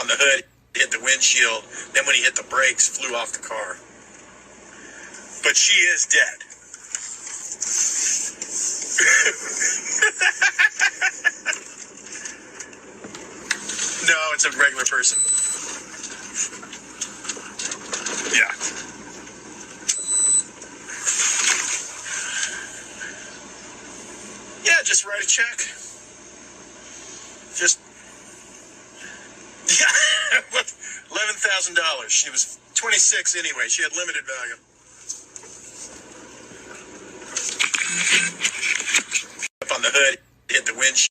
on the hood, hit the windshield, then when he hit the brakes, flew off the car. But she is dead. No, it's a regular person. Yeah. Yeah, just write a check. Just yeah, $11,000. She was 26 anyway. She had limited value. Up on the hood, hit the windshield.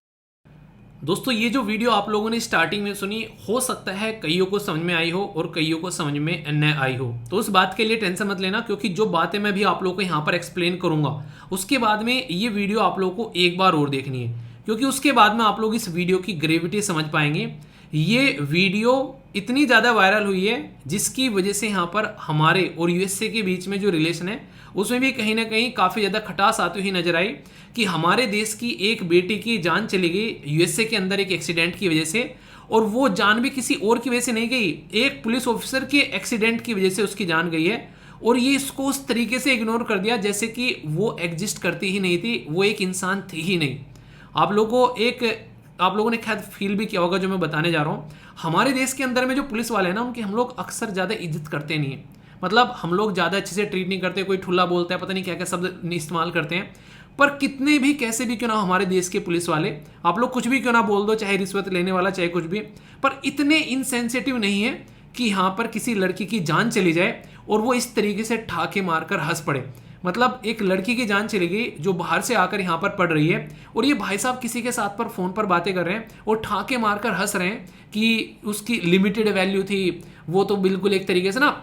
दोस्तों ये जो video आप लोगों ने starting में सुनी, हो सकता है कईयों को समझ में आई हो और कईयों को समझ में न आई हो, तो उस बात के लिए टेंशन मत लेना, क्योंकि जो बातें मैं भी आप लोगों को यहाँ पर एक्सप्लेन करूँगा उसके बाद में ये वीडियो आप लोगों को एक बार और देखनी है, क्योंकि उसके बाद में आप लोग इस वीडियो की ग्रेविटी समझ पाएंगे। ये वीडियो इतनी ज़्यादा वायरल हुई है जिसकी वजह से यहाँ पर हमारे और यूएसए के बीच में जो रिलेशन है उसमें भी कहीं ना कहीं काफ़ी ज़्यादा खटास आती हुई नजर आई कि हमारे देश की एक बेटी की जान चली गई यूएसए के अंदर एक एक्सीडेंट की वजह से, और वो जान भी किसी और की वजह से नहीं गई, एक पुलिस ऑफिसर के एक्सीडेंट की वजह से उसकी जान गई है। और ये इसको उस तरीके से इग्नोर कर दिया जैसे कि वो एग्जिस्ट करती ही नहीं थी, वो एक इंसान थी ही नहीं। आप लोगों ने शायद फील भी किया होगा जो मैं बताने जा रहा हूँ। हमारे देश के अंदर में जो पुलिस वाले हैं ना, उनकी हम लोग अक्सर ज़्यादा इज्जत करते नहीं है, मतलब हम लोग ज़्यादा अच्छे से ट्रीट नहीं करते, कोई ठुल्ला बोलता है, पता नहीं क्या क्या शब्द इस्तेमाल करते हैं। पर कितने भी कैसे भी क्यों ना हमारे देश के पुलिस वाले, आप लोग कुछ भी क्यों ना बोल दो, चाहे रिश्वत लेने वाला चाहे कुछ भी, पर इतने इनसेंसिटिव नहीं है कि यहाँ पर किसी लड़की की जान चली जाए और वो इस तरीके से ठाके मारकर हंस पड़े। मतलब एक लड़की की जान चली गई जो बाहर से आकर यहाँ पर पढ़ रही है, और ये भाई साहब किसी के साथ पर फ़ोन पर बातें कर रहे हैं और ठाके मारकर हंस रहे हैं कि उसकी लिमिटेड वैल्यू थी। वो तो बिल्कुल एक तरीके से ना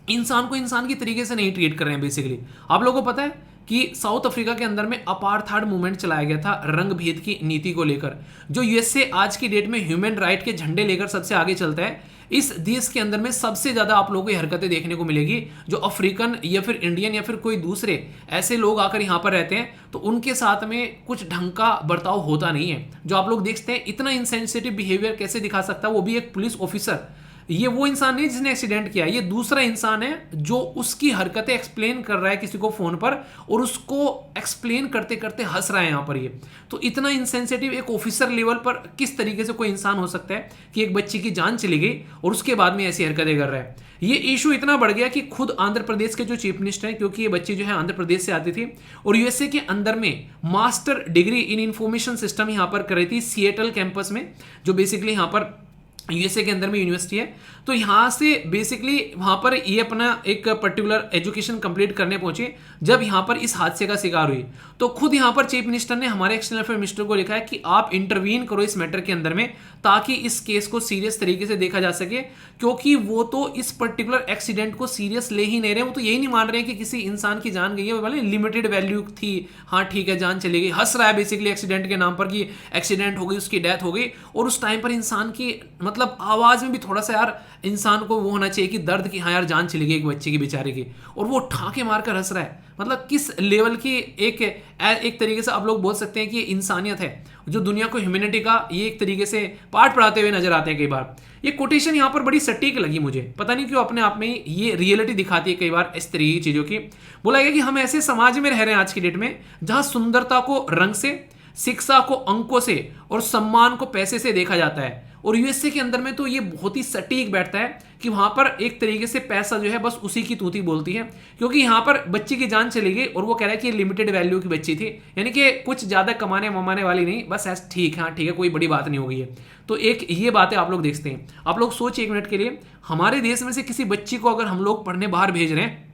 इंसान को इंसान की तरीके से नहीं ट्रीट कर रहे हैं बेसिकली। आप लोगों को पता है कि साउथ अफ्रीका के अंदर में अपार्थाइड मूवमेंट चलाया गया था रंग भेद की नीति को लेकर। जो यूएसए आज की डेट में ह्यूमन राइट के झंडे लेकर सबसे आगे चलता है, इस देश के अंदर में सबसे ज़्यादा आप लोगों को ये हरकतें देखने को मिलेगी। जो अफ्रीकन या फिर इंडियन या फिर कोई दूसरे ऐसे लोग आकर यहाँ पर रहते हैं तो उनके साथ में कुछ ढंग का बर्ताव होता नहीं है। जो आप लोग देखते हैं इतना इंसेंसिटिव बिहेवियर कैसे दिखा सकता है वो भी एक पुलिस ऑफिसर। ये वो इंसान नहीं जिसने एक्सीडेंट किया, ये दूसरा इंसान है जो उसकी हरकतें एक्सप्लेन कर रहा है किसी को फोन पर, और उसको एक्सप्लेन करते करते हंस रहा है यहाँ पर। ये तो इतना इंसेंसिटिव एक ऑफिसर लेवल पर किस तरीके से कोई इंसान हो सकता है कि एक बच्ची की जान चली गई और उसके बाद में ऐसी हरकतें कर रहा है। ये इशू इतना बढ़ गया कि खुद आंध्र प्रदेश के जो चीफ मिनिस्टर हैं, क्योंकि ये बच्ची जो है आंध्र प्रदेश से आती थी और यूएसए के अंदर में master degree in information system यहाँ पर कर रही थी सिएटल कैंपस में, जो बेसिकली यहाँ पर यूएसए के अंदर में यूनिवर्सिटी है। तो यहाँ से बेसिकली वहाँ पर ये अपना एक पर्टिकुलर एजुकेशन कंप्लीट करने पहुंचे जब यहाँ पर इस हादसे का शिकार हुई। तो खुद यहाँ पर चीफ मिनिस्टर ने हमारे एक्सटर्नल अफेयर मिनिस्टर को लिखा है कि आप इंटरवीन करो इस मैटर के अंदर में, ताकि इस केस को सीरियस तरीके से देखा जा सके, क्योंकि वो तो इस पर्टिकुलर एक्सीडेंट को सीरियस ले ही नहीं रहे। वो तो यही नहीं मान रहे हैं कि किसी इंसान की जान गई है, वाले लिमिटेड वैल्यू थी, हाँ ठीक है जान चली गई, हंस रहा है बेसिकली एक्सीडेंट के नाम पर कि एक्सीडेंट हो गई, उसकी डेथ हो गई। और उस टाइम पर इंसान की मतलब आवाज में भी थोड़ा सा यार इंसान को वो होना चाहिए कि दर्द की, हाँ यार जान चली गई एक बच्चे की बेचारे की, और वो ठाके मारकर हंस रहा है। मतलब किस लेवल की एक तरीके से आप लोग बोल सकते हैं कि ये इंसानियत है जो दुनिया को ह्यूमैनिटी का ये एक तरीके से पाठ पढ़ाते हुए नजर आते हैं कई बार। ये कोटेशन यहाँ पर बड़ी सटीक लगी मुझे, पता नहीं क्यों अपने आप में ये रियलिटी दिखाती है कई बार इस तरीके की चीज़ों की। बोला गया कि हम ऐसे समाज में रह रहे हैं आज की डेट में जहाँ सुंदरता को रंग से, शिक्षा को अंकों से और सम्मान को पैसे से देखा जाता है। और यूएसए के अंदर में तो ये बहुत ही सटीक बैठता है कि वहां पर एक तरीके से पैसा जो है बस उसी की तूती बोलती है, क्योंकि यहाँ पर बच्ची की जान चली गई और वो कह रहा है कि लिमिटेड वैल्यू की बच्ची थी, यानी कि कुछ ज्यादा कमाने ममाने वाली नहीं, बस ऐसा ठीक है, हाँ ठीक है, कोई बड़ी बात नहीं हो गई है। तो एक ये बातें आप लोग देखते हैं। आप लोग सोचिए एक मिनट के लिए, हमारे देश में से किसी बच्ची को अगर हम लोग पढ़ने बाहर भेज रहे हैं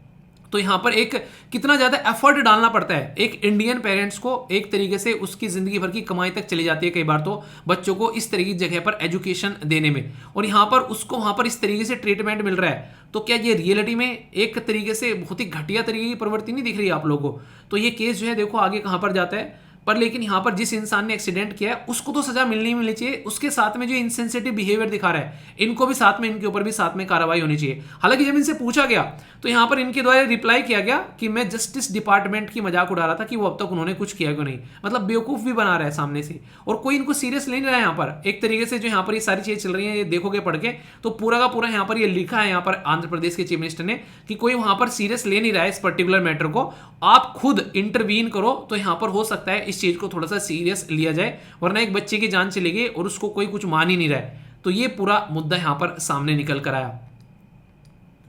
तो यहाँ पर एक कितना ज़्यादा एफर्ट डालना पड़ता है एक इंडियन पेरेंट्स को, एक तरीके से उसकी ज़िंदगी भर की कमाई तक चली जाती है कई बार तो बच्चों को इस तरीके की जगह पर एजुकेशन देने में, और यहाँ पर उसको वहाँ पर इस तरीके से ट्रीटमेंट मिल रहा है। तो क्या ये रियलिटी में एक तरीके से बहुत ही घटिया तरीके की प्रवृत्ति नहीं दिख रही है आप लोगों को? तो ये केस जो है देखो आगे कहाँ पर जाता है। पर लेकिन यहाँ पर जिस इंसान ने एक्सीडेंट किया है उसको तो सजा मिलनी चाहिए, उसके साथ में जो इनसेंसिटिव बिहेवियर दिखा रहा है इनको भी साथ में, इनके ऊपर भी साथ में कार्रवाई होनी चाहिए। हालांकि जब इनसे पूछा गया तो यहाँ पर इनके द्वारा रिप्लाई किया गया कि मैं जस्टिस डिपार्टमेंट की मजाक उड़ा रहा था कि वो अब तक उन्होंने कुछ किया क्यों नहीं, मतलब बेवकूफ भी बना रहा है सामने से, और कोई इनको सीरियस ले नहीं रहा है। यहाँ पर एक तरीके से जो यहाँ पर ये सारी चीजें चल रही हैं, ये देखोगे पढ़ के तो पूरा का पूरा यहाँ पर ये लिखा है यहाँ पर आंध्र प्रदेश के चीफ मिनिस्टर ने कि कोई वहां पर सीरियस ले नहीं रहा है इस पर्टिकुलर मैटर को, आप खुद इंटरवीन करो तो यहाँ पर हो सकता है इस चीज को थोड़ा सा सीरियस लिया जाए, वरना एक बच्चे की जान चली गई और उसको कोई कुछ मान ही नहीं रहा है। तो ये पूरा मुद्दा यहाँ पर सामने निकल कर आया।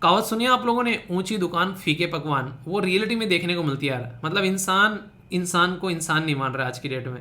कहावत सुनिए आप लोगों ने, ऊंची दुकान फीके पकवान, वो रियलिटी में देखने को मिलती है यार। मतलब इंसान को इंसान नहीं मान रहा आज की डेट में।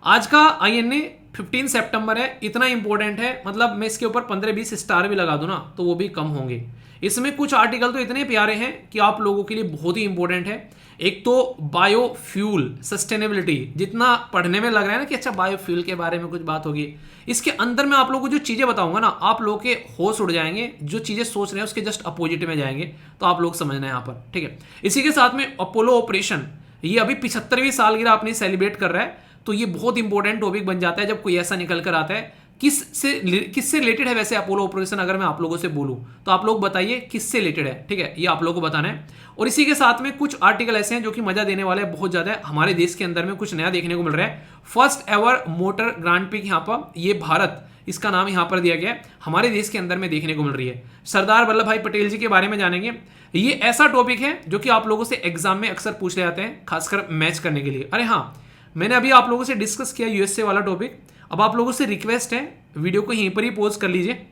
आज का आईएनए 15 सितंबर है, इतना इंपॉर्टेंट है, मतलब मैं इसके ऊपर 15-20 स्टार भी लगा दूं ना तो वो भी कम होंगे। इसमें कुछ आर्टिकल तो इतने प्यारे हैं कि आप लोगों के लिए बहुत ही इंपॉर्टेंट है। एक तो बायोफ्यूल सस्टेनेबिलिटी, जितना पढ़ने में लग रहा है ना कि अच्छा बायोफ्यूल के बारे में कुछ बात होगी, इसके अंदर मैं आप लोगों को जो चीजें बताऊंगा ना आप लोगों के होश उड़ जाएंगे, जो चीजें सोच रहे हैं उसके जस्ट अपोजिट में जाएंगे, तो आप लोग समझना है यहाँ पर, ठीक है। इसी के साथ में अपोलो ऑपरेशन, ये अभी 75वीं सालगिरह अपनी सेलिब्रेट कर रहा है, तो ये बहुत इंपॉर्टेंट टॉपिक बन जाता है जब कोई ऐसा निकल कर आता है। किससे रिलेटेड है वैसे अपोलो ऑपरेशन, अगर मैं आप लोगों से बोलूं तो आप लोग बताइए किससे रिलेटेड है, ठीक है, ये आप लोगों को बताना है। और इसी के साथ में कुछ आर्टिकल ऐसे हैं जो कि मजा देने वाले हैं बहुत ज्यादा है। हमारे देश के अंदर में कुछ नया देखने को मिल रहा है। First ever motor grand prix यहाँ पर, ये भारत इसका नाम यहाँ पर दिया गया है, हमारे देश के अंदर में देखने को मिल रही है। सरदार वल्लभ भाई पटेल जी के बारे में जानेंगे। ये ऐसा टॉपिक है जो कि आप लोगों से एग्जाम में अक्सर पूछ ले जाते हैं, खासकर मैच करने के लिए। अरे हाँ, मैंने अभी आप लोगों से डिस्कस किया यूएसए वाला टॉपिक। अब आप लोगों से रिक्वेस्ट है, वीडियो को यहीं पर ही पॉज कर लीजिए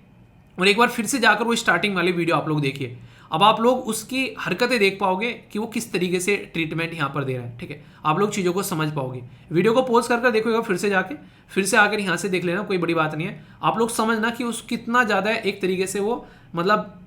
और एक बार फिर से जाकर वो स्टार्टिंग वाली वीडियो आप लोग देखिए। अब आप लोग उसकी हरकतें देख पाओगे कि वो किस तरीके से ट्रीटमेंट यहाँ पर दे रहा है, ठीक है। आप लोग चीज़ों को समझ पाओगे। वीडियो को पॉज कर देखोगे फिर से जाके, फिर से आकर यहाँ से देख लेना, कोई बड़ी बात नहीं है। आप लोग समझना कि उस कितना ज़्यादा एक तरीके से वो मतलब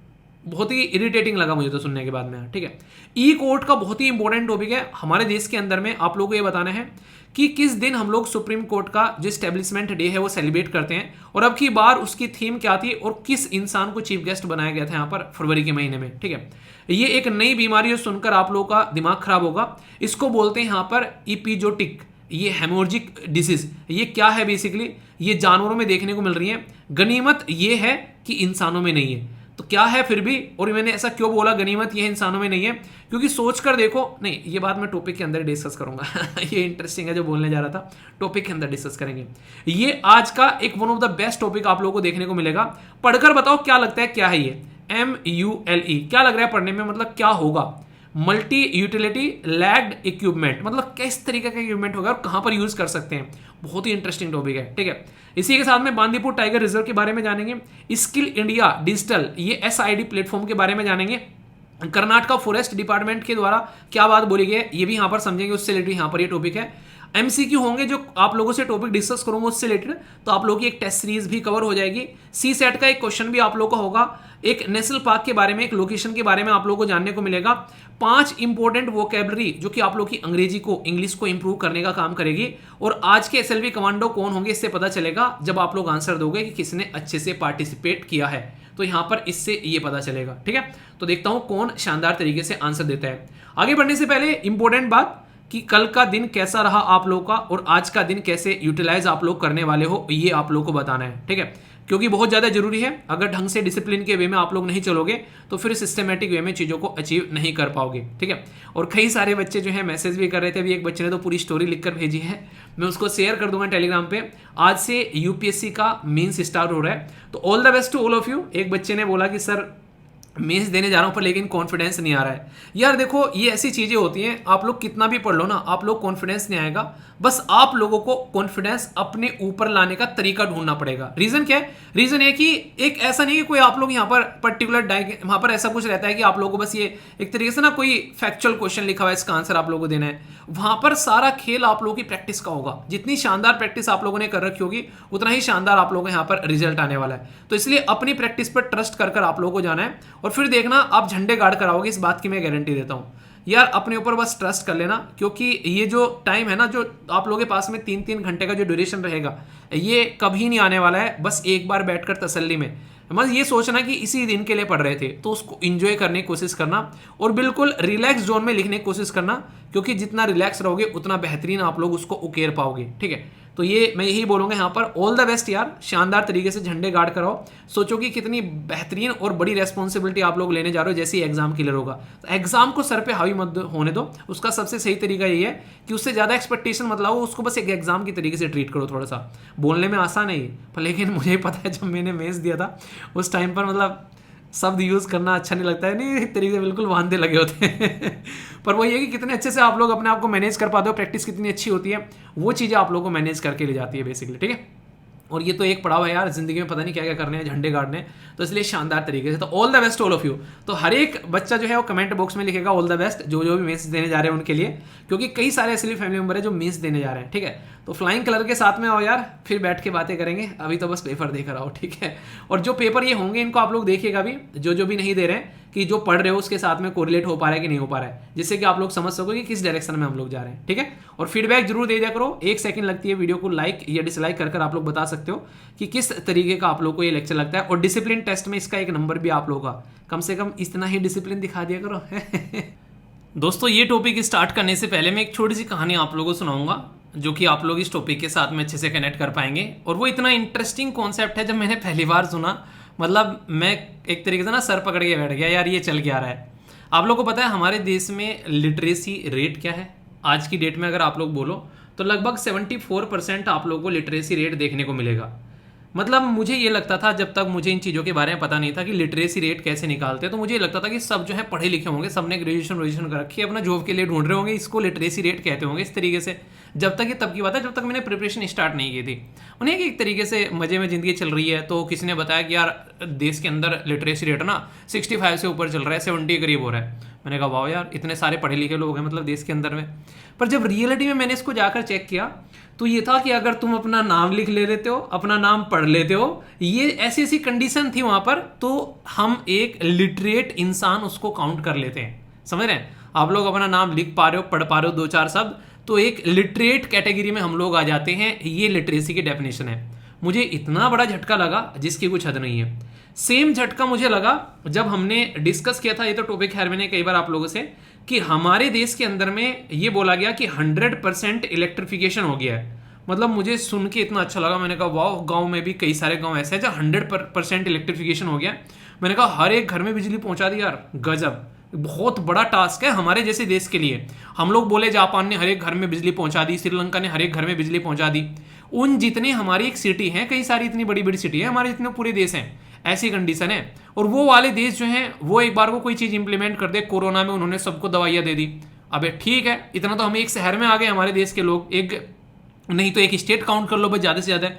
बहुत ही इरिटेटिंग लगा मुझे तो सुनने के बाद में, ठीक है। ई कोर्ट का बहुत ही इंपॉर्टेंट टॉपिक है हमारे देश के अंदर में। आप लोगों को ये बताना है कि किस दिन हम लोग सुप्रीम कोर्ट का जो एस्टेब्लिशमेंट डे है वो सेलिब्रेट करते हैं, और अब की बार उसकी थीम क्या थी और किस इंसान को चीफ गेस्ट बनाया गया था यहाँ पर फरवरी के महीने में, ठीक है। ये एक नई बीमारी है, सुनकर आप लोगों का दिमाग खराब होगा। इसको बोलते हैं यहाँ पर इपिजोटिक, ये हेमोरजिक डिसीज। ये क्या है बेसिकली, ये जानवरों में देखने को मिल रही है। गनीमत ये है कि इंसानों में नहीं है, तो क्या है फिर भी। और मैंने ऐसा क्यों बोला गनीमत ये इंसानों में नहीं है, क्योंकि सोच कर देखो, नहीं ये बात मैं टॉपिक के अंदर डिस्कस करूंगा ये इंटरेस्टिंग है जो बोलने जा रहा था, टॉपिक के अंदर डिस्कस करेंगे। ये आज का एक one of the best topic आप लोगों को देखने को मिलेगा। पढ़कर बताओ क्या लगता है, क्या है ये MULE, क्या लग रहा है पढ़ने में, मतलब क्या होगा। मल्टी यूटिलिटी लैग्ड इक्विपमेंट, मतलब किस तरीके का इक्विपमेंट होगा और कहां पर यूज कर सकते हैं। बहुत ही इंटरेस्टिंग टॉपिक है, ठीक है। इसी के साथ में बांदीपुर टाइगर रिजर्व के बारे में जानेंगे। स्किल इंडिया डिजिटल, ये SID प्लेटफॉर्म के बारे में जानेंगे। कर्नाटका फॉरेस्ट डिपार्टमेंट के द्वारा क्या बात बोली गई है ये भी यहां पर समझेंगे, उससे रिलेटेड यहां पर ये टॉपिक है। MCQ होंगे जो आप लोगों से टॉपिक डिस्कस करूंगा उससे रिलेटेड, तो आप लोगों की एक टेस्ट सीरीज भी कवर हो जाएगी। CSET का एक क्वेश्चन भी आप लोगों का होगा, एक नेशनल पार्क के बारे में, एक लोकेशन के बारे में आप लोगों को जानने को मिलेगा। 5 इंपॉर्टेंट वोकेबलरी जो कि आप लोग की अंग्रेजी को, इंग्लिश को इंप्रूव करने का काम करेगी। और आज के SLV कमांडो कौन होंगे इससे पता चलेगा जब आप लोग आंसर दोगे कि किसने अच्छे से पार्टिसिपेट किया है, तो यहां पर इससे ये पता चलेगा, ठीक है। तो देखता हूं कौन शानदार तरीके से आंसर देता है। आगे बढ़ने से पहले इंपॉर्टेंट बात कि कल का दिन कैसा रहा आप लोगों का और आज का दिन कैसे यूटिलाइज आप लोग करने वाले हो, ये आप लोगों को बताना है, ठीक है। क्योंकि बहुत ज़्यादा जरूरी है। अगर ढंग से डिसिप्लिन के वे में आप लोग नहीं चलोगे तो फिर सिस्टमेटिक वे में चीज़ों को अचीव नहीं कर पाओगे, ठीक है। और कई सारे बच्चे जो है मैसेज भी कर रहे थे, अभी एक बच्चे ने तो पूरी स्टोरी लिखकर भेजी है, मैं उसको शेयर कर दूंगा टेलीग्राम पे। आज से UPSC का मेंस स्टार्ट हो रहा है, तो all the best to all of you. एक बच्चे ने बोला कि सर मेंस देने जा रहा हूं पर लेकिन कॉन्फिडेंस नहीं आ रहा है। यार देखो ये ऐसी चीजें होती हैं, आप लोग कितना भी पढ़ लो ना, आप लोग कॉन्फिडेंस नहीं आएगा। बस आप लोगों को कॉन्फिडेंस अपने ऊपर लाने का तरीका ढूंढना पड़ेगा। रीजन क्या है, रीजन ये कि एक ऐसा नहीं कि कोई आप लोग यहाँ पर पर्टिकुलर वहां पर ऐसा कुछ रहता है कि आप लोगों को बस ये एक तरीके से ना कोई फैक्चुअल क्वेश्चन लिखा हुआ है इसका आंसर आप लोगों को देना है। वहां पर सारा खेल आप लोगों की प्रैक्टिस का होगा। जितनी शानदार प्रैक्टिस आप लोगों ने कर रखी होगी उतना ही शानदार आप लोगों को यहाँ पर रिजल्ट आने वाला है। तो इसलिए अपनी प्रैक्टिस पर ट्रस्ट कर आप लोगों को जाना है और फिर देखना आप झंडे गाड़ कर आओगे, इस बात की मैं गारंटी देता हूँ। यार अपने ऊपर बस ट्रस्ट कर लेना, क्योंकि ये जो टाइम है ना, जो आप लोगों के पास में 3-3 घंटे का जो ड्यूरेशन रहेगा, ये कभी नहीं आने वाला है। बस एक बार बैठकर तसल्ली में बस ये सोचना कि इसी दिन के लिए पढ़ रहे थे, तो उसको इंजॉय करने की कोशिश करना और बिल्कुल रिलैक्स जोन में लिखने की कोशिश करना, क्योंकि जितना रिलैक्स रहोगे उतना बेहतरीन आप लोग उसको उकेर पाओगे। ठीक है, तो ये मैं यही बोलूँगा यहाँ पर, ऑल द बेस्ट यार, शानदार तरीके से झंडे गार्ड कराओ। सोचो कि कितनी बेहतरीन और बड़ी रेस्पॉन्सिबिलिटी आप लोग लेने जा रहे हो जैसे ही एग्जाम क्लियर होगा। तो एग्जाम को सर पे हावी मत होने दो, उसका सबसे सही तरीका यही है कि उससे ज़्यादा एक्सपेक्टेशन मत लाओ, उसको बस एक एग्जाम की तरीके से ट्रीट करो। थोड़ा सा बोलने में आसान है पर लेकिन मुझे पता है, जब मैंने मेंस दिया था उस टाइम पर मतलब शब्द यूज़ करना अच्छा नहीं लगता है, नहीं एक तरीके से बिल्कुल वांदे लगे होते हैं पर वही है कि कितने अच्छे से आप लोग अपने आप को मैनेज कर पाते हो, प्रैक्टिस कितनी अच्छी होती है, वो चीज़ें आप लोगों को मैनेज करके ले जाती है बेसिकली। ठीक है, और ये तो एक पड़ाव है यार, जिंदगी में पता नहीं क्या क्या करने हैं, झंडे गाड़ने, तो इसलिए शानदार तरीके से। तो all the best all of you. तो हर एक बच्चा जो है वो कमेंट बॉक्स में लिखेगा ऑल द बेस्ट, जो जो भी मेंस देने जा रहे हैं उनके लिए, क्योंकि कई सारे ऐसे फैमिली मेंबर है जो मेंस देने जा रहे हैं। ठीक है, तो फ्लाइंग कलर के साथ में आओ यार, फिर बैठ के बातें करेंगे, अभी तो बस पेपर देख रहा हो। ठीक है, और जो पेपर ये होंगे इनको आप लोग देखिएगा भी, जो जो भी नहीं दे रहे हैं, कि जो पढ़ रहे हो उसके साथ में कोरिलेट हो पा रहा है कि नहीं हो पा रहा है, जिससे कि आप लोग समझ सको कि किस डायरेक्शन में हम लोग जा रहे हैं। ठीक है, और फीडबैक जरूर दे दिया करो, 1 सेकंड लगती है वीडियो को लाइक या डिसलाइक कर आप लोग बता सकते हो कि किस तरीके का आप लोग को ये लेक्चर लगता है। और डिसिप्लिन टेस्ट में इसका 1 नंबर भी आप लोगों का, कम से कम इतना ही डिसिप्लिन दिखा दिया करो दोस्तों, ये टॉपिक स्टार्ट करने से पहले मैं एक छोटी सी कहानी आप लोगों को सुनाऊंगा, जो कि आप लोग इस टॉपिक के साथ में अच्छे से कनेक्ट कर पाएंगे। और वो इतना इंटरेस्टिंग कॉन्सेप्ट है, जब मैंने पहली बार सुना, मतलब मैं एक तरीके से ना सर पकड़ के बैठ गया यार, ये चल क्या रहा है। आप लोगों को पता है हमारे देश में लिटरेसी रेट क्या है आज की डेट में? अगर आप लोग बोलो तो लगभग 74% आप लोगों को लिटरेसी रेट देखने को मिलेगा। मतलब मुझे ये लगता था, जब तक मुझे इन चीज़ों के बारे में पता नहीं था कि लिटरेसी रेट कैसे निकालते हैं, तो मुझे ये लगता था कि सब जो है पढ़े लिखे होंगे, सबने ग्रेजुएशन कर रखी है, अपना जॉब के लिए ढूंढ रहे होंगे, इसको लिटरेसी रेट कहते होंगे इस तरीके से। जब तक ये तब की बात है, जब तक मैंने प्रिपरेशन स्टार्ट नहीं की थी। उन्हें एक तरीके से मजे में ज़िंदगी चल रही है, तो किसी ने बताया कि यार देश के अंदर लिटरेसी रेट ना 65 से ऊपर चल रहा है, 70 करीब हो रहा है। मैंने कहा वाह यार, इतने सारे पढ़े लिखे लोग हैं मतलब देश के अंदर में। पर जब रियलिटी में मैंने इसको जाकर चेक किया, तो ये था कि अगर तुम अपना नाम लिख ले लेते हो, अपना नाम पढ़ लेते हो, ये ऐसी ऐसी कंडीशन थी वहां पर, तो हम एक लिटरेट इंसान उसको काउंट कर लेते हैं। समझ रहे हैं आप लोग? अपना नाम लिख पा रहे हो, पढ़ पा रहे हो 2-4 शब्द, तो एक लिटरेट कैटेगरी में हम लोग आ जाते हैं। ये लिटरेसी की डेफिनेशन है। मुझे इतना बड़ा झटका लगा जिसकी कुछ हद नहीं है। सेम झटका मुझे लगा जब हमने डिस्कस किया था, ये तो टॉपिक खैर मैंने कई बार आप लोगों से, कि हमारे देश के अंदर में ये बोला गया कि 100% इलेक्ट्रिफिकेशन हो गया है। मतलब मुझे सुन के इतना अच्छा लगा, मैंने कहा वाह, गांव में भी कई सारे गांव ऐसे हैं जहाँ 100% इलेक्ट्रिफिकेशन हो गया। मैंने कहा हर एक घर में बिजली पहुंचा दी यार, गजब, बहुत बड़ा टास्क है हमारे जैसे देश के लिए। हम लोग बोले जापान ने हर एक घर में बिजली पहुंचा दी, श्रीलंका ने हर एक घर में बिजली पहुंचा दी। उन जितनी हमारी एक सिटी है, कई सारी इतनी बड़ी बड़ी सिटी है हमारे, जितने पूरे देश हैं, ऐसी कंडीशन है। और वो वाले देश जो हैं, वो एक बार को कोई चीज़ इंप्लीमेंट कर दे, कोरोना में उन्होंने सबको दवाइयाँ दे दी। अबे ठीक है, इतना तो हम एक शहर में आ गए हमारे देश के लोग, एक नहीं तो एक स्टेट काउंट कर लो बस, ज़्यादा से ज़्यादा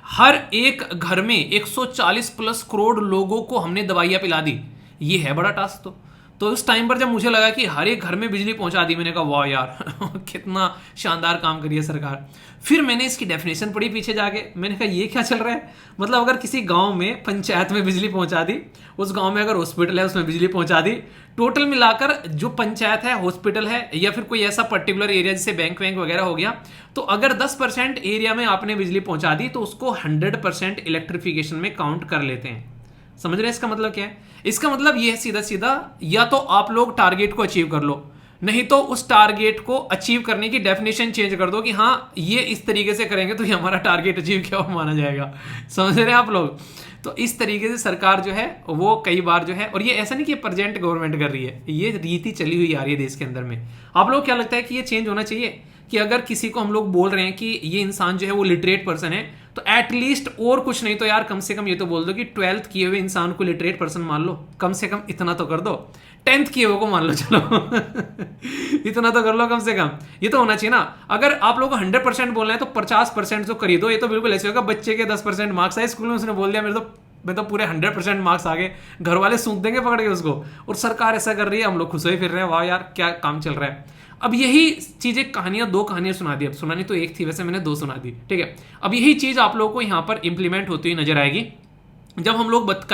हर एक घर में 140+ करोड़ लोगों को हमने दवाइयाँ पिला दी। ये है बड़ा टास्क। तो उस टाइम पर जब मुझे लगा कि हर एक घर में बिजली पहुंचा दी, मैंने कहा वाह यार कितना शानदार काम करी है सरकार। फिर मैंने इसकी डेफिनेशन पढ़ी पीछे जाके, मैंने कहा ये क्या चल रहा है? मतलब अगर किसी गांव में पंचायत में बिजली पहुंचा दी, उस गांव में अगर हॉस्पिटल है उसमें बिजली पहुंचा दी, टोटल मिलाकर जो पंचायत है, हॉस्पिटल है, या फिर कोई ऐसा पर्टिकुलर एरिया जैसे बैंक वैंक वगैरह हो गया, तो अगर 10% एरिया में आपने बिजली पहुंचा दी, तो उसको 100% इलेक्ट्रिफिकेशन में काउंट कर लेते हैं। समझ रहे हैं इसका मतलब क्या है? इसका मतलब ये है सीधा सीधा, या तो आप लोग टारगेट को अचीव कर लो, नहीं तो उस टारगेट को अचीव करने की डेफिनेशन चेंज कर दो कि हाँ ये इस तरीके से करेंगे तो ये हमारा टारगेट अचीव किया हुआ माना जाएगा। समझ रहे हैं आप लोग? तो इस तरीके से सरकार जो है वो कई बार जो है, और ये ऐसा नहीं कि प्रेजेंट गवर्नमेंट कर रही है, ये रीति चली हुई आ रही है देश के अंदर में। आप लोग क्या लगता है कि ये चेंज होना चाहिए? कि अगर किसी को हम लोग बोल रहे हैं कि ये इंसान जो है वो लिटरेट पर्सन है, तो एटलीस्ट और कुछ नहीं तो यार कम से कम ये तो बोल दो कि 12th किए हुए इंसान को लिटरेट पर्सन मान लो, कम से कम इतना तो कर दो। 10th किए हुए को मान लो, चलो इतना तो कर लो कम से कम, ये तो होना चाहिए ना। अगर आप लोगों को 100% बोलना है तो 50% तो कर दो। ये तो बिल्कुल ऐसे होगा, बच्चे के 10% मार्क्स आए स्कूल में, उसने बोल दिया मैं तो पूरे 100% मार्क्स आ गए, घर वाले सूंघ देंगे पकड़ के उसको, और सरकार ऐसा कर रही है, हम लोग खुश हुए फिर रहे हैं, वाह यार क्या काम चल रहा है। अब यही चीजें कहानियां, 2 कहानियां सुना दी, अब सुनानी तो एक थी, वैसे मैंने 2 सुना दी, ठीक है। अब यही चीज आप लोगों को यहाँ पर इंप्लीमेंट होती हुई नजर आएगी जब हम लोग बात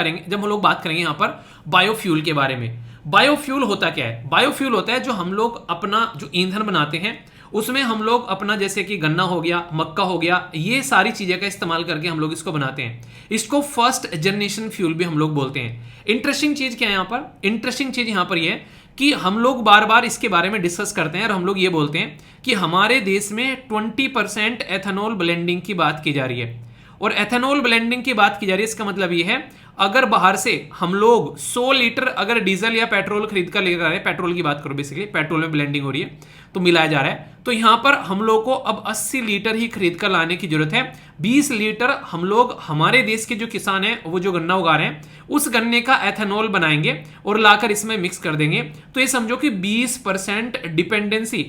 करेंगे यहाँ पर बायोफ्यूल के बारे में। बायोफ्यूल होता क्या है? बायोफ्यूल होता है जो हम लोग अपना जो ईंधन बनाते हैं उसमें हम लोग अपना, जैसे कि गन्ना हो गया, मक्का हो गया, ये सारी चीजें का इस्तेमाल करके हम लोग इसको बनाते हैं। इसको फर्स्ट जनरेशन फ्यूल भी हम लोग बोलते हैं। इंटरेस्टिंग चीज क्या है यहाँ पर? इंटरेस्टिंग चीज यहाँ पर यह है कि हम लोग बार बार इसके बारे में डिस्कस करते हैं और हम लोग ये बोलते हैं कि हमारे देश में 20% एथेनॉल ब्लेंडिंग की बात की जा रही है। और एथेनॉल ब्लेंडिंग की बात की जा रही है, इसका मतलब ये है अगर बाहर से हम लोग 100 लीटर अगर डीजल या पेट्रोल खरीद कर लेकर आ रहे हैं, पेट्रोल की बात करो, बेसिकली पेट्रोल में ब्लेंडिंग हो रही है तो मिलाया जा रहा है, तो यहां पर हम लोग को अब 80 लीटर ही खरीद कर लाने की जरूरत है। 20 लीटर हम लोग, हमारे देश के जो किसान हैं वो जो गन्ना उगा रहे हैं उस गन्ने का एथेनॉल बनाएंगे और लाकर इसमें मिक्स कर देंगे। तो ये समझो कि 20% डिपेंडेंसी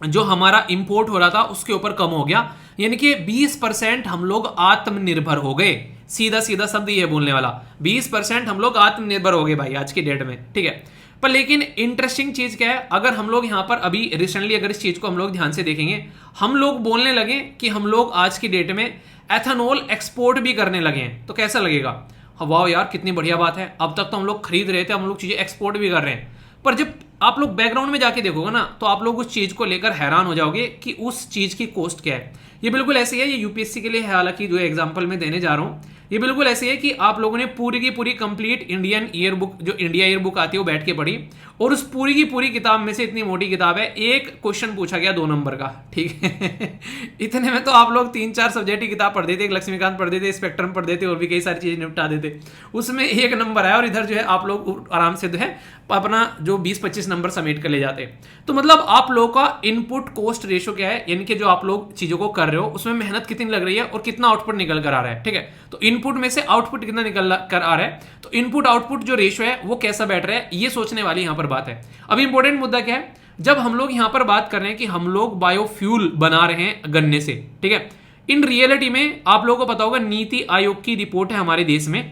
जो हमारा इंपोर्ट हो रहा था उसके ऊपर कम हो गया, यानी कि 20% हम लोग आत्मनिर्भर हो गए। सीधा सीधा शब्द ये बोलने वाला, 20% हम लोग आत्मनिर्भर हो गए भाई आज की डेट में, ठीक है। पर लेकिन इंटरेस्टिंग चीज क्या है, अगर हम लोग यहां पर अभी रिसेंटली अगर इस चीज को हम लोग ध्यान से देखेंगे, हम लोग बोलने लगे कि हम लोग आज की डेट में एथेनॉल एक्सपोर्ट भी करने लगे हैं, तो कैसा लगेगा? वाह यार कितनी बढ़िया बात है, अब तक तो हम लोग खरीद रहे थे, हम लोग चीजें एक्सपोर्ट भी कर रहे हैं। पर जब आप लोग बैकग्राउंड में जाके देखोगे ना तो आप लोग उस चीज को लेकर हैरान हो जाओगे कि उस चीज की कॉस्ट क्या है। ये बिल्कुल ऐसी है, ये यूपीएससी के लिए है, हालांकि जो एग्जांपल मैं देने जा रहा हूं ये बिल्कुल ऐसी है कि आप लोगों ने पूरी की पूरी कंप्लीट इंडियन ईयर बुक, जो इंडिया ईयर बुक आती है वो बैठ के पढ़ी, और उस पूरी की पूरी किताब में से, इतनी मोटी किताब है, एक क्वेश्चन पूछा गया 2 नंबर का, ठीक है। इतने में तो आप लोग 3-4 सब्जेक्ट की किताब पढ़ देते, एक लक्ष्मीकांत पढ़ देते, स्पेक्ट्रम पढ़ देते, और भी कई सारी चीजें निपटा देते, उसमें 1 नंबर आया और इधर जो है आप लोग आराम से जो है अपना जो 20-25 नंबर समेट कर ले जाते। तो मतलब आप लोगों का इनपुट कॉस्ट रेशियो क्या है, यानी कि जो आप लोग चीजों को कर रहे हो उसमें मेहनत कितनी लग रही है और कितना आउटपुट निकल कर आ रहा है, ठीक है। तो इनपुट में से आउटपुट कितना निकल कर आ रहा है, तो इनपुट आउटपुट जो रेशियो है वो कैसा बैठ रहा है, ये सोचने वाली यहां पर बात है। अब इंपॉर्टेंट मुद्दा क्या है, जब हम लोग यहां पर बात कर रहे हैं कि हम लोग बायोफ्यूल बना रहे हैं गन्ने से, ठीक है, इन रियलिटी में आप लोगों को पता होगा नीति आयोग की रिपोर्ट है हमारे देश में।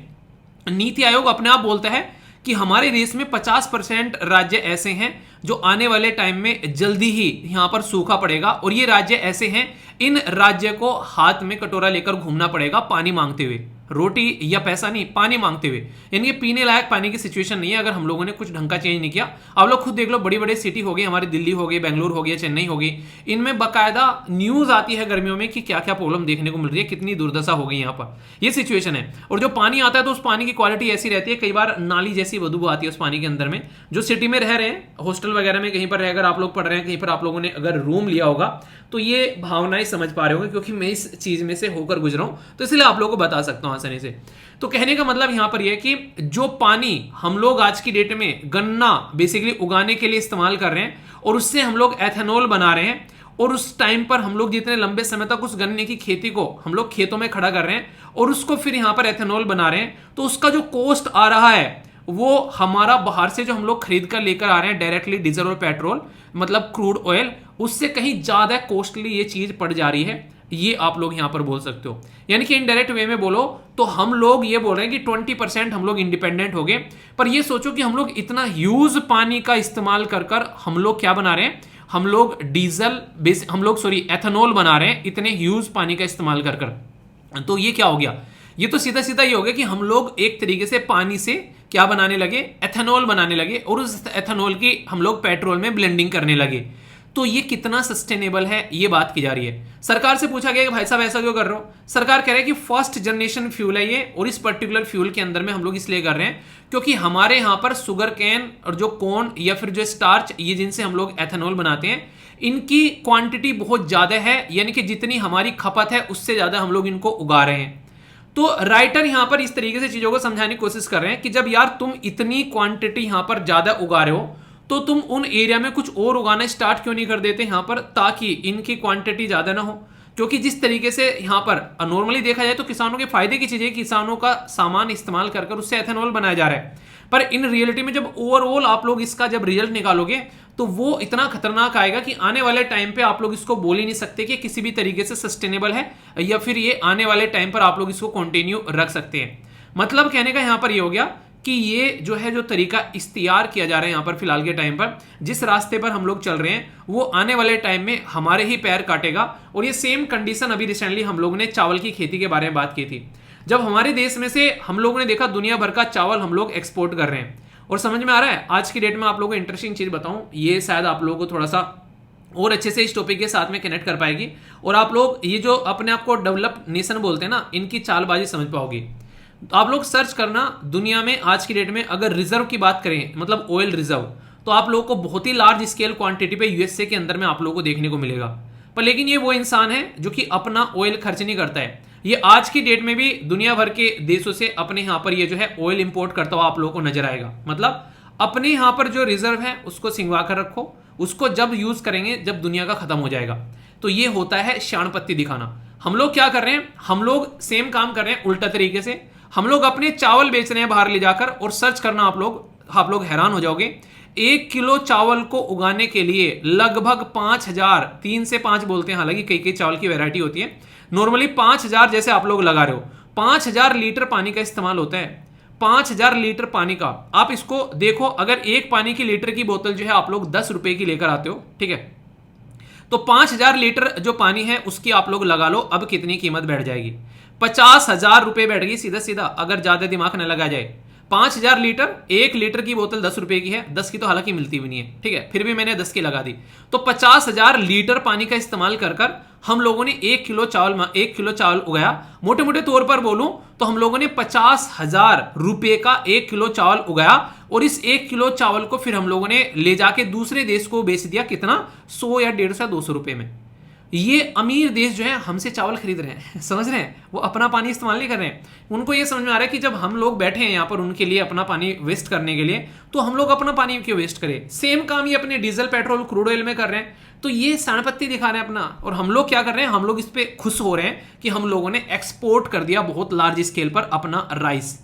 नीति आयोग अपने आप बोलता है कि हमारे देश में 50% राज्य ऐसे हैं जो आने वाले टाइम में जल्दी ही यहां पर सूखा पड़ेगा, और ये राज्य ऐसे हैं इन राज्य को हाथ में कटोरा लेकर घूमना पड़ेगा पानी मांगते हुए, रोटी या पैसा नहीं, पानी मांगते हुए, यानी कि पीने लायक पानी की सिचुएशन नहीं है अगर हम लोगों ने कुछ ढंग का चेंज नहीं किया। आप लोग खुद देख लो, बड़ी बड़ी सिटी हो गई हमारी, दिल्ली हो गई, बेंगलुरु हो गई, चेन्नई हो गई, इनमें बाकायदा न्यूज आती है गर्मियों में कि क्या क्या प्रॉब्लम देखने को मिल रही है, कितनी दुर्दशा हो गई यहाँ पर, ये सिचुएशन है। और जो पानी आता है तो उस पानी की क्वालिटी ऐसी रहती है, कई बार नाली जैसी बदबू आती है उस पानी के अंदर में। जो सिटी में रह रहे हैं, हॉस्टल वगैरह में कहीं पर रहकर आप लोग पढ़ रहे हैं, कहीं पर आप लोगों ने अगर रूम लिया होगा तो ये भावनाएं समझ पा रहे होंगे, क्योंकि मैं इस चीज में से होकर गुजरा हूं तो इसलिए आप लोगों को बता सकता हूं आसानी से। तो कहने का मतलब यहां पर यह कि जो पानी हम लोग आज की डेट में गन्ना बेसिकली उगाने के लिए इस्तेमाल कर रहे हैं और उससे हम लोग एथेनॉल बना रहे हैं, और उस टाइम पर हम लोग जितने लंबे समय तक उस गन्ने की खेती को हम लोग खेतों में खड़ा कर रहे हैं और उसको फिर यहां पर एथेनॉल बना रहे हैं, तो उसका जो कॉस्ट आ रहा है वो हमारा बाहर से जो हम लोग खरीद कर लेकर आ रहे हैं डायरेक्टली डीजल और पेट्रोल, मतलब क्रूड ऑयल, उससे कहीं ज्यादा कॉस्टली ये चीज पड़ जा रही है। ये आप लोग यहां पर बोल सकते हो, यानी कि इनडायरेक्ट वे में बोलो तो हम लोग ये बोल रहे हैं कि 20% हम लोग इंडिपेंडेंट हो गए। पर ये सोचो कि हम लोग इतना ह्यूज पानी का इस्तेमाल कर कर हम लोग क्या बना रहे हैं, हम लोग एथेनॉल बना रहे हैं इतने ह्यूज पानी का इस्तेमाल कर कर। तो ये क्या हो गया, ये तो सीधा सीधा ये हो गया कि हम लोग एक तरीके से पानी से क्या बनाने लगे, एथेनॉल बनाने लगे, और उस एथेनॉल की हम लोग पेट्रोल में ब्लेंडिंग करने लगे। तो ये कितना सस्टेनेबल है ये बात की जा रही है। सरकार से पूछा गया कि भाई साहब ऐसा क्यों कर रहे हो, सरकार कह रहा है कि फर्स्ट जनरेशन फ्यूल है ये, और इस पर्टिकुलर फ्यूल के अंदर में हम लोग इसलिए कर रहे हैं क्योंकि हमारे यहां पर शुगर कैन और जो कॉर्न या फिर जो स्टार्च, ये जिनसे हम लोग एथेनॉल बनाते हैं, इनकी क्वांटिटी बहुत ज्यादा है, यानी कि जितनी हमारी खपत है उससे ज्यादा हम लोग इनको उगा रहे हैं। तो राइटर यहां पर इस तरीके से चीजों को समझाने की कोशिश कर रहे हैं कि जब यार तुम इतनी क्वांटिटी यहां पर ज्यादा उगा रहे हो तो तुम उन एरिया में कुछ और उगाना स्टार्ट क्यों नहीं कर देते यहां पर, ताकि इनकी क्वांटिटी ज्यादा ना हो। क्योंकि जिस तरीके से यहां पर नॉर्मली देखा जाए तो किसानों के फायदे की चीजें, किसानों का सामान इस्तेमाल कर कर उससे एथेनॉल बनाया जा रहा है, पर इन रियलिटी में जब ओवरऑल आप लोग इसका जब रिजल्ट निकालोगे तो वो इतना खतरनाक आएगा कि आने वाले टाइम पे आप लोग इसको बोल ही नहीं सकते कि किसी भी तरीके से सस्टेनेबल है, या फिर ये आने वाले टाइम पर आप लोग इसको कंटिन्यू रख सकते हैं। मतलब कहने का यहां पर ये हो गया कि ये जो है जो तरीका इख्तियार किया जा रहा है यहाँ पर फिलहाल के टाइम पर, जिस रास्ते पर हम लोग चल रहे हैं वो आने वाले टाइम में हमारे ही पैर काटेगा। और ये सेम कंडीशन अभी रिसेंटली हम लोगों ने चावल की खेती के बारे में बात की थी, जब हमारे देश में से हम लोगों ने देखा दुनिया भर का चावल हम लोग एक्सपोर्ट कर रहे हैं, और समझ में आ रहा है? आज की डेट में आप लोगों को इंटरेस्टिंग चीज बताऊं, ये शायद आप लोगों को थोड़ा सा और अच्छे से इस टॉपिक के साथ में कनेक्ट कर पाएगी, और आप लोग ये जो अपने आप को डेवलप्ड नेशन बोलते हैं ना, इनकी चालबाजी समझ पाओगे। तो आप लोग सर्च करना दुनिया में आज की डेट में अगर रिजर्व की बात करें, मतलब ऑयल रिजर्व, तो आप लोगों को बहुत ही लार्ज स्केल क्वांटिटी पे यूएसए के अंदर में आप लोगों को देखने को मिलेगा। पर लेकिन ये वो इंसान है जो कि अपना ऑयल खर्च नहीं करता है। ये आज की डेट में भी दुनिया भर के देशों से अपने यहां पर ये जो है ऑयल इंपोर्ट करता हुआ आप लोगों को नजर आएगा। मतलब अपने यहां पर जो रिजर्व है उसको सिंगवा कर रखो, उसको जब यूज करेंगे जब दुनिया का खत्म हो जाएगा। तो ये होता है शानपत्ती दिखाना। हम लोग क्या कर रहे हैं, हम लोग सेम काम कर रहे हैं उल्टा तरीके से। हम लोग अपने चावल बेच रहे हैं बाहर ले जाकर, और सर्च करना आप लोग हैरान हो जाओगे। 1 किलो चावल को उगाने के लिए लगभग 5000, 3 से 5 बोलते हैं, हालांकि कई कई चावल की वैरायटी होती है, नॉर्मली 5000 जैसे आप लोग लगा रहे हो, 5000 लीटर पानी का इस्तेमाल होता है। 5000 लीटर पानी का आप इसको देखो, अगर एक पानी की लीटर की बोतल जो है आप लोग 10 रुपए की लेकर आते हो, ठीक है, तो 5000 लीटर जो पानी है उसकी आप लोग लगा लो अब कितनी कीमत बैठ जाएगी। 50,000 रुपए बैठ गई सीधा सीधा, अगर ज्यादा दिमाग न लगा जाए। 5000 लीटर, 1 लीटर की बोतल 10 रुपए की है, 10 की तो हालांकि मिलती भी नहीं है, ठीक है, फिर भी मैंने 10 की लगा दी। तो 50,000 लीटर पानी का इस्तेमाल कर कर हम लोगों ने 1 किलो चावल उगाया। मोटे मोटे तौर पर बोलूं तो हम लोगों ने 50,000 रुपए का 1 किलो चावल उगाया, और इस 1 किलो चावल को फिर हम लोगों ने ले जाके दूसरे देश को बेच दिया, कितना, 100 या 150 या 200 रुपए में। ये अमीर देश जो है हमसे चावल खरीद रहे हैं, समझ रहे हैं, वो अपना पानी इस्तेमाल नहीं कर रहे हैं। उनको ये समझ में आ रहा है कि जब हम लोग बैठे हैं यहाँ पर उनके लिए अपना पानी वेस्ट करने के लिए, तो हम लोग अपना पानी क्यों वेस्ट करें। सेम काम ये अपने डीजल, पेट्रोल, क्रूड ऑयल में कर रहे हैं। तो ये सांडपत्ती दिखा रहे हैं अपना, और हम लोग क्या कर रहे हैं, हम लोग इस पे खुश हो रहे हैं कि हम लोगों ने एक्सपोर्ट कर दिया बहुत लार्ज स्केल पर अपना राइस।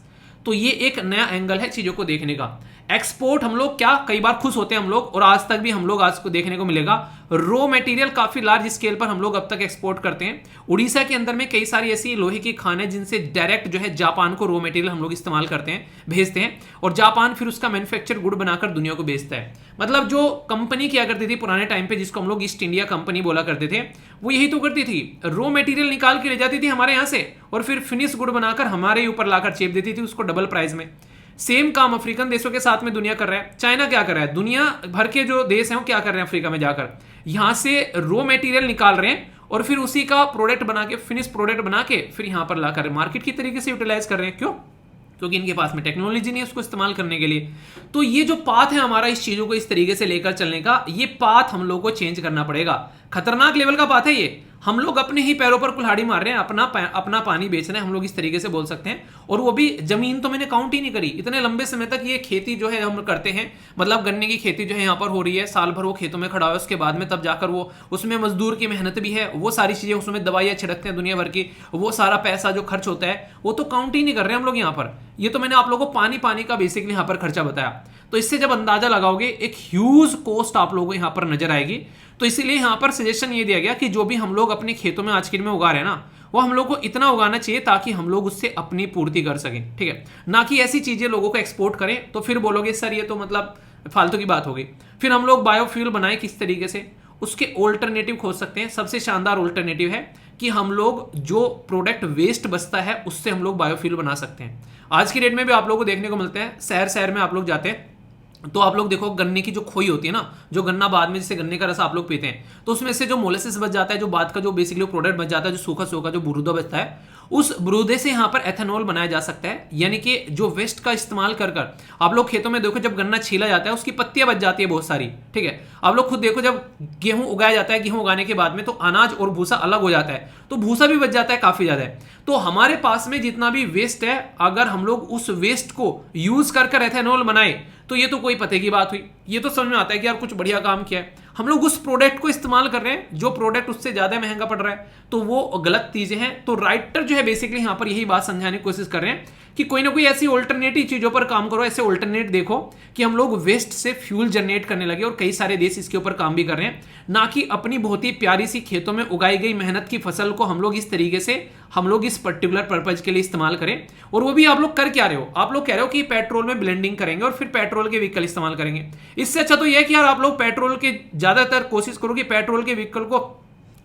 तो ये एक नया एंगल है चीजों को देखने का। एक्सपोर्ट हम लोग क्या कई बार खुश होते हैं हम लोग, और आज तक भी हम लोग आज को देखने को मिलेगा रॉ मटेरियल काफी लार्ज स्केल पर हम लोग अब तक एक्सपोर्ट करते हैं। उड़ीसा के अंदर में कई सारी ऐसी लोहे की खान है जिनसे डायरेक्ट जो है जापान को रॉ मटेरियल हम लोग इस्तेमाल करते हैं, भेजते हैं, और जापान फिर उसका मैन्युफैक्चर गुड बनाकर दुनिया को बेचता है। मतलब जो कंपनी किया करती थी पुराने टाइम पे, जिसको हम लोग ईस्ट इंडिया कंपनी बोला करते थे, वो यही तो करती थी, रॉ मटेरियल निकाल के ले जाती थी हमारे यहां से, और फिर फिनिश गुड बनाकर हमारे ऊपर लाकर चेप देती थी उसको डबल प्राइस में। सेम काम अफ्रीकन देशों के साथ में दुनिया कर रहा है। चाइना क्या कर रहा है, दुनिया भर के जो देश हैं वो क्या कर रहे हैं, अफ्रीका में जाकर यहां से रॉ मटेरियल निकाल रहे हैं, और फिर उसी का प्रोडक्ट बना के, फिनिश प्रोडक्ट बना के फिर यहां पर लाकर मार्केट की तरीके से यूटिलाइज कर रहे हैं। क्यों? क्योंकि इनके पास में टेक्नोलॉजी नहीं है उसको इस्तेमाल करने के लिए। तो ये जो पाथ है हमारा इस चीजों को इस तरीके से लेकर चलने का, ये पाथ हम लोग को चेंज करना पड़ेगा। खतरनाक लेवल का पाथ है ये। हम लोग अपने ही पैरों पर कुल्हाड़ी मार रहे हैं, अपना पानी बेच रहे हैं, हम लोग इस तरीके से बोल सकते हैं। और वो भी जमीन तो मैंने काउंट ही नहीं करी, इतने लंबे समय तक ये खेती जो है हम करते हैं, मतलब गन्ने की खेती जो है यहाँ पर हो रही है, साल भर वो खेतों में खड़ा हुआ है, उसके बाद में तब जाकर वो, उसमें मजदूर की मेहनत भी है, वो सारी चीजें, उसमें दवाइयाँ छिड़कते हैं दुनिया भर की, वो सारा पैसा जो खर्च होता है वो तो काउंट ही नहीं कर रहे हैं हम लोग यहाँ पर। ये तो मैंने आप लोगों को पानी का बेसिकली यहाँ पर खर्चा बताया। तो इससे जब अंदाजा लगाओगे एक ह्यूज कॉस्ट आप लोगों को यहाँ पर नजर आएगी। तो इसीलिए यहाँ पर सजेशन ये दिया गया कि जो भी हम लोग अपने खेतों में आज के दिन में उगा रहे हैं ना, वो हम लोग को इतना उगाना चाहिए ताकि हम लोग उससे अपनी पूर्ति कर सकें, ठीक है, ना कि ऐसी चीजें लोगों को एक्सपोर्ट करें। तो फिर बोलोगे सर ये तो मतलब फालतू की बात हो गई। फिर हम लोग बायोफ्यूल बनाए किस तरीके से, उसके ऑल्टरनेटिव खोज सकते हैं। सबसे शानदार ऑल्टरनेटिव है कि हम लोग जो प्रोडक्ट वेस्ट बचता है उससे हम लोग बायोफ्यूल बना सकते हैं। आज की डेट में भी आप लोगों को देखने को मिलते हैं, शहर शहर में आप लोग जाते हैं तो आप लोग देखो गन्ने की जो खोई होती है ना, जो गन्ना बाद में जिससे गन्ने का रस आप लोग पीते हैं, तो उसमें से जो मोलेसिस बच जाता है, जो बाद का जो बेसिकली प्रोडक्ट बच जाता है, जो सूखा सूखा जो बुरूदा बचता है, उस बुरूदे से यहाँ पर एथेनॉल बनाया जा सकता है। यानी कि जो वेस्ट का इस्तेमाल कर कर आप लोग खेतों में देखो, जब गन्ना छीला जाता है उसकी पत्तियां बच जाती है बहुत सारी, ठीक है। आप लोग खुद देखो जब गेहूं उगाया जाता है, गेहूं उगाने के बाद में तो अनाज और भूसा अलग हो जाता है, तो भूसा भी बच जाता है काफी ज्यादा। तो हमारे पास में जितना भी वेस्ट है, अगर हम लोग उस वेस्ट को यूज कर कर एथेनॉल बनाए तो ये तो कोई पते की बात हुई। ये तो समझ में आता है कि यार कुछ बढ़िया काम किया है। हम लोग उस प्रोडक्ट को इस्तेमाल कर रहे हैं जो प्रोडक्ट उससे ज्यादा महंगा पड़ रहा है, तो वो गलत चीजें हैं। तो राइटर जो है बेसिकली यहां पर यही बात समझाने की कोशिश कर रहे हैं कि कोई ना कोई ऐसी ऑल्टरनेटिव चीजों पर काम करो, ऐसे ऑल्टरनेट देखो कि हम लोग वेस्ट से फ्यूल जनरेट करने लगे। और कई सारे देश इसके ऊपर काम भी कर रहे हैं, ना कि अपनी बहुत ही प्यारी सी खेतों में उगाई गई मेहनत की फसल को हम लोग इस तरीके से हम लोग इस पर्टिकुलर पर्पज के लिए इस्तेमाल करें। और वो भी आप लोग कर क्या रहे हो, आप लोग कह रहे हो कि पेट्रोल में ब्लेंडिंग करेंगे और फिर पेट्रोल के व्हीकल इस्तेमाल करेंगे। इससे अच्छा तो यह है कि यार आप लोग पेट्रोल के ज्यादातर कोशिश करो कि पेट्रोल के व्हीकल को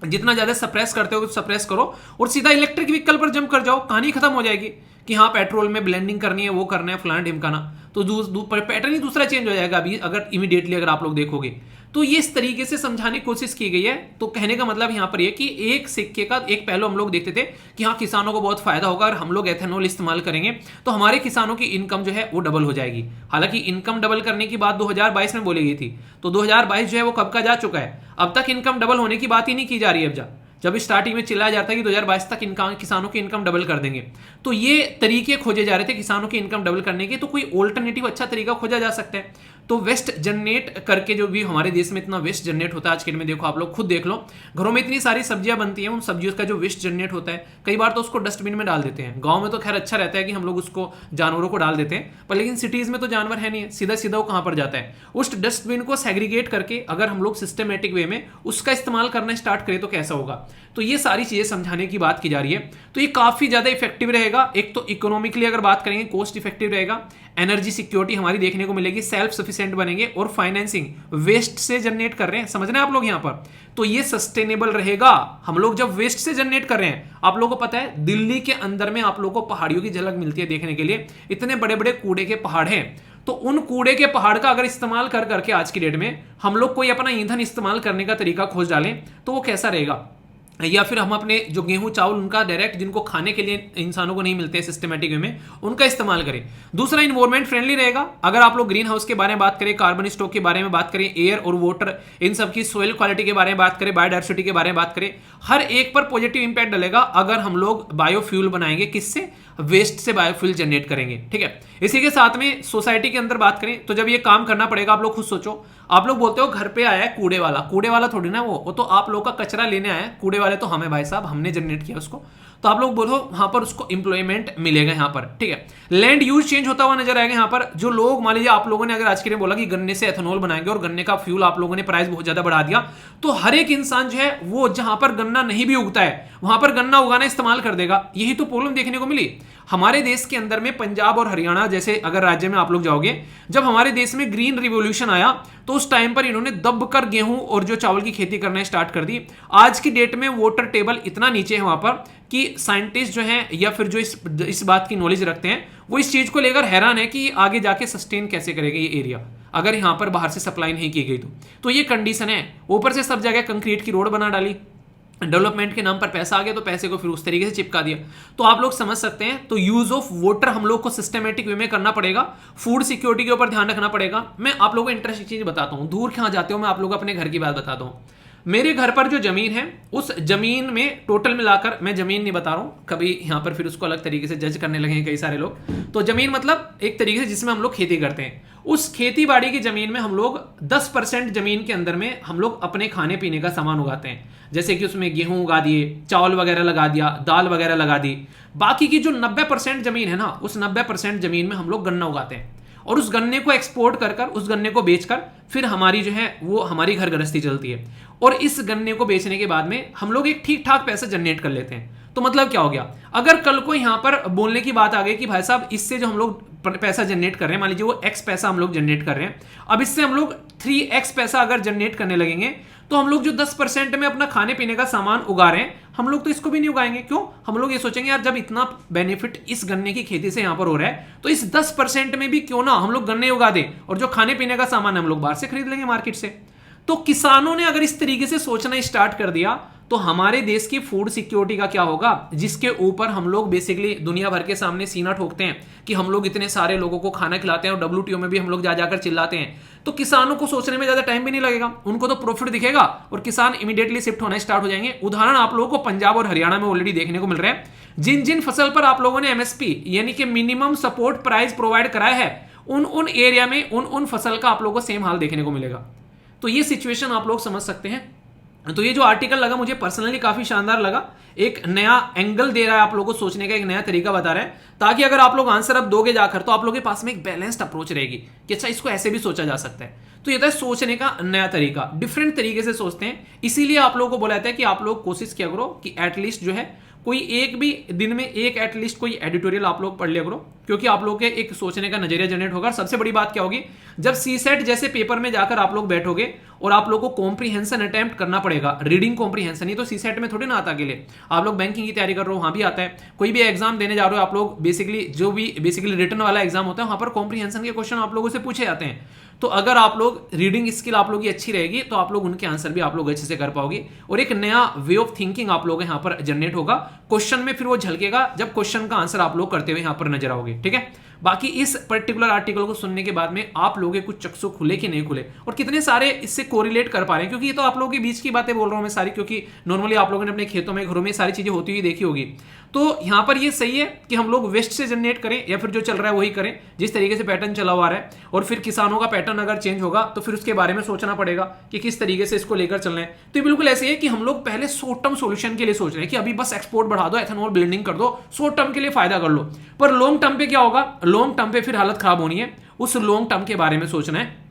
जितना ज्यादा सप्रेस करते हो सप्रेस करो और सीधा इलेक्ट्रिक व्हीकल पर जंप कर जाओ, कहानी खत्म हो जाएगी कि हाँ पेट्रोल में ब्लेंडिंग करनी है, वो करना है, फलाना ढिमकाना। तो पैटर्न ही दूसरा चेंज हो जाएगा अभी अगर इमीडिएटली अगर आप लोग देखोगे। तो ये इस तरीके से समझाने की कोशिश की गई है। तो कहने का मतलब यहां पर ये कि एक सिक्के का एक पहलू हम लोग देखते थे कि हाँ किसानों को बहुत फायदा होगा, और हम लोग एथेनॉल इस्तेमाल करेंगे तो हमारे किसानों की इनकम जो है वो डबल हो जाएगी। हालांकि इनकम डबल करने की बात 2022 में बोली गई थी, तो 2022 जो है वो कब का जा चुका है, अब तक इनकम डबल होने की बात ही नहीं की जा रही है। अब जब स्टार्टिंग में चिल्लाया जाता है कि 2022 तक किसानों की इनकम डबल कर देंगे, तो ये तरीके खोजे जा रहे थे किसानों की इनकम डबल करने के। तो कोई ऑल्टरनेटिव अच्छा तरीका खोजा जा सकता है। तो वेस्ट जनरेट करके जो भी हमारे देश में इतना वेस्ट जनरेट होता है आज के दिन में, देखो आप लोग खुद देख लो, घरों में इतनी सारी सब्जियां बनती हैं, उन सब्जियों का जो वेस्ट जनरेट होता है कई बार तो उसको डस्टबिन में डाल देते हैं। गांव में तो खैर अच्छा रहता है कि हम लोग उसको जानवरों को डाल देते हैं, पर लेकिन सिटीज में तो जानवर है नहीं, सीधा सीधा वो कहां पर जाता है। उस डस्टबिन को सेग्रीगेट करके अगर हम लोग सिस्टमेटिक वे में उसका इस्तेमाल करना स्टार्ट करें तो कैसा होगा। तो ये सारी चीजें समझाने की बात की जा रही है। तो ये काफी ज्यादा इफेक्टिव रहेगा। एक तो इकोनॉमिकली अगर बात करेंगे कॉस्ट इफेक्टिव रहेगा, एनर्जी सिक्योरिटी हमारी देखने को मिलेगी, सेल्फ सफिशिएंट बनेंगे, और फाइनेंसिंग वेस्ट से जनरेट कर रहे हैं, समझ रहे हैं आप लोग यहां पर, तो ये सस्टेनेबल रहेगा। हम लोग जब वेस्ट से जनरेट कर रहे हैं, आप लोगों को पता है दिल्ली के अंदर में आप लोगों को पहाड़ियों की झलक मिलती है देखने के लिए, इतने बड़े बड़े कूड़े के पहाड़ हैं। तो उन कूड़े के पहाड़ का अगर इस्तेमाल कर करके आज की डेट में हम लोग कोई अपना ईंधन इस्तेमाल करने का तरीका खोज डालें तो वो कैसा रहेगा। या फिर हम अपने जो गेहूं चावल उनका डायरेक्ट जिनको खाने के लिए इंसानों को नहीं मिलते हैं सिस्टमेटिक वे में, उनका इस्तेमाल करें। दूसरा इन्वायरमेंट फ्रेंडली रहेगा। अगर आप लोग ग्रीन हाउस के बारे में बात करें, कार्बन स्टॉक के बारे में बात करें, एयर और वाटर इन सब की सॉइल क्वालिटी के बारे में बात करें, बायोडाइवर्सिटी के बारे में बात करें, हर एक पर पॉजिटिव इंपैक्ट डलेगा अगर हम लोग बायोफ्यूल बनाएंगे। किससे? वेस्ट से बायोफ्यूल जनरेट करेंगे। ठीक है, इसी के साथ में सोसाइटी के अंदर बात करें तो जब ये काम करना पड़ेगा, आप लोग खुद सोचो, आप लोग बोलते हो घर पे आया है कूड़े वाला, कूड़े वाला थोड़ी ना वो तो आप लोग का कचरा लेने आया है, कूड़े वाले तो हमें भाई साहब, हमने जनरेट किया उसको। तो आप लोग बोलो वहां पर उसको एम्प्लॉयमेंट मिलेगा यहाँ पर। ठीक है, लैंड यूज चेंज होता हुआ नजर आएगा यहाँ पर। जो लोग मान लीजिए आप लोगों ने अगर आज के लिए बोला कि गन्ने से एथेनॉल बनाएंगे और गन्ने का फ्यूल आप लोगों ने प्राइस बहुत ज्यादा बढ़ा दिया, तो हर एक इंसान जो है वो जहां पर गन्ना नहीं भी उगता है वहां पर गन्ना उगाना इस्तेमाल कर देगा। यही तो प्रॉब्लम देखने को मिली हमारे देश के अंदर में। पंजाब और हरियाणा जैसे अगर राज्य में आप लोग जाओगे, जब हमारे देश में ग्रीन रिवॉल्यूशन आया तो उस टाइम पर इन्होंने दब कर गेहूं और जो चावल की खेती करना स्टार्ट कर दी। आज की डेट में वाटर टेबल इतना नीचे है वहां पर कि साइंटिस्ट जो हैं या फिर जो इस बात की नॉलेज रखते हैं वो इस चीज को लेकर हैरान है कि आगे जाके सस्टेन कैसे करेगा ये एरिया अगर यहां पर बाहर से सप्लाई नहीं की गई तो ये कंडीशन है। ऊपर से सब जगह कंक्रीट की रोड बना डाली, डेवलपमेंट के नाम पर पैसा आ गया तो पैसे को फिर उस तरीके से चिपका दिया। तो आप लोग समझ सकते हैं। तो यूज ऑफ वाटर हम लोग को सिस्टमेटिक वे में करना पड़ेगा। फूड सिक्योरिटी के ऊपर ध्यान रखना पड़ेगा। मैं आप लोगों को इंटरेस्टिंग चीज बताता हूं, दूर कहां जाते हो, मैं आप लोगों को अपने घर की बात बताता हूं। मेरे घर पर जो जमीन है उस जमीन में टोटल मिलाकर, मैं जमीन नहीं बता रहा हूं, कभी यहां पर फिर उसको अलग तरीके से जज करने लगे हैं कई सारे लोग। तो जमीन मतलब एक तरीके से जिसमें हम लोग खेती करते हैं, उस खेती बाड़ी की जमीन में हम लोग 10% जमीन के अंदर में हम लोग अपने खाने पीने का सामान उगाते हैं। जैसे कि उसमें गेहूं उगा दिए, चावल वगैरह लगा दिया, दाल वगैरह लगा दी। बाकी की जो 90% जमीन है ना, उस 90% जमीन में हम लोग गन्ना उगाते हैं और उस गन्ने को एक्सपोर्ट कर कर, उस गन्ने को बेचकर फिर हमारी जो है वो हमारी घर गृहस्थी चलती है। और इस गन्ने को बेचने के बाद में हम लोग एक ठीक ठाक पैसा जनरेट कर लेते हैं। तो मतलब क्या हो गया, अगर कल को यहां पर बोलने की बात आ गई कि भाई साहब इससे जो हम लोग पैसा जनरेट कर रहे हैं, मान लीजिए वो x पैसा हम लोग जनरेट कर रहे हैं, अब इससे हम लोग 3x पैसा अगर जनरेट करने लगेंगे तो हम लोग जो 10% में अपना खाने पीने का सामान उगा रहे हैं, हम लोग तो इसको भी नहीं उगाएंगे। क्यों? हम लोग ये सोचेंगे यार जब इतना बेनिफिट इस गन्ने की खेती से यहां पर हो रहा है तो इस 10% में भी क्यों ना हम लोग गन्ने उगा दें और जो खाने पीने का सामान है हम लोग बाहर से खरीद लेंगे मार्केट से। तो किसानों ने अगर इस तरीके से सोचना स्टार्ट कर दिया तो हमारे देश की फूड सिक्योरिटी का क्या होगा, जिसके ऊपर हम लोग बेसिकली दुनिया भर के सामने सीना ठोकते हैं कि हम लोग इतने सारे लोगों को खाना खिलाते हैं और WTO में भी हम लोग जा जाकर चिल्लाते हैं। तो किसानों को सोचने में ज्यादा टाइम भी नहीं लगेगा, उनको तो प्रॉफिट दिखेगा और किसान इमीडिएटली शिफ्ट होना स्टार्ट हो जाएंगे। उदाहरण आप लोगों को पंजाब और हरियाणा में ऑलरेडी देखने को मिल रहा है। जिन जिन फसल पर आप लोगों ने MSP यानी कि मिनिमम सपोर्ट प्राइस प्रोवाइड कराया है, उन एरिया में उन फसल का आप लोगों को सेम हाल देखने को मिलेगा। तो ये सिचुएशन आप लोग समझ सकते हैं। तो ये जो आर्टिकल लगा मुझे पर्सनली काफी शानदार लगा, एक नया एंगल दे रहा है आप लोगों को सोचने का, एक नया तरीका बता रहा है, ताकि अगर आप लोग आंसर अब दोगे जाकर तो आप लोगों के पास में एक बैलेंस्ड अप्रोच रहेगी कि अच्छा इसको ऐसे भी सोचा जा सकता है। तो ये था सोचने का नया तरीका, डिफरेंट तरीके से सोचते हैं। इसीलिए आप लोगों को बोला जाता है कि आप लोग कोशिश किया करो कि एटलीस्ट जो है कोई एक भी दिन में एक एटलीस्ट कोई एडिटोरियल आप लोग पढ़ लिया करो, क्योंकि आप लोग के एक सोचने का नजरिया जनरेट होगा। सबसे बड़ी बात क्या होगी, जब CSET जैसे पेपर में जाकर आप लोग बैठोगे और आप लोगों को कॉम्प्रीहेंशन अटेम्प्ट करना पड़ेगा, रीडिंग कॉम्प्रीहेंशन। ये तो सीसेट में थोड़ी ना आता अकेले, आप लोग बैंकिंग की तैयारी कर रहे हो वहां भी आता है, कोई भी एग्जाम देने जा रहे हो आप लोग, बेसिकली जो भी बेसिकली रिटन वाला एग्जाम होता है वहां पर कॉम्प्रीहेंशन के क्वेश्चन आप लोगों से पूछे जाते हैं। तो अगर आप लोग रीडिंग स्किल आप लोगों की अच्छी रहेगी तो आप लोग उनके आंसर भी आप लोग अच्छे से कर पाओगे, और एक नया वे ऑफ थिंकिंग आप लोग यहाँ पर जनरेट होगा। क्वेश्चन में फिर वो झलकेगा जब क्वेश्चन का आंसर आप लोग करते हुए यहाँ पर नजर आओगे, ठीक है। बाकी इस पर्टिकुलर आर्टिकल को सुनने के बाद में आप लोगों के कुछ चक्षु खुले कि नहीं खुले, और कितने सारे इससे कोरिलेट कर पा रहे हैं, क्योंकि ये तो आप लोगों के बीच की बातें बोल रहा हूं मैं सारी, क्योंकि नॉर्मली आप लोगों ने अपने खेतों में घरों में सारी चीजें होती हुई देखी होगी। तो यहां पर ये सही है कि हम लोग वेस्ट से जनरेट करें या फिर जो चल रहा है वही करें, जिस तरीके से पैटर्न चला हुआ है। और फिर किसानों का पैटर्न अगर चेंज होगा तो फिर उसके बारे में सोचना पड़ेगा कि किस तरीके से इसको लेकर चलना है। तो बिल्कुल ऐसे है कि हम लोग पहले शॉर्ट टर्म सोल्यूशन के लिए सोच रहे हैं कि अभी बस एक्सपोर्ट बढ़ा दो, एथेनॉल ब्लेंडिंग कर दो, शॉर्ट टर्म के लिए फायदा कर लो। पर लॉन्ग टर्म पे क्या होगा, लॉन्ग टर्म पे फिर हालत खराब होनी है। उस लॉन्ग टर्म के बारे में सोचना है।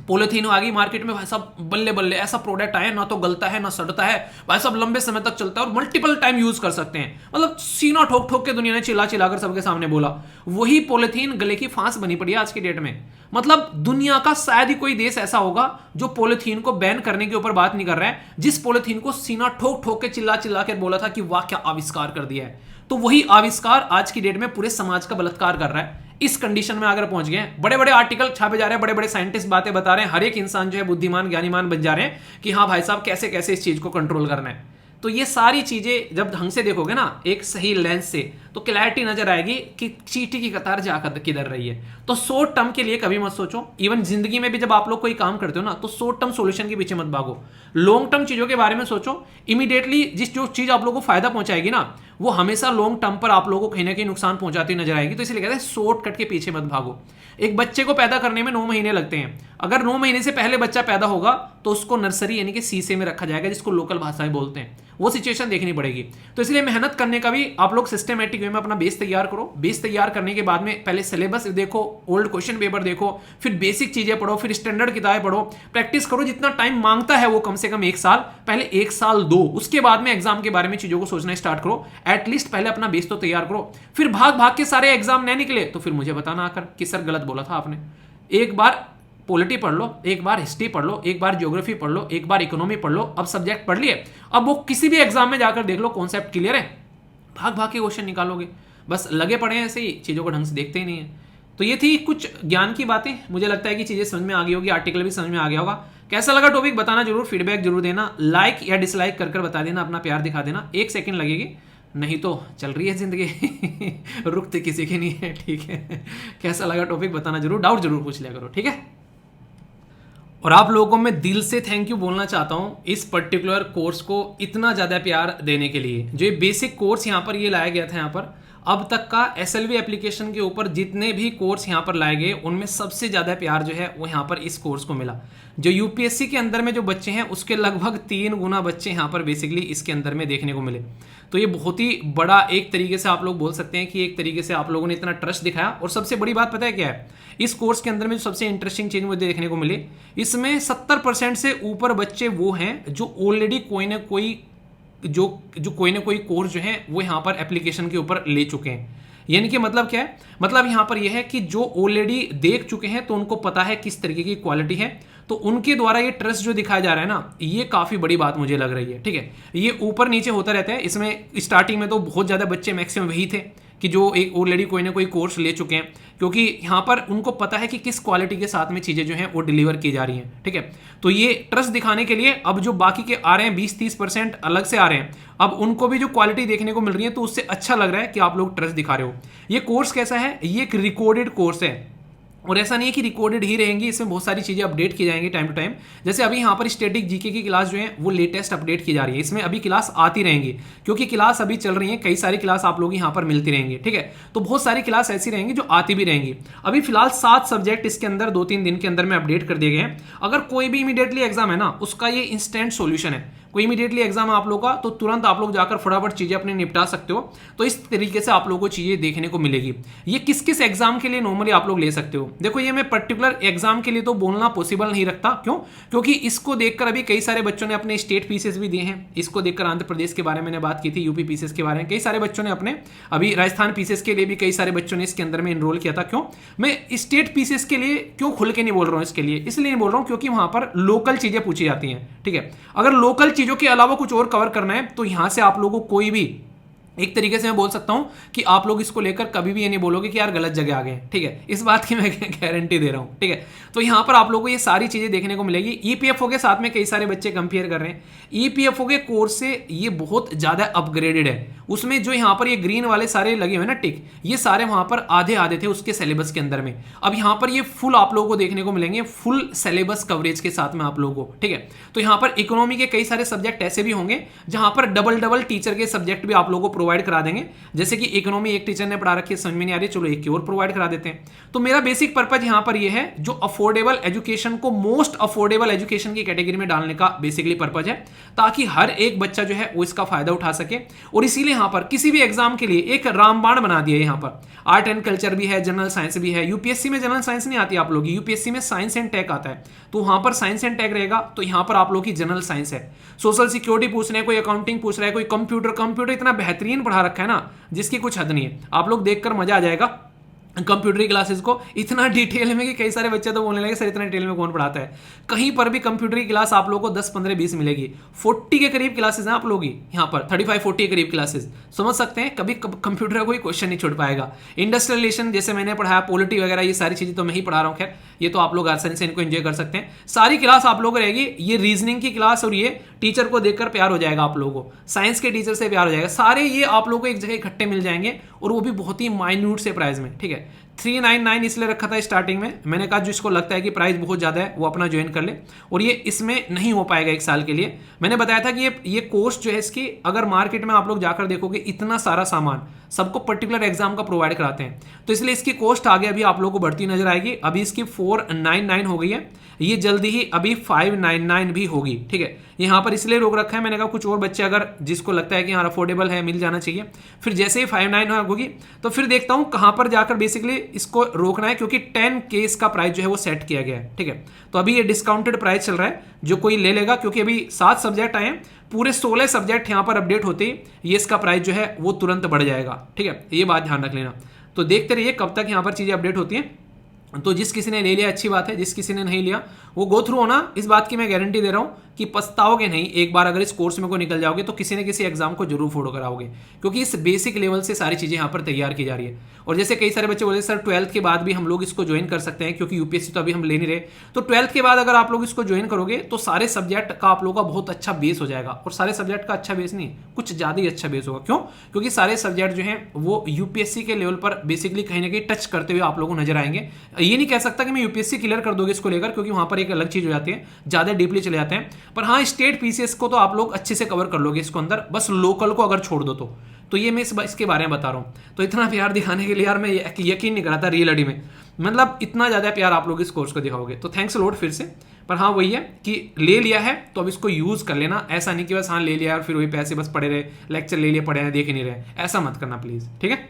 पॉलिथीन आ गई मार्केट में भाई साहब, बल्ले बल्ले ऐसा प्रोडक्ट आया, ना तो गलता है ना सड़ता है भाई साहब, लंबे समय तक चलता है और मल्टीपल टाइम यूज कर सकते हैं। मतलब सीना ठोक ठोक के दुनिया ने चिल्ला चिल्लाकर सबके सामने बोला, वही पॉलिथीन गले की फांस बनी पड़ी है आज की डेट में। मतलब दुनिया का शायद ही कोई देश ऐसा होगा जो पॉलिथीन को बैन करने के ऊपर बात नहीं कर रहा है, जिस पॉलिथीन को सीना ठोक ठोक के चिल्ला चिल्ला के बोला था कि वाह क्या आविष्कार कर दिया है। तो वही आविष्कार आज की डेट में पूरे समाज का बलात्कार कर रहा है। इस कंडीशन में अगर पहुंच गए, बड़े बड़े आर्टिकल छापे जा रहे हैं, बड़े बड़े साइंटिस्ट बातें बता रहे हैं, हर एक इंसान जो है बुद्धिमान ज्ञानीमान बन जा रहे हैं कि हाँ भाई साहब कैसे कैसे इस चीज को कंट्रोल करना है। तो ये सारी चीजें जब ढंग से देखोगे ना एक सही लेंस से, तो क्लैरिटी नजर आएगी कि चींटी की कतार जाकर किधर रही है। तो शॉर्ट टर्म के लिए कभी मत सोचो। इवन जिंदगी में भी जब आप लोग कोई काम करते हो ना, तो शॉर्ट टर्म सॉल्यूशन के पीछे मत भागो, लॉन्ग टर्म चीजों के बारे में सोचो। इमीडिएटली जिस जो चीज आप लोगों को फायदा पहुंचाएगी ना, वो हमेशा लॉन्ग टर्म पर आप लोगों को कहीं ना कहीं नुकसान पहुंचाती नजर आएगी। तो इसलिए कहते हैं शॉर्टकट के पीछे मत भागो। एक बच्चे को पैदा करने में 9 महीने लगते हैं, अगर 9 महीने से पहले बच्चा पैदा होगा तो उसको नर्सरी यानी कि सीसे में रखा जाएगा, जिसको लोकल भाषाएं बोलते हैं। वो सिचुएशन देखनी पड़ेगी। तो इसलिए मेहनत करने का भी आप लोग सिस्टमेटिक वे में अपना बेस तैयार करो। बेस तैयार करने के बाद में पहले सिलेबस देखो, ओल्ड क्वेश्चन पेपर देखो, फिर बेसिक चीजें पढ़ो, फिर स्टैंडर्ड किताबें पढ़ो, प्रैक्टिस करो। जितना टाइम मांगता है वो कम से कम 1 साल, पहले 1 साल दो, उसके बाद में एग्जाम के बारे में चीजों को सोचना स्टार्ट करो। एटलीस्ट पहले अपना बेस तो तैयार करो। फिर भाग भाग के सारे एग्जाम नहीं निकले तो फिर मुझे बताना आकर कि सर गलत बोला था आपने। एक बार पॉलिटी पढ़ लो, एक बार हिस्ट्री पढ़ लो, एक बार ज्योग्राफी पढ़ लो, एक बार इकोनॉमी पढ़ लो। अब सब्जेक्ट पढ़ लिए, अब वो किसी भी एग्जाम में जाकर देख लो कॉन्सेप्ट क्लियर है, भाग भाग के क्वेश्चन निकालोगे। बस लगे पड़े हैं ऐसे ही, चीजों को ढंग से देखते ही नहीं है। तो ये थी कुछ ज्ञान की बातें। मुझे लगता है कि चीजें समझ में आ गई होगी, आर्टिकल भी समझ में आ गया होगा। कैसा लगा टॉपिक बताना जरूर, फीडबैक जरूर देना, लाइक या डिसलाइक कर बता देना, अपना प्यार दिखा देना। 1 सेकंड लगेगी, नहीं तो चल रही है जिंदगी रुकते किसी की नहीं है, ठीक है। कैसा लगा टॉपिक बताना जरूर, डाउट जरूर पूछ लिया करो, ठीक है। और आप लोगों को मैं दिल से थैंक यू बोलना चाहता हूं इस पर्टिकुलर कोर्स को इतना ज़्यादा प्यार देने के लिए। जो ये बेसिक कोर्स यहाँ पर ये लाया गया था, यहाँ पर अब तक का SLV एप्लीकेशन के ऊपर जितने भी कोर्स यहाँ पर लाए गए, उनमें सबसे ज़्यादा प्यार जो है वो यहाँ पर इस कोर्स को मिला। जो UPSC के अंदर में जो बच्चे हैं उसके लगभग 3 गुना बच्चे यहाँ पर बेसिकली इसके अंदर में देखने को मिले। तो ये बहुत ही बड़ा एक तरीके से आप लोग बोल सकते हैं कि एक तरीके से आप लोगों ने इतना ट्रस्ट दिखाया। और सबसे बड़ी बात पता है क्या है, इस कोर्स के अंदर में जो सबसे इंटरेस्टिंग चीज मुझे देखने को मिली, इसमें 70% से ऊपर बच्चे वो हैं जो ऑलरेडी कोई ना कोई कोर्स जो है वो यहाँ पर एप्लीकेशन के ऊपर ले चुके हैं। यानी कि मतलब क्या है, मतलब यहाँ पर यह है कि जो ऑलरेडी देख चुके हैं तो उनको पता है किस तरीके की क्वालिटी है, तो उनके द्वारा ये ट्रस्ट जो दिखाया जा रहा है ना, ये काफी बड़ी बात मुझे लग रही है, ठीक है। ये ऊपर नीचे होता रहता है। इसमें स्टार्टिंग में तो बहुत ज्यादा बच्चे मैक्सिमम वही थे कि जो एक ऑलरेडी कोई ना कोई कोर्स ले चुके हैं, क्योंकि यहाँ पर उनको पता है कि किस क्वालिटी के साथ में चीज़ें जो हैं वो डिलीवर की जा रही हैं, ठीक है। तो ये ट्रस्ट दिखाने के लिए अब जो बाकी के आ रहे हैं 20-30% अलग से आ रहे हैं, अब उनको भी जो क्वालिटी देखने को मिल रही है तो उससे अच्छा लग रहा है कि आप लोग ट्रस्ट दिखा रहे हो। ये कोर्स कैसा है, ये एक रिकॉर्डेड कोर्स है, और ऐसा नहीं है कि रिकॉर्डेड ही रहेंगी, इसमें बहुत सारी चीज़ें अपडेट की जाएंगी टाइम टू टाइम। जैसे अभी यहाँ पर स्टैटिक जीके की क्लास जो है वो लेटेस्ट अपडेट की जा रही है, इसमें अभी क्लास आती रहेंगी, क्योंकि क्लास अभी चल रही है, कई सारी क्लास आप लोग यहाँ पर मिलती रहेंगी, ठीक है। तो बहुत सारी क्लास ऐसी रहेंगी जो आती भी रहेंगी। अभी फिलहाल 7 सब्जेक्ट इसके अंदर 2-3 दिन के अंदर में अपडेट कर दिए गए हैं। अगर कोई भी इमीडिएटली एग्जाम है ना, उसका ये इंस्टेंट सोल्यूशन है। कोई इमीडिएटली एग्जाम है आप लोग का, तो तुरंत आप लोग जाकर फटाफट चीजें अपने निपटा सकते हो। तो इस तरीके से आप लोगों को चीजें देखने को मिलेगी। ये किस किस एग्जाम के लिए नॉर्मली आप लोग ले सकते हो, देखो ये मैं पर्टिकुलर एग्जाम के लिए तो बोलना पॉसिबल नहीं रखता। क्यों? क्योंकि इसको देखकर अभी कई सारे बच्चों ने अपने स्टेट पीसेस भी दिए हैं। इसको देखकर आंध्र प्रदेश के बारे में मैंने बात की थी, यूपी पीसेस के बारे में कई सारे बच्चों ने अपने, अभी राजस्थान पीसेस के लिए भी कई सारे बच्चों ने इसके अंदर में इनरोल किया था। क्यों मैं स्टेट पीसेस के लिए क्यों खुल के नहीं बोल रहा हूं, इसके लिए इसलिए नहीं बोल रहा हूं क्योंकि वहां पर लोकल चीजें पूछी जाती हैं। ठीक है, अगर लोकल चीजों के अलावा कुछ और कवर करना है तो यहां से आप लोगों को कोई भी एक तरीके से मैं बोल सकता हूं कि आप लोग इसको लेकर कभी भी ये नहीं बोलोगे कि यार गलत जगह आ गए। ठीक है, इस बात की मैं गारंटी दे रहा हूं। ठीक है, तो यहां पर आप लोगों को ये सारी चीजें देखने को मिलेगी। ईपीएफओ के साथ में कई सारे बच्चे कंपेयर कर रहे हैं। ईपीएफओ के कोर्स से ये बहुत ज्यादा अपग्रेडेड है। उसमें जो यहां पर ये ग्रीन वाले सारे लगे हुए ना टिक, ये सारे वहां पर आधे आधे थे उसके सिलेबस के अंदर में। अब यहां पर ये फुल आप लोगों को देखने को मिलेंगे, फुल सिलेबस कवरेज के साथ में आप लोगों को। ठीक है, तो यहां पर इकोनॉमी के कई सारे सब्जेक्ट ऐसे भी होंगे जहां पर डबल डबल टीचर के सब्जेक्ट भी आप लोगों को प्रोवाइड करा देंगे। जैसे कि इकोनॉमी एक टीचर ने पढ़ा रखी है, समझ में नहीं आ रही, चलो एक की और प्रोवाइड करा देते हैं। तो मेरा बेसिक पर्पज यहां पर यह है, जो अफोर्डेबल एजुकेशन को मोस्ट अफोर्डेबल एजुकेशन की कैटेगरी में डालने का बेसिकली पर्पज है, ताकि हर एक बच्चा जो है वो इसका फायदा उठा सके। और इसीलिए यहां पर किसी भी एग्जाम के लिए एक रामबाण बना दिया है। यहां पर आर्ट एंड कल्चर भी है, जनरल साइंस भी है। यूपीएससी में जनरल साइंस नहीं आती आप लोग की, यूपीएससी में साइंस एंड टेक आता है, तो वहां पर साइंस एंड टेक रहेगा, तो यहां पर आप लोग की जनरल साइंस है। सोशल सिक्योरिटी पूछ रहे हैं, कोई अकाउंटिंग पूछ रहा है, कोई कंप्यूटर इतना बेहतरीन पढ़ा रखा है ना जिसकी कुछ हद नहीं है। आप लोग देखकर मजा आ जाएगा कंप्यूटर की क्लासेस को, इतना डिटेल में कि कई सारे बच्चे तो बोलने लगे सर इतना डिटेल में कौन पढ़ाता है। कहीं पर भी कंप्यूटर की क्लास आप लोगों को 10 15 20 मिलेगी। 40 के करीब क्लासेस हैं आप लोगों की यहाँ पर, 35-40 के करीब क्लासेस। समझ सकते हैं, कभी कंप्यूटर का कोई क्वेश्चन नहीं छूट पाएगा। इंडस्ट्रियल रिलेशन जैसे मैंने पढ़ाया, पॉलिटी वगैरह, ये सारी चीजें तो मैं ही पढ़ा रहा हूँ। खैर ये तो आप लोग आसानी से इनको एंजॉय कर सकते हैं। सारी क्लास आप लोगों को रहेगी, ये रीजनिंग की क्लास, और ये टीचर को देखकर प्यार हो जाएगा आप लोगों को, साइंस के टीचर से प्यार हो जाएगा। सारे ये आप लोगों को एक जगह इकट्ठे मिल जाएंगे, और वो भी बहुत ही माइन्यूट से प्राइस में। ठीक है, 399 इसलिए रखा था स्टार्टिंग में, मैंने कहा जिसको लगता है कि प्राइस बहुत ज़्यादा है वो अपना ज्वाइन कर ले, और ये इसमें नहीं हो पाएगा एक साल के लिए। मैंने बताया था कि ये कोर्स जो है इसकी, अगर मार्केट में आप लोग जाकर देखोगे, इतना सारा सामान सबको पर्टिकुलर एग्जाम का प्रोवाइड कराते हैं, तो इसलिए इसकी कॉस्ट आगे अभी आप लोगों को बढ़ती नजर आएगी। अभी इसकी 499 हो गई है, ये जल्दी ही अभी 599 भी होगी। ठीक है, यहाँ पर इसलिए रोक रखा है, मैंने कहा कुछ और बच्चे अगर जिसको लगता है कि हाँ अफोर्डेबल है, मिल जाना चाहिए। फिर जैसे ही 599 होगी तो फिर देखता हूँ कहाँ पर जाकर बेसिकली इसको रोकना है, क्योंकि 10K इसका प्राइस जो है वो सेट किया गया है। ठीक है, तो अभी ये डिस्काउंटेड प्राइस चल रहा है, जो कोई ले लेगा, क्योंकि अभी 7 सब्जेक्ट आए हैं, पूरे 16 सब्जेक्ट यहाँ पर अपडेट होते ही ये इसका प्राइस जो है वो तुरंत बढ़ जाएगा। ठीक है, ये बात ध्यान रख लेना। तो देखते रहिए कब तक यहाँ पर चीज़ें अपडेट होती हैं। तो जिस किसी ने ले लिया अच्छी बात है, जिस किसी ने नहीं लिया वो गो थ्रू होना, इस बात की मैं गारंटी दे रहा हूँ कि पछताओगे नहीं। एक बार अगर इस कोर्स में को निकल जाओगे तो किसी न किसी एग्जाम को जरूर फॉलो कराओगे, क्योंकि इस बेसिक लेवल से सारी चीज़ें यहाँ पर तैयार की जा रही है। और जैसे कई सारे बच्चे बोले सर 12th के बाद भी हम लोग इसको ज्वाइन कर सकते हैं, क्योंकि यूपीएससी तो अभी हम ले नहीं रहे, तो 12th के बाद अगर आप लोग इसको ज्वाइन करोगे तो सारे सब्जेक्ट का आप लोग का बहुत अच्छा बेस हो जाएगा। और सारे सब्जेक्ट का अच्छा बेस नहीं, कुछ ज़्यादा ही अच्छा बेस होगा। क्यों? क्योंकि सारे सब्जेक्ट जो हैं वो यूपीएससी के लेवल पर बेसिकली कहीं ना कहीं टच करते हुए आप लोगों को नजर आएंगे। ये नहीं कह सकता कि मैं यूपीएससी क्लियर कर दोगे इसको लेकर, क्योंकि वहां पर एक अलग चीज हो जाती है, ज्यादा डीपली चले जाते हैं। पर हाँ, स्टेट पीसीएस को तो आप लोग अच्छे से कवर कर लोगे इसको अंदर, बस लोकल को अगर छोड़ दो तो ये मैं इसके बारे में बता रहा हूँ। तो इतना प्यार दिखाने के लिए यार मैं यकीन नहीं कर रहा था रियल अडी में, मतलब इतना ज़्यादा प्यार आप लोग इस कोर्स को दिखाओगे, तो थैंक्स लॉट फिर से। पर हाँ वही है कि ले लिया है तो अब इसको यूज़ कर लेना, ऐसा नहीं कि बस हाँ ले लिया और फिर वही पैसे बस पड़े रहे, लेक्चर ले लिए पड़े हैं देख ही नहीं रहे, ऐसा मत करना प्लीज़। ठीक है,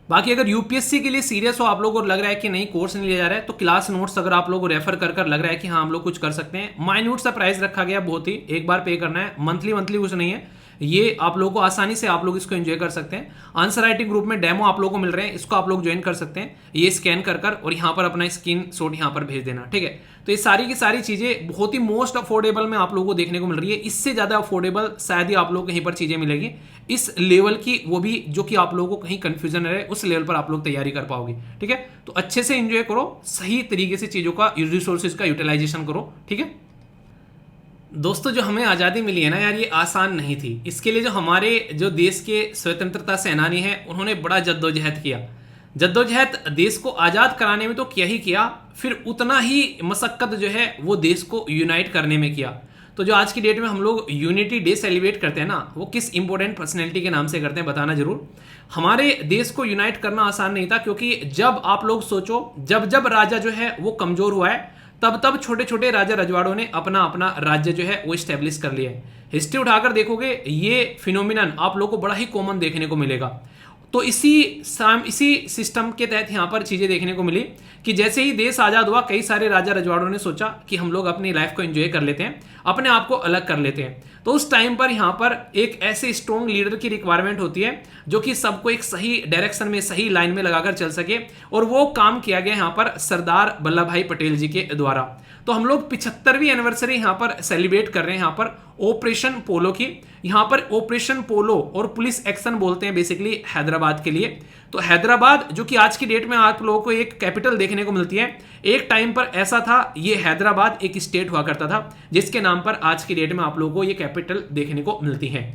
बाकी अगर यूपीएससी के लिए सीरियस हो आप लोगों को, लग रहा है कि नहीं कोर्स नहीं लिया जा रहा है, तो क्लास नोट्स अगर आप लोग को रेफर कर लग रहा है कि हाँ हम लोग कुछ कर सकते हैं। माइन्यूट सा प्राइस रखा गया, बहुत ही, एक बार पे करना है, मंथली कुछ नहीं है, ये आप लोगों को आसानी से आप लोग इसको एंजॉय कर सकते हैं। आंसर राइटिंग ग्रुप में डेमो आप लोगों को मिल रहे हैं, इसको आप लोग ज्वाइन कर सकते हैं, ये स्कैन कर और यहाँ पर अपना स्क्रीन शॉट यहाँ पर भेज देना। ठीक है, तो ये सारी की सारी चीज़ें बहुत ही मोस्ट अफोर्डेबल में आप लोगों को देखने को मिल रही है। इससे ज़्यादा अफोर्डेबल शायद ही आप लोग कहीं पर चीज़ें मिलेगी इस लेवल की, वो भी जो कि आप लोगों को कहीं कंफ्यूजन रहे, उस लेवल पर आप लोग तैयारी कर पाओगे। ठीक है, तो अच्छे से एंजॉय करो, सही तरीके से चीज़ों का, रिसोर्सेज का यूटिलाइजेशन करो। ठीक है दोस्तों, जो हमें आज़ादी मिली है ना यार, ये आसान नहीं थी। इसके लिए जो हमारे जो देश के स्वतंत्रता सेनानी हैं, उन्होंने बड़ा जद्दोजहद किया। जद्दोजहद देश को आज़ाद कराने में तो किया ही किया, फिर उतना ही मशक्क़त जो है वो देश को यूनाइट करने में किया। तो जो आज की डेट में हम लोग यूनिटी डे सेलिब्रेट करते हैं ना, वो किस इंपॉर्टेंट पर्सनैलिटी के नाम से करते हैं बताना जरूर। हमारे देश को यूनाइट करना आसान नहीं था, क्योंकि जब आप लोग सोचो, जब राजा जो है वो कमज़ोर हुआ है, तब छोटे छोटे राजा रजवाड़ों ने अपना अपना राज्य जो है वो स्टैब्लिश कर लिया है। हिस्ट्री उठाकर देखोगे ये फिनोमिनन आप लोगों को बड़ा ही कॉमन देखने को मिलेगा। तो इसी सिस्टम के तहत यहाँ पर चीज़ें देखने को मिली कि जैसे ही देश आज़ाद हुआ कई सारे राजा रजवाड़ों ने सोचा कि हम लोग अपनी लाइफ को एंजॉय कर लेते हैं, अपने आप को अलग कर लेते हैं। तो उस टाइम पर यहाँ पर एक ऐसे स्ट्रॉन्ग लीडर की रिक्वायरमेंट होती है जो कि सबको एक सही डायरेक्शन में, सही लाइन में लगाकर चल सके, और वो काम किया गया यहाँ पर सरदार वल्लभ भाई पटेल जी के द्वारा। तो हम लोग 75वीं एनिवर्सरी यहाँ पर सेलिब्रेट कर रहे हैं यहाँ पर ऑपरेशन पोलो की। यहाँ पर ऑपरेशन पोलो और पुलिस एक्शन बोलते हैं बेसिकली हैदराबाद के लिए। तो हैदराबाद जो कि आज की डेट में आप लोगों को एक कैपिटल देखने को मिलती है, एक टाइम पर ऐसा था, ये हैदराबाद एक स्टेट हुआ करता था जिसके नाम पर आज की डेट में आप लोगों को ये कैपिटल देखने को मिलती है।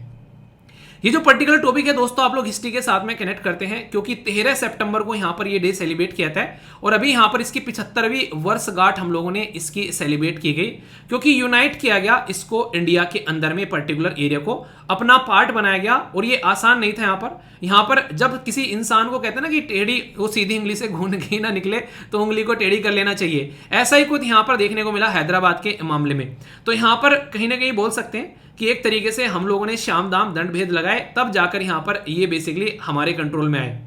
ये जो पर्टिकुलर टॉपिक है दोस्तों आप लोग हिस्ट्री के साथ में कनेक्ट करते हैं क्योंकि 13 सितंबर को यहाँ पर ये डे सेलिब्रेट किया था और अभी यहाँ पर इसकी 75वीं वर्षगांठ हम लोगों ने इसकी सेलिब्रेट की गई क्योंकि यूनाइट किया गया इसको इंडिया के अंदर में पर्टिकुलर एरिया को अपना पार्ट बनाया गया। और ये आसान नहीं था। यहाँ पर जब किसी इंसान को कहते हैं ना कि टेढ़ी वो सीधी उंगली से घून के ना निकले तो उंगली को टेढ़ी कर लेना चाहिए, ऐसा ही कुछ यहाँ पर देखने को मिला हैदराबाद के मामले में। तो यहाँ पर कहीं ना कहीं बोल सकते हैं कि एक तरीके से हम लोगों ने श्याम दाम दंड भेद लगाए तब जाकर यहाँ पर ये बेसिकली हमारे कंट्रोल में आए।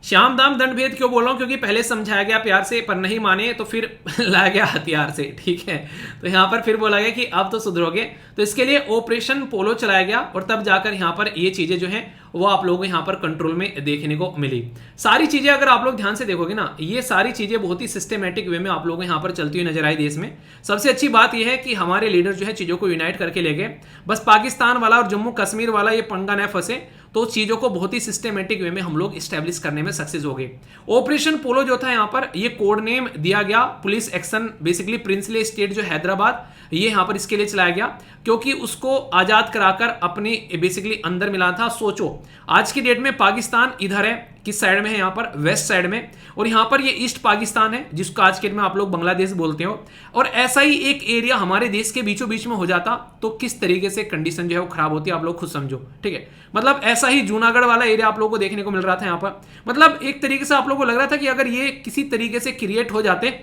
श्याम दाम दंड भेद क्यों बोल रहा हूं? क्योंकि पहले समझाया गया प्यार से, पर नहीं माने तो फिर लाया गया हथियार से, ठीक है। तो यहाँ पर फिर बोला गया कि अब तो सुधरोगे, तो इसके लिए ऑपरेशन पोलो चलाया गया और तब जाकर यहाँ पर ये चीजें जो हैं वो आप लोगों को यहाँ पर कंट्रोल में देखने को मिली। सारी चीजें अगर आप लोग ध्यान से देखोगे ना, ये सारी चीजें बहुत ही सिस्टमेटिक वे में आप लोगों को यहाँ पर चलती हुई नजर आई देश में। सबसे अच्छी बात यह है कि हमारे लीडर जो है चीजों को यूनाइट करके ले गए। बस पाकिस्तान वाला और जम्मू कश्मीर वाला ये पंगा न फंसे, तो चीजों को बहुत ही सिस्टमेटिक वे में हम लोग स्टैब्लिश करने में सक्सेस हो गए। ऑपरेशन पोलो जो था यहाँ पर ये कोड नेम दिया गया police action, basically princely state जो हैदराबाद ये यहाँ पर इसके लिए चलाया गया क्योंकि उसको आजाद कराकर अपने बेसिकली अंदर मिला था। सोचो आज की डेट में पाकिस्तान इधर है, किस साइड में है? यहाँ पर वेस्ट साइड में, और यहाँ पर ये ईस्ट पाकिस्तान है जिसको आज के डेट में आप लोग बांग्लादेश बोलते हो। और ऐसा ही एक एरिया हमारे देश के बीचों बीच में हो जाता तो किस तरीके से कंडीशन जो है वो खराब होती है आप लोग खुद समझो, ठीक है। मतलब ऐसा ही जूनागढ़ वाला एरिया आप लोगों को देखने को मिल रहा था यहाँ पर। मतलब एक तरीके से आप लोगों को लग रहा था कि अगर ये किसी तरीके से क्रिएट हो जाते,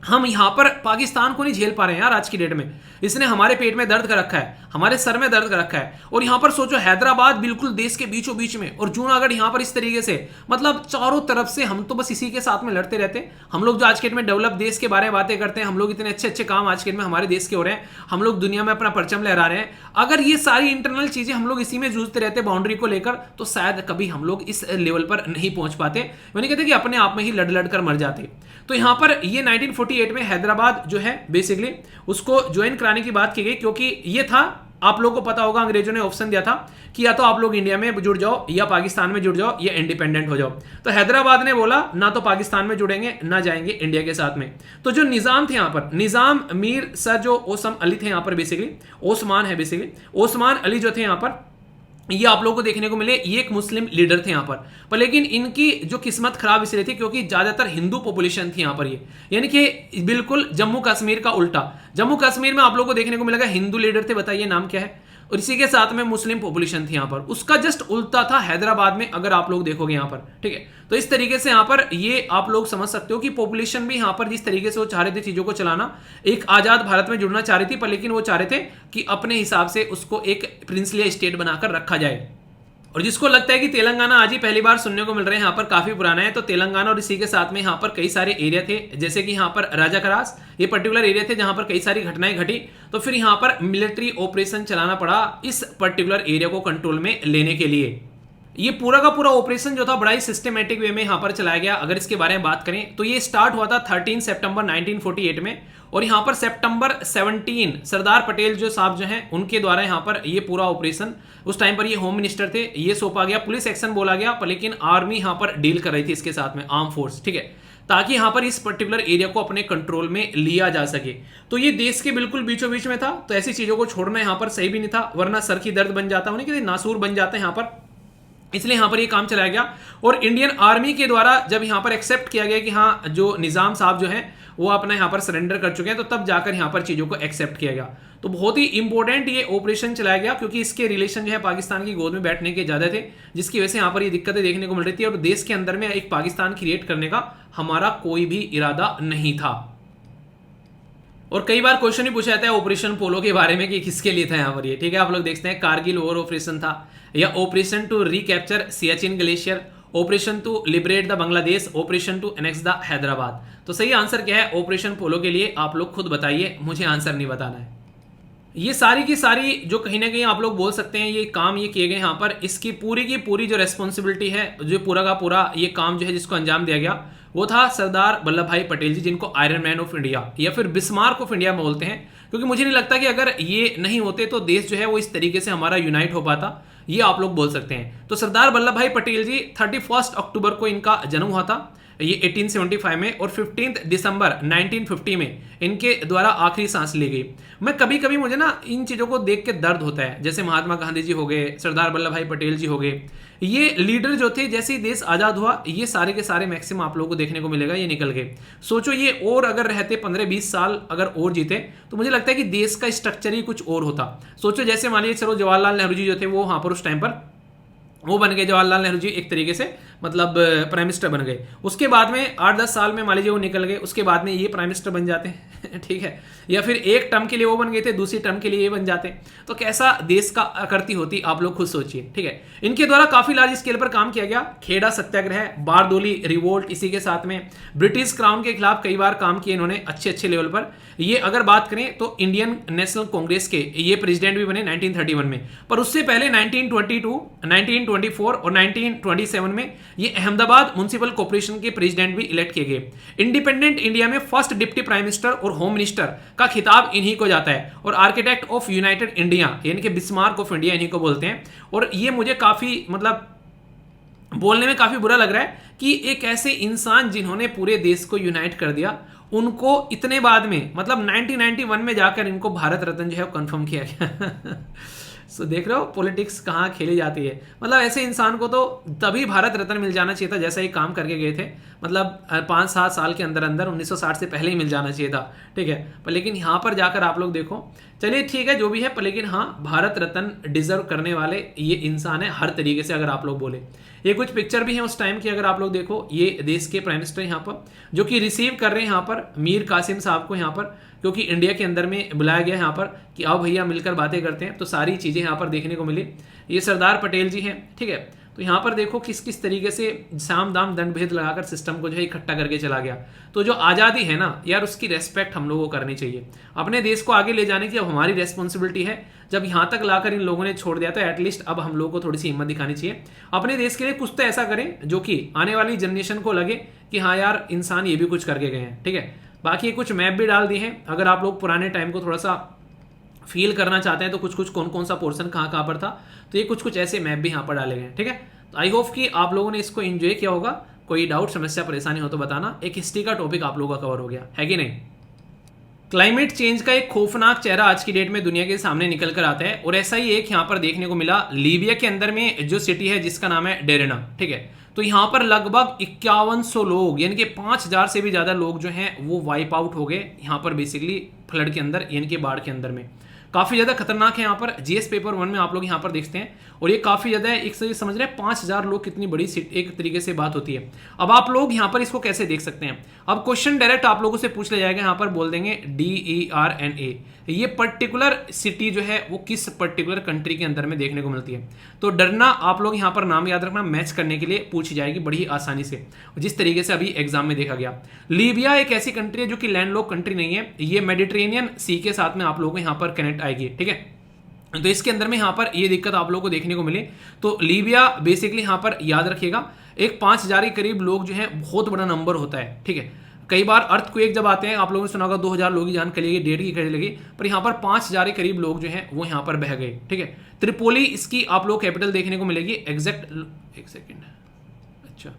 हम यहाँ पर पाकिस्तान को नहीं झेल पा रहे हैं यार आज की डेट में। इसने हमारे पेट में दर्द कर रखा है, हमारे सर में दर्द कर रखा है। और यहाँ पर सोचो हैदराबाद बिल्कुल देश के बीचों बीच में और जूनागढ़ यहाँ पर इस तरीके से, मतलब चारों तरफ से हम तो बस इसी के साथ में लड़ते रहते हैं। हम लोग जो आज के डेट में डेवलप देश के बारे में बातें करते हैं, हम लोग इतने अच्छे अच्छे काम आज के डेट में हमारे देश के हो रहे हैं, हम लोग दुनिया में अपना परचम लहरा रहे हैं। अगर ये सारी इंटरनल चीजें हम लोग इसी में जूझते रहते बाउंड्री को लेकर, तो शायद कभी हम लोग इस लेवल पर नहीं पहुंच पाते। मैंने कहते कि अपने आप में ही लड़ लड़ कर मर जाते। तो यहाँ पर ये 1948 में हैदराबाद जो है बेसिकली उसको ज्वाइन कराने की बात की गई क्योंकि ये था, आप लोगों को पता होगा अंग्रेजों ने ऑप्शन दिया था कि या तो आप लोग इंडिया में जुड़ जाओ या पाकिस्तान में जुड़ जाओ या इंडिपेंडेंट हो जाओ। तो हैदराबाद ने बोला ना तो पाकिस्तान में जुड़ेंगे ना जाएंगे इंडिया के साथ में। तो जो निजाम थे यहाँ पर, निजाम मीर सर जो ओसम अली थे यहाँ पर, बेसिकली ओस्मान है, बेसिकली ओस्मान अली जो थे यहाँ पर, ये आप लोगों को देखने को मिले। ये एक मुस्लिम लीडर थे यहाँ पर लेकिन इनकी जो किस्मत खराब इसलिए थी क्योंकि ज्यादातर हिंदू पॉपुलेशन थी यहाँ पर ये, यानी कि बिल्कुल जम्मू कश्मीर का उल्टा। जम्मू कश्मीर में आप लोगों को देखने को मिलेगा हिंदू लीडर थे, बताइए नाम क्या है, और इसी के साथ में मुस्लिम पॉपुलेशन थी यहाँ पर। उसका जस्ट उल्टा था हैदराबाद में, अगर आप लोग देखोगे यहाँ पर, ठीक है। तो इस तरीके से यहाँ पर ये आप लोग समझ सकते हो कि पॉपुलेशन भी यहाँ पर जिस तरीके से वो चाह रहे थे चीजों को चलाना, एक आजाद भारत में जुड़ना चाह रही थी, पर लेकिन वो चाह रहे थे कि अपने हिसाब से उसको एक प्रिंसली स्टेट बनाकर रखा जाए। और जिसको लगता है कि तेलंगाना आज ही पहली बार सुनने को मिल रहे हैं, यहाँ पर काफी पुराना है, तो तेलंगाना और इसी के साथ में यहाँ पर कई सारे एरिया थे, जैसे कि यहाँ पर राजा करास, ये पर्टिकुलर एरिया थे जहां पर कई सारी घटनाएं घटी। तो फिर यहाँ पर मिलिट्री ऑपरेशन चलाना पड़ा इस पर्टिकुलर एरिया को कंट्रोल में लेने के लिए। ये पूरा का पूरा ऑपरेशन जो था बड़ा ही सिस्टमेटिक वे में यहाँ पर चलाया गया। अगर इसके बारे में बात करें तो ये स्टार्ट हुआ था 13 सितंबर 1948 में, और यहाँ पर सितंबर 17 सरदार पटेल जो साहब जो हैं उनके द्वारा यहाँ पर ये पूरा ऑपरेशन, उस टाइम पर ये होम मिनिस्टर थे, ये सौंपा गया। पुलिस एक्शन बोला गया, पर लेकिन आर्मी यहाँ पर डील कर रही थी इसके साथ में, आर्म फोर्स, ठीक है, ताकि यहाँ पर इस पर्टिकुलर एरिया को अपने कंट्रोल में लिया जा सके। तो ये देश के बिल्कुल बीचों बीच में था, तो ऐसी चीजों को छोड़ना यहाँ पर सही भी नहीं था, वरना सर की दर्द बन जाता, उन्हें नासूर बन जाता है यहाँ पर। इसलिए यहाँ पर ये काम चलाया गया और इंडियन आर्मी के द्वारा जब यहाँ पर एक्सेप्ट किया गया कि हाँ जो निजाम साहब जो हैं वो अपना यहाँ पर सरेंडर कर चुके हैं, तो तब जाकर यहाँ पर चीजों को एक्सेप्ट किया गया। तो बहुत ही इंपॉर्टेंट ये ऑपरेशन चलाया गया क्योंकि इसके रिलेशन जो है पाकिस्तान की गोद में बैठने के ज्यादा थे, जिसकी वजह से यहाँ पर ये दिक्कतें देखने को मिल रही थी और देश के अंदर में एक पाकिस्तान क्रिएट करने का हमारा कोई भी इरादा नहीं था। और कई बार क्वेश्चन ही पूछा जाता है ऑपरेशन पोलो के बारे में कि किसके लिए था यहाँ पर ये, ठीक है। आप लोग देखते हैं कारगिल वॉर ऑपरेशन था, या operation to recapture Siachen glacier, operation to liberate the Bangladesh, operation to annex the Hyderabad. तो सही आंसर क्या है ऑपरेशन पोलो के लिए, आप लोग खुद बताइए, मुझे आंसर नहीं बताना है। ये सारी की सारी जो कहीं ना कहीं आप लोग बोल सकते हैं ये काम ये किए गए यहाँ पर, इसकी पूरी की पूरी जो रेस्पॉन्सिबिलिटी है, जो पूरा का पूरा ये काम जो है जिसको अंजाम दिया गया, वो था सरदार वल्लभ भाई पटेल जी, जिनको आयरन मैन ऑफ इंडिया या फिर बिस्मार्क ऑफ इंडिया बोलते हैं। क्योंकि मुझे नहीं लगता कि अगर ये नहीं होते तो देश जो है वो इस तरीके से हमारा यूनाइट हो पाता, ये आप लोग बोल सकते हैं। तो सरदार वल्लभ भाई पटेल जी 31 अक्टूबर को इनका जन्म हुआ था, ये 1875 में, और 15 दिसंबर 1950 में इनके द्वारा आखिरी सांस ली गई। मैं कभी कभी मुझे ना इन चीज़ों को देख के दर्द होता है, जैसे महात्मा गांधी जी हो गए, सरदार वल्लभ भाई पटेल जी हो गए, ये लीडर जो थे, जैसे ही देश आज़ाद हुआ ये सारे के सारे मैक्सिमम आप लोगों को देखने को मिलेगा ये निकल गए। सोचो ये और अगर रहते 15-20 साल अगर और जीते तो मुझे लगता है कि देश का स्ट्रक्चर ही कुछ और होता। सोचो जैसे मान लीजिए चलो जवाहरलाल नेहरू जी जो थे वो वहाँ पर उस टाइम पर वो बन गए, जवाहरलाल नेहरू जी एक तरीके से मतलब प्राइम मिनिस्टर बन गए। उसके बाद में 8-10 साल में मान लीजिए वो निकल गए, उसके बाद में ये प्राइम मिनिस्टर बन जाते हैं ठीक है, या फिर एक टर्म के लिए वो बन गए थे, दूसरी टर्म के लिए ये बन जाते, तो कैसा देश का आकृति होती आप लोग खुद सोचिए, ठीक है। इनके द्वारा काफी लार्ज स्केल पर काम किया गया, खेड़ा सत्याग्रह, बारदोली रिवोल्ट, इसी के साथ में ब्रिटिश क्राउन के खिलाफ कई बार काम किए इन्होंने अच्छे अच्छे लेवल पर। ये अगर बात करें तो इंडियन नेशनल कांग्रेस के ये प्रेसिडेंट भी बने 1931 में, पर उससे पहले 1922, 1924 और 1927 में ये अहमदाबाद म्युनिसिपल कॉर्पोरेशन के प्रेसिडेंट भी इलेक्ट किए गए। इंडिपेंडेंट इंडिया में फर्स्ट डिप्टी प्राइम मिनिस्टर और होम मिनिस्टर का खिताब इन्हीं को जाता है, और आर्किटेक्ट ऑफ यूनाइटेड इंडिया यानी कि बिस्मार्क ऑफ इंडिया इन्हीं को बोलते हैं। और ये मुझे काफी मतलब बोलने में काफी बुरा लग रहा है कि एक ऐसे इंसान जिन्होंने पूरे देश को यूनाइट कर दिया, उनको इतने बाद में मतलब 1991 में जाकर इनको भारत रत्न जो है कंफर्म किया गया सो देख रहे हो पॉलिटिक्स कहाँ खेली जाती है। मतलब ऐसे इंसान को तो तभी भारत रत्न मिल जाना चाहिए था, जैसा ही काम करके गए थे, मतलब 5-7 साल के अंदर अंदर 1960 से पहले ही मिल जाना चाहिए था, ठीक है। पर लेकिन यहाँ पर जाकर आप लोग देखो, चलिए ठीक है जो भी है, पर लेकिन हाँ भारत रत्न डिजर्व करने वाले ये इंसान है हर तरीके से। अगर आप लोग बोले ये कुछ पिक्चर भी है उस टाइम की, अगर आप लोग देखो, ये देश के प्राइम मिनिस्टर यहाँ पर जो कि रिसीव कर रहे हैं यहाँ पर मीर कासिम साहब को यहाँ पर, क्योंकि इंडिया के अंदर में बुलाया गया यहाँ पर कि आओ भैया मिलकर बातें करते हैं, तो सारी चीज़ें यहाँ पर देखने को मिली। ये सरदार पटेल जी हैं, ठीक है। तो यहाँ पर देखो किस किस तरीके से साम दाम दंड भेद लगाकर सिस्टम को जो है इकट्ठा करके चला गया। तो जो आज़ादी है ना यार, उसकी रेस्पेक्ट हम लोगों को करनी चाहिए। अपने देश को आगे ले जाने की अब हमारी रेस्पॉन्सिबिलिटी है। जब यहाँ तक लाकर इन लोगों ने छोड़ दिया तो एटलीस्ट अब हम लोगों को थोड़ी सी हिम्मत दिखानी चाहिए, अपने देश के लिए कुछ तो ऐसा करें जो कि आने वाली जनरेशन को लगे कि हाँ यार इंसान ये भी कुछ करके गए हैं, ठीक है। बाकी कुछ मैप भी डाल दिए हैं, अगर आप लोग पुराने टाइम को थोड़ा सा फील करना चाहते हैं तो कुछ कुछ कौन कौन सा पोर्शन कहाँ कहाँ पर था, तो ये कुछ कुछ ऐसे मैप भी यहाँ पर डाले गए हैं, ठीक है। तो आई होप कि आप लोगों ने इसको एंजॉय किया होगा। कोई डाउट समस्या परेशानी हो तो बताना। एक हिस्ट्री का टॉपिक आप लोगों का कवर हो गया है कि नहीं। क्लाइमेट चेंज का एक खौफनाक चेहरा आज की डेट में दुनिया के सामने निकल कर आता है, और ऐसा ही एक यहाँ पर देखने को मिला लीबिया के अंदर में जो सिटी है जिसका नाम है डेरेना, ठीक है। तो यहाँ पर लगभग 5100 लोग यानी कि 5000 से भी ज़्यादा लोग जो हैं वो वाइप आउट हो गए यहाँ पर बेसिकली फ्लड के अंदर यानी कि बाढ़ के अंदर में। काफ़ी ज़्यादा खतरनाक है यहाँ पर। जीएस पेपर 1 में आप लोग यहाँ पर देखते हैं, और ये काफ़ी ज़्यादा है। एक से समझ रहे हैं 5000 लोग कितनी बड़ी एक तरीके से बात होती है। अब आप लोग यहाँ पर इसको कैसे देख सकते हैं, अब क्वेश्चन डायरेक्ट आप लोगों से पूछ लिया जाएगा, यहाँ पर बोल देंगे DERNA, ये पर्टिकुलर सिटी जो है वो किस पर्टिकुलर कंट्री के अंदर में देखने को मिलती है। तो डरना आप लोग यहाँ पर नाम याद रखना, मैच करने के लिए पूछी जाएगी बड़ी आसानी से, जिस तरीके से अभी एग्जाम में देखा गया। लीबिया एक ऐसी कंट्री है जो कि लैंडलॉक कंट्री नहीं है, ये मेडिटेरेनियन सी के साथ में आप लोगों को यहाँ पर कनेक्ट आएगी, ठीक है। तो इसके अंदर में यहाँ पर ये दिक्कत आप लोगों को देखने को मिली। तो लीबिया बेसिकली यहाँ पर याद रखिएगा एक 5000 के करीब लोग जो है बहुत बड़ा नंबर होता है, ठीक है। कई बार अर्थक्वेक जब आते हैं, आप लोगों ने सुना होगा 2000 लोगों की जान चली गई, 1.5 की खड़ी लगी, पर यहाँ पर 5000 के करीब लोग जो हैं वो यहाँ पर बह गए, ठीक है। त्रिपोली इसकी आप लोग कैपिटल देखने को मिलेगी। एग्जैक्ट एक सेकेंड, अच्छा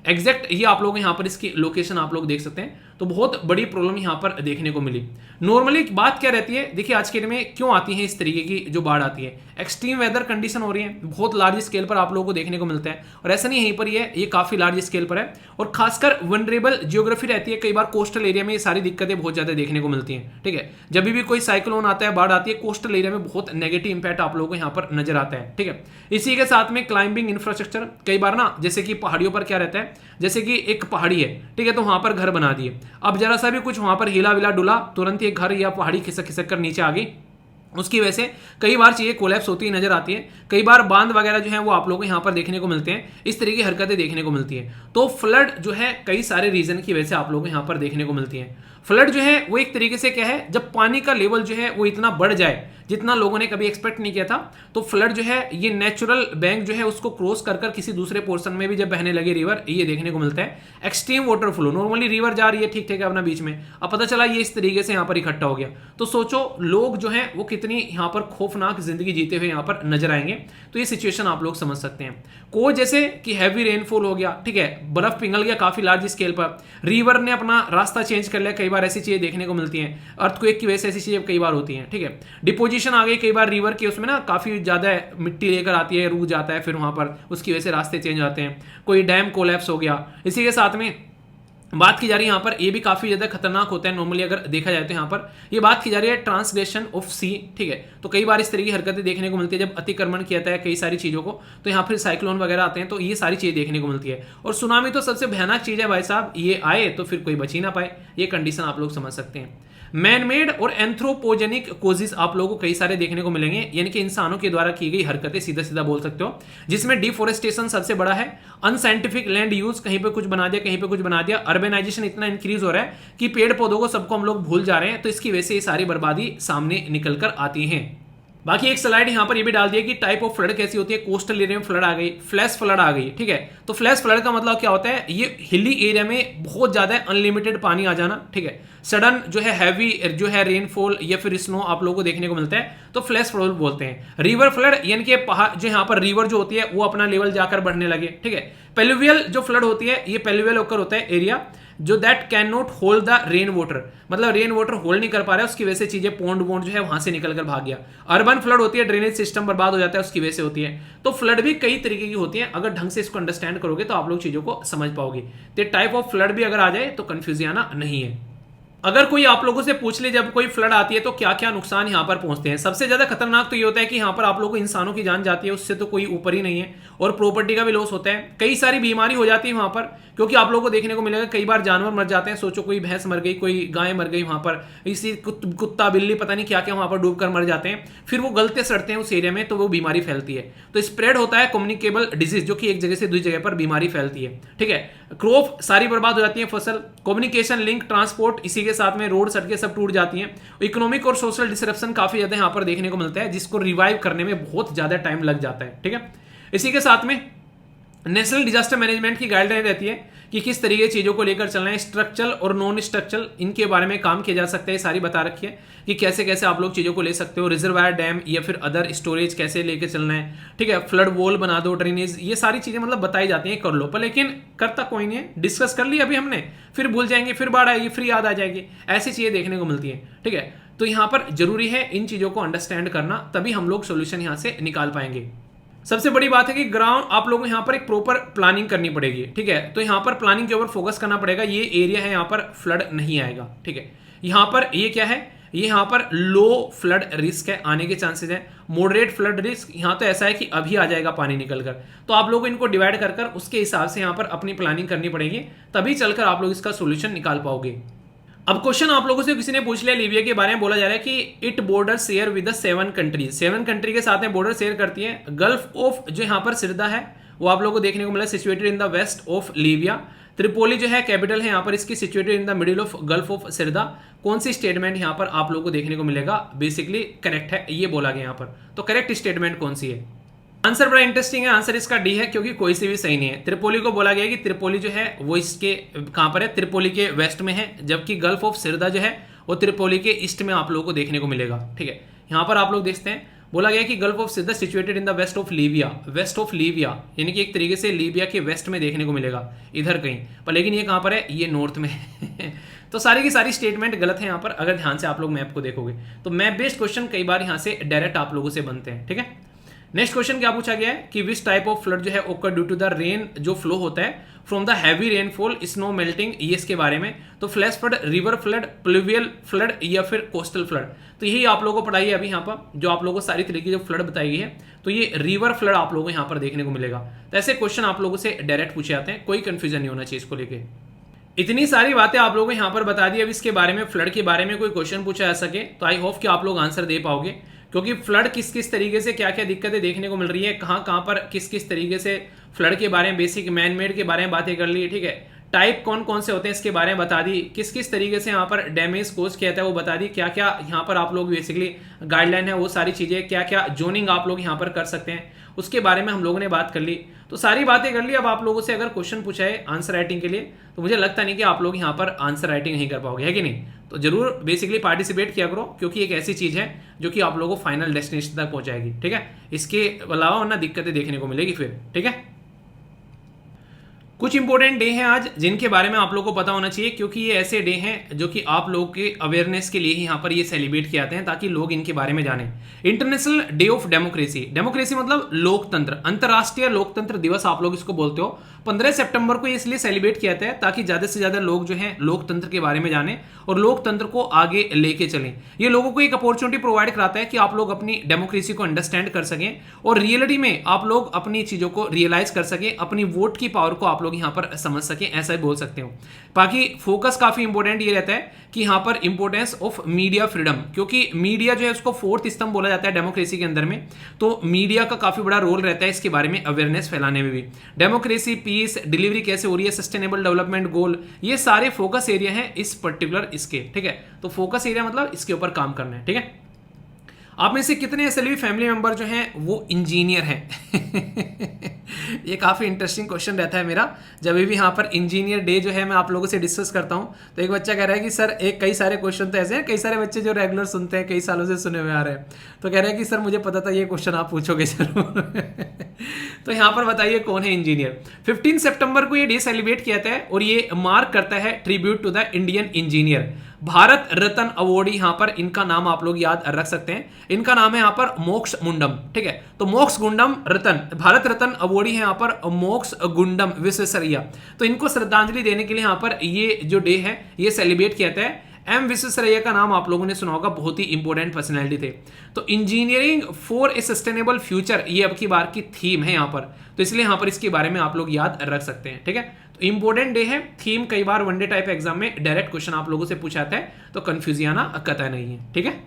एग्जैक्ट ये आप लोग यहाँ पर इसकी लोकेशन आप लोग देख सकते हैं। तो बहुत बड़ी प्रॉब्लम यहाँ पर देखने को मिली। नॉर्मली बात क्या रहती है, देखिए आज के दिन में क्यों आती है इस तरीके की जो बाढ़ आती है, एक्सट्रीम वेदर कंडीशन हो रही है, बहुत लार्ज स्केल पर आप लोगों को देखने को मिलता है। और ऐसा नहीं यहीं पर ही है, ये काफी लार्ज स्केल पर है, और खासकर वनरेबल जियोग्राफी रहती है। कई बार कोस्टल एरिया में ये सारी दिक्कतें बहुत ज्यादा देखने को मिलती हैं, ठीक है। जब भी कोई साइक्लोन आता है, बाढ़ आती है, कोस्टल एरिया में बहुत नेगेटिव इंपैक्ट आप लोगों को यहाँ पर नजर आता है, ठीक है। इसी के साथ में क्लाइंबिंग इंफ्रास्ट्रक्चर, कई बार ना जैसे कि पहाड़ियों पर क्या रहता है, जैसे कि एक पहाड़ी है, ठीक है, तो वहां पर घर बना दिए, अब जरा सा भी कुछ वहां पर हिला विला डुला, तुरंत ये घर या पहाड़ी खिसक खिसक कर नीचे आ गई। उसकी वजह से कई बार चीज़ें कोलैप्स होती नजर आती है, कई बार बांध वगैरह जो है वो आप लोगों को यहाँ पर देखने को मिलते हैं, इस तरह की हरकतें देखने को मिलती है। तो फ्लड जो है कई सारे रीजन की वजह से आप लोगों को यहाँ पर देखने को मिलती है। फ्लड जो है वो एक तरीके से क्या है, जब पानी का लेवल जो है वो इतना बढ़ जाए जितना लोगों ने कभी एक्सपेक्ट नहीं किया था, तो फ्लड जो है ये नेचुरल बैंक जो है उसको क्रॉस कर कर किसी दूसरे पोर्शन में भी जब बहने लगे रिवर, ये देखने को मिलता है। Extreme water flow, normally river जा रही है ठीक ठीक है अपना बीच में, अब पता चला ये इस तरीके से यहाँ पर इकट्ठा हो गया, तो सोचो लोग जो है वो कितनी यहाँ पर खौफनाक जिंदगी जीते हुए यहाँ पर नजर आएंगे। तो ये सिचुएशन आप लोग समझ सकते हैं। को जैसे कि हैवी रेनफॉल हो गया, ठीक है, बर्फ पिघल गया काफी लार्ज स्केल पर, रिवर ने अपना रास्ता चेंज कर लिया, कई बार ऐसी चीजें देखने को मिलती हैं। अर्थक्वेक की वजह से ऐसी चीजें कई बार होती हैं, ठीक है। डिपोजिशन आ गई कई बार रिवर की, उसमें ना काफी ज्यादा मिट्टी लेकर आती है, रुक जाता है, फिर वहां पर उसकी वजह से रास्ते चेंज होते हैं। कोई डैम कोलैप्स हो गया। इसी के साथ में बात की जा रही है यहाँ पर, ये भी काफी ज्यादा खतरनाक होता है नॉर्मली अगर देखा जाए तो। यहाँ पर ये बात की जा रही है ट्रांसग्रेशन ऑफ सी, ठीक है। तो कई बार इस तरह की हरकतें देखने को मिलती है जब अतिक्रमण किया जाता है कई सारी चीजों को, तो यहाँ फिर साइक्लोन वगैरह आते हैं, तो ये सारी चीजें देखने को मिलती है। और सुनामी तो सबसे भयानक चीज है भाई साहब, ये आए तो फिर कोई बच ही ना पाए, ये कंडीशन आप लोग समझ सकते हैं। मैनमेड और एंथ्रोपोजेनिक कोजिस आप लोगों को कई सारे देखने को मिलेंगे, यानी कि इंसानों के द्वारा की गई हरकतें, सीधा सीधा बोल सकते हो, जिसमें डिफोरेस्टेशन सबसे बड़ा है, अनसाइंटिफिक लैंड यूज, कहीं पे कुछ बना दिया कहीं पे कुछ बना दिया, अर्बेनाइजेशन इतना इंक्रीज हो रहा है कि पेड़ पौधों को सबको हम लोग भूल जा रहे हैं, तो इसकी वजह से ये सारी बर्बादी सामने निकल कर आती है। बाकी एक स्लाइड यहां पर ये भी डाल दिया कि टाइप ऑफ फ्लड कैसी होती है। कोस्टल एरिया में फ्लड आ गई, फ्लैश फ्लड आ गई, ठीक है। तो फ्लैश फ्लड का मतलब क्या होता है, ये हिली एरिया में बहुत ज्यादा अनलिमिटेड पानी आ जाना, ठीक है। सडन जो है हैवी जो है रेनफॉल या फिर स्नो आप लोगों को देखने को मिलता है, तो फ्लैश फ्लड बोलते हैं। रिवर फ्लड यानी कि पहाड़ जो यहाँ पर रिवर जो होती है वो अपना लेवल जाकर बढ़ने लगे, ठीक है। पेलुवियल जो फ्लड होती है, ये पेलुवियल होकर होता है एरिया जो that can not hold the rain water, मतलब रेन वाटर होल्ड नहीं कर पा रहा है, उसकी वजह से चीजें पोंड वोंड जो है वहां से निकल कर भाग गया। अर्बन फ्लड होती है, ड्रेनेज सिस्टम बर्बाद हो जाता है, उसकी वजह से होती है। तो फ्लड भी कई तरीके की होती है, अगर ढंग से इसको अंडरस्टैंड करोगे तो आप लोग चीजों को समझ पाओगे। तो टाइप ऑफ फ्लड भी अगर आ जाए तो कंफ्यूजन आना नहीं है। अगर कोई आप लोगों से पूछ ले जब कोई फ्लड आती है तो क्या क्या नुकसान यहां पर पहुंचते हैं, सबसे ज्यादा खतरनाक तो ये होता है कि यहां पर आप लोगों को इंसानों की जान जाती है, उससे तो कोई ऊपर ही नहीं है, और प्रॉपर्टी का भी लॉस होता है। कई सारी बीमारी हो जाती है वहां पर, क्योंकि आप लोगों को देखने को मिलेगा कई बार जानवर मर जाते हैं। सोचो कोई भैंस मर गई, कोई गाय मर गई, वहां पर इसी कुत्ता बिल्ली पता नहीं क्या क्या वहां पर डूब कर मर जाते हैं, फिर वो गलते सड़ते हैं उस एरिया में, तो वो बीमारी फैलती है। तो स्प्रेड होता है कम्युनिकेबल डिजीज, जो कि एक जगह से दूसरी जगह पर बीमारी फैलती है, ठीक है। क्रॉप सारी बर्बाद हो जाती है, फसल, कम्युनिकेशन लिंक, ट्रांसपोर्ट, इसी के साथ में रोड सड़कें सब टूट जाती हैं। इकोनॉमिक और सोशल डिसरप्शन काफी ज्यादा यहां पर देखने को मिलता है, जिसको रिवाइव करने में बहुत ज्यादा टाइम लग जाता है, ठीक है। इसी के साथ में नेशनल डिजास्टर मैनेजमेंट की गाइडलाइन रहती है कि किस तरीके चीजों को लेकर चलना है, स्ट्रक्चरल और नॉन स्ट्रक्चरल, इनके बारे में काम किया जा सकता है, सारी बता रखी है कि कैसे कैसे आप लोग चीजों को ले सकते हो। रिजर्वायर, डैम या फिर अदर स्टोरेज कैसे लेके चलना है, ठीक है। फ्लड वॉल बना दो, ड्रेनेज, ये सारी चीजें मतलब बताई जाती हैं, कर लो, पर लेकिन करता कोई नहीं है। डिस्कस कर लिया अभी हमने, फिर भूल जाएंगे, फिर बाढ़ आएगी, फिर याद आ जाएगी, ऐसी चीजें देखने को मिलती है, ठीक है। तो यहां पर जरूरी है इन चीजों को अंडरस्टैंड करना, तभी हम लोग सोल्यूशन यहां से निकाल पाएंगे। सबसे बड़ी बात है कि ग्राउंड आप लोगों को यहाँ पर एक प्रॉपर प्लानिंग करनी पड़ेगी, ठीक है। तो यहाँ पर प्लानिंग के ऊपर फोकस करना पड़ेगा। ये एरिया है यहाँ पर फ्लड नहीं आएगा, ठीक है। यहाँ पर ये क्या है, ये यहाँ पर लो फ्लड रिस्क है, आने के चांसेस है। मॉडरेट फ्लड रिस्क, यहाँ तो ऐसा है कि अभी आ जाएगा पानी निकलकर, तो आप लोगों को इनको डिवाइड कर कर उसके हिसाब से यहाँ पर अपनी प्लानिंग करनी पड़ेगी, तभी चलकर आप लोग इसका सोल्यूशन निकाल पाओगे। अब क्वेश्चन आप लोगों से किसी ने पूछ लिया, लीबिया के बारे में बोला जा रहा है कि it border share with 7 countries, 7 country के साथ में बॉर्डर शेयर करती है। गल्फ ऑफ जो यहाँ पर सिरदा है वो आप लोगों को देखने को मिला, situated in the west of Libya. Tripoli जो है कैपिटल है यहाँ पर इसकी, situated in the middle of Gulf of सिरदा। कौन सी स्टेटमेंट यहाँ पर आप लोगों को देखने को मिलेगा, बेसिकली करेक्ट है ये बोला गया यहाँ पर, तो करेक्ट स्टेटमेंट कौन सी है। आंसर बड़ा इंटरेस्टिंग है, आंसर इसका डी है, क्योंकि कोई सी भी सही नहीं है। त्रिपोली को बोला गया कि त्रिपोली जो है वो इसके कहां पर है, त्रिपोली के वेस्ट में है, जबकि गल्फ ऑफ सिरदा जो है वो त्रिपोली के ईस्ट में आप लोगों को देखने को मिलेगा, ठीक है। यहां पर आप लोग देखते हैं बोला गया कि गल्फ ऑफ सिरदा situated in the west of Libya, west of Libya यानी कि एक तरीके से लीबिया के वेस्ट में देखने को मिलेगा इधर कहीं पर, लेकिन ये कहां पर है, ये नॉर्थ में है। तो सारी की सारी स्टेटमेंट गलत है यहाँ पर, अगर ध्यान से आप लोग मैप को देखोगे तो मैप बेस्ड क्वेश्चन कई बार यहाँ से डायरेक्ट आप लोगों से बनते हैं, ठीक है। नेक्स्ट क्वेश्चन क्या पूछा गया है कि विच टाइप ऑफ फ्लड जो है ओकर ड्यू टू द रेन जो फ्लो होता है from the heavy rainfall, snow melting, ये इसके बारे में। तो flash flood, river flood, pluvial flood या फिर कोस्टल फ्लड, तो यही आप लोगों को पढ़ाई है अभी यहाँ पर, जो आप लोगों को सारी तरीके जो फ्लड बताई गई है, तो ये रिवर फ्लड आप लोगों को यहाँ पर देखने को मिलेगा। तो ऐसे क्वेश्चन आप लोगों से डायरेक्ट पूछे जाते हैं, कोई कंफ्यूजन नहीं होना चाहिए इसको लेके। इतनी सारी बातें आप लोगों को यहाँ पर बता दी। अब इसके बारे में, फ्लड के बारे में कोई क्वेश्चन पूछा जा सके तो आई होप कि आप लोग आंसर दे पाओगे, क्योंकि फ्लड किस किस तरीके से, क्या क्या दिक्कतें देखने को मिल रही है, कहाँ कहाँ पर किस किस तरीके से फ्लड के बारे में, बेसिक मैन मेड के बारे में बातें कर ली, ठीक है। टाइप कौन कौन से होते हैं इसके बारे में बता दी, किस किस तरीके से यहाँ पर डैमेज कोज किया था वो बता दी, क्या क्या यहाँ पर आप लोग बेसिकली गाइडलाइन है वो सारी चीजें, क्या क्या जोनिंग आप लोग यहाँ पर कर सकते हैं उसके बारे में हम लोगों ने बात कर ली। तो सारी बातें कर ली। अब आप लोगों से अगर क्वेश्चन पूछा है आंसर राइटिंग के लिए तो मुझे लगता नहीं कि आप लोग यहाँ पर आंसर राइटिंग नहीं कर पाओगे, है कि नहीं। तो जरूर बेसिकली पार्टिसिपेट किया करो, क्योंकि एक ऐसी चीज है जो कि आप लोगों को फाइनल डेस्टिनेशन तक पहुंचाएगी, ठीक है। इसके अलावा वरना दिक्कतें देखने को मिलेगी फिर, ठीक है। कुछ इंपॉर्टेंट डे हैं आज जिनके बारे में आप लोगों को पता होना चाहिए, क्योंकि ये ऐसे डे हैं जो कि आप लोगों के अवेयरनेस के लिए ही यहाँ पर ये सेलिब्रेट किए जाते हैं, ताकि लोग इनके बारे में जानें। International day of democracy, democracy मतलब लोकतंत्र, अंतर्राष्ट्रीय लोकतंत्र दिवस आप लोग इसको बोलते हो। 15 सितंबर को इसलिए सेलिब्रेट किया जाता है ताकि ज्यादा से ज्यादा लोग जो हैं लोकतंत्र के बारे में जानें और लोकतंत्र को आगे लेके चलें। ये लोगों को एक अपॉर्चुनिटी प्रोवाइड कराता है कि आप लोग अपनी डेमोक्रेसी को अंडरस्टैंड कर सकें और रियलिटी में आप लोग अपनी चीजों को रियलाइज कर सकें, अपनी वोट की पावर को आप लोग यहाँ पर समझ सकें, ऐसा ही बोल सकते हो। बाकी फोकस काफी इंपॉर्टेंट ये रहता है कि यहाँ पर इंपॉर्टेंस ऑफ मीडिया फ्रीडम, क्योंकि मीडिया जो है उसको फोर्थ स्तंभ बोला जाता है डेमोक्रेसी के अंदर में, तो मीडिया का काफी बड़ा रोल रहता है इसके बारे में अवेयरनेस फैलाने में भी। डेमोक्रेसी, पीस, डिलीवरी कैसे हो रही है, सस्टेनेबल डेवलपमेंट गोल, ये सारे फोकस एरिया हैं इस पर्टिकुलर इसके, ठीक है। तो फोकस एरिया मतलब इसके ऊपर काम करना है, ठीक है। आप में से कितने एसएलवी फैमिली मेंबर जो हैं वो इंजीनियर हैं? ये काफ़ी इंटरेस्टिंग क्वेश्चन रहता है मेरा जब भी यहाँ पर इंजीनियर डे जो है मैं आप लोगों से डिस्कस करता हूँ। तो एक बच्चा कह रहा है कि सर एक कई सारे क्वेश्चन तो ऐसे हैं, कई सारे बच्चे जो रेगुलर सुनते हैं, कई सालों से सुने हुए आ रहे हैं, तो कह रहे हैं कि सर मुझे पता था ये क्वेश्चन आप पूछोगे जरूर। तो यहाँ पर बताइए कौन है इंजीनियर। 15 सितंबर को ये डे सेलिब्रेट किया जाता है और ये मार्क करता है tribute to the Indian engineer. Bharat Ratna award यहाँ पर इनका नाम आप लोग याद रख सकते हैं, इनका नाम है यहाँ पर मोक्ष मुंडम, ठीक है। तो मोक्ष गुंडम रतन, भारत रत्न अवार्डी है यहाँ पर मोक्ष गुंडम विश्वेश्वरैया। तो इनको श्रद्धांजलि देने के लिए यहाँ पर ये जो डे है ये सेलिब्रेट किया जाता है। एम विश्वेश्वरैया का नाम आप लोगों ने सुना होगा, बहुत ही इंपॉर्टेंट पर्सनैलिटी थे। तो engineering for a sustainable future ये अब की बार की थीम है यहाँ पर, तो इसलिए यहाँ पर इसके बारे में आप लोग याद रख सकते हैं, ठीक है। तो इंपॉर्टेंट डे है, थीम कई बार वनडे टाइप एग्जाम में डायरेक्ट क्वेश्चन आप लोगों से पूछा जाता है, तो कंफ्यूजन आना कतई नहीं है, ठीक है।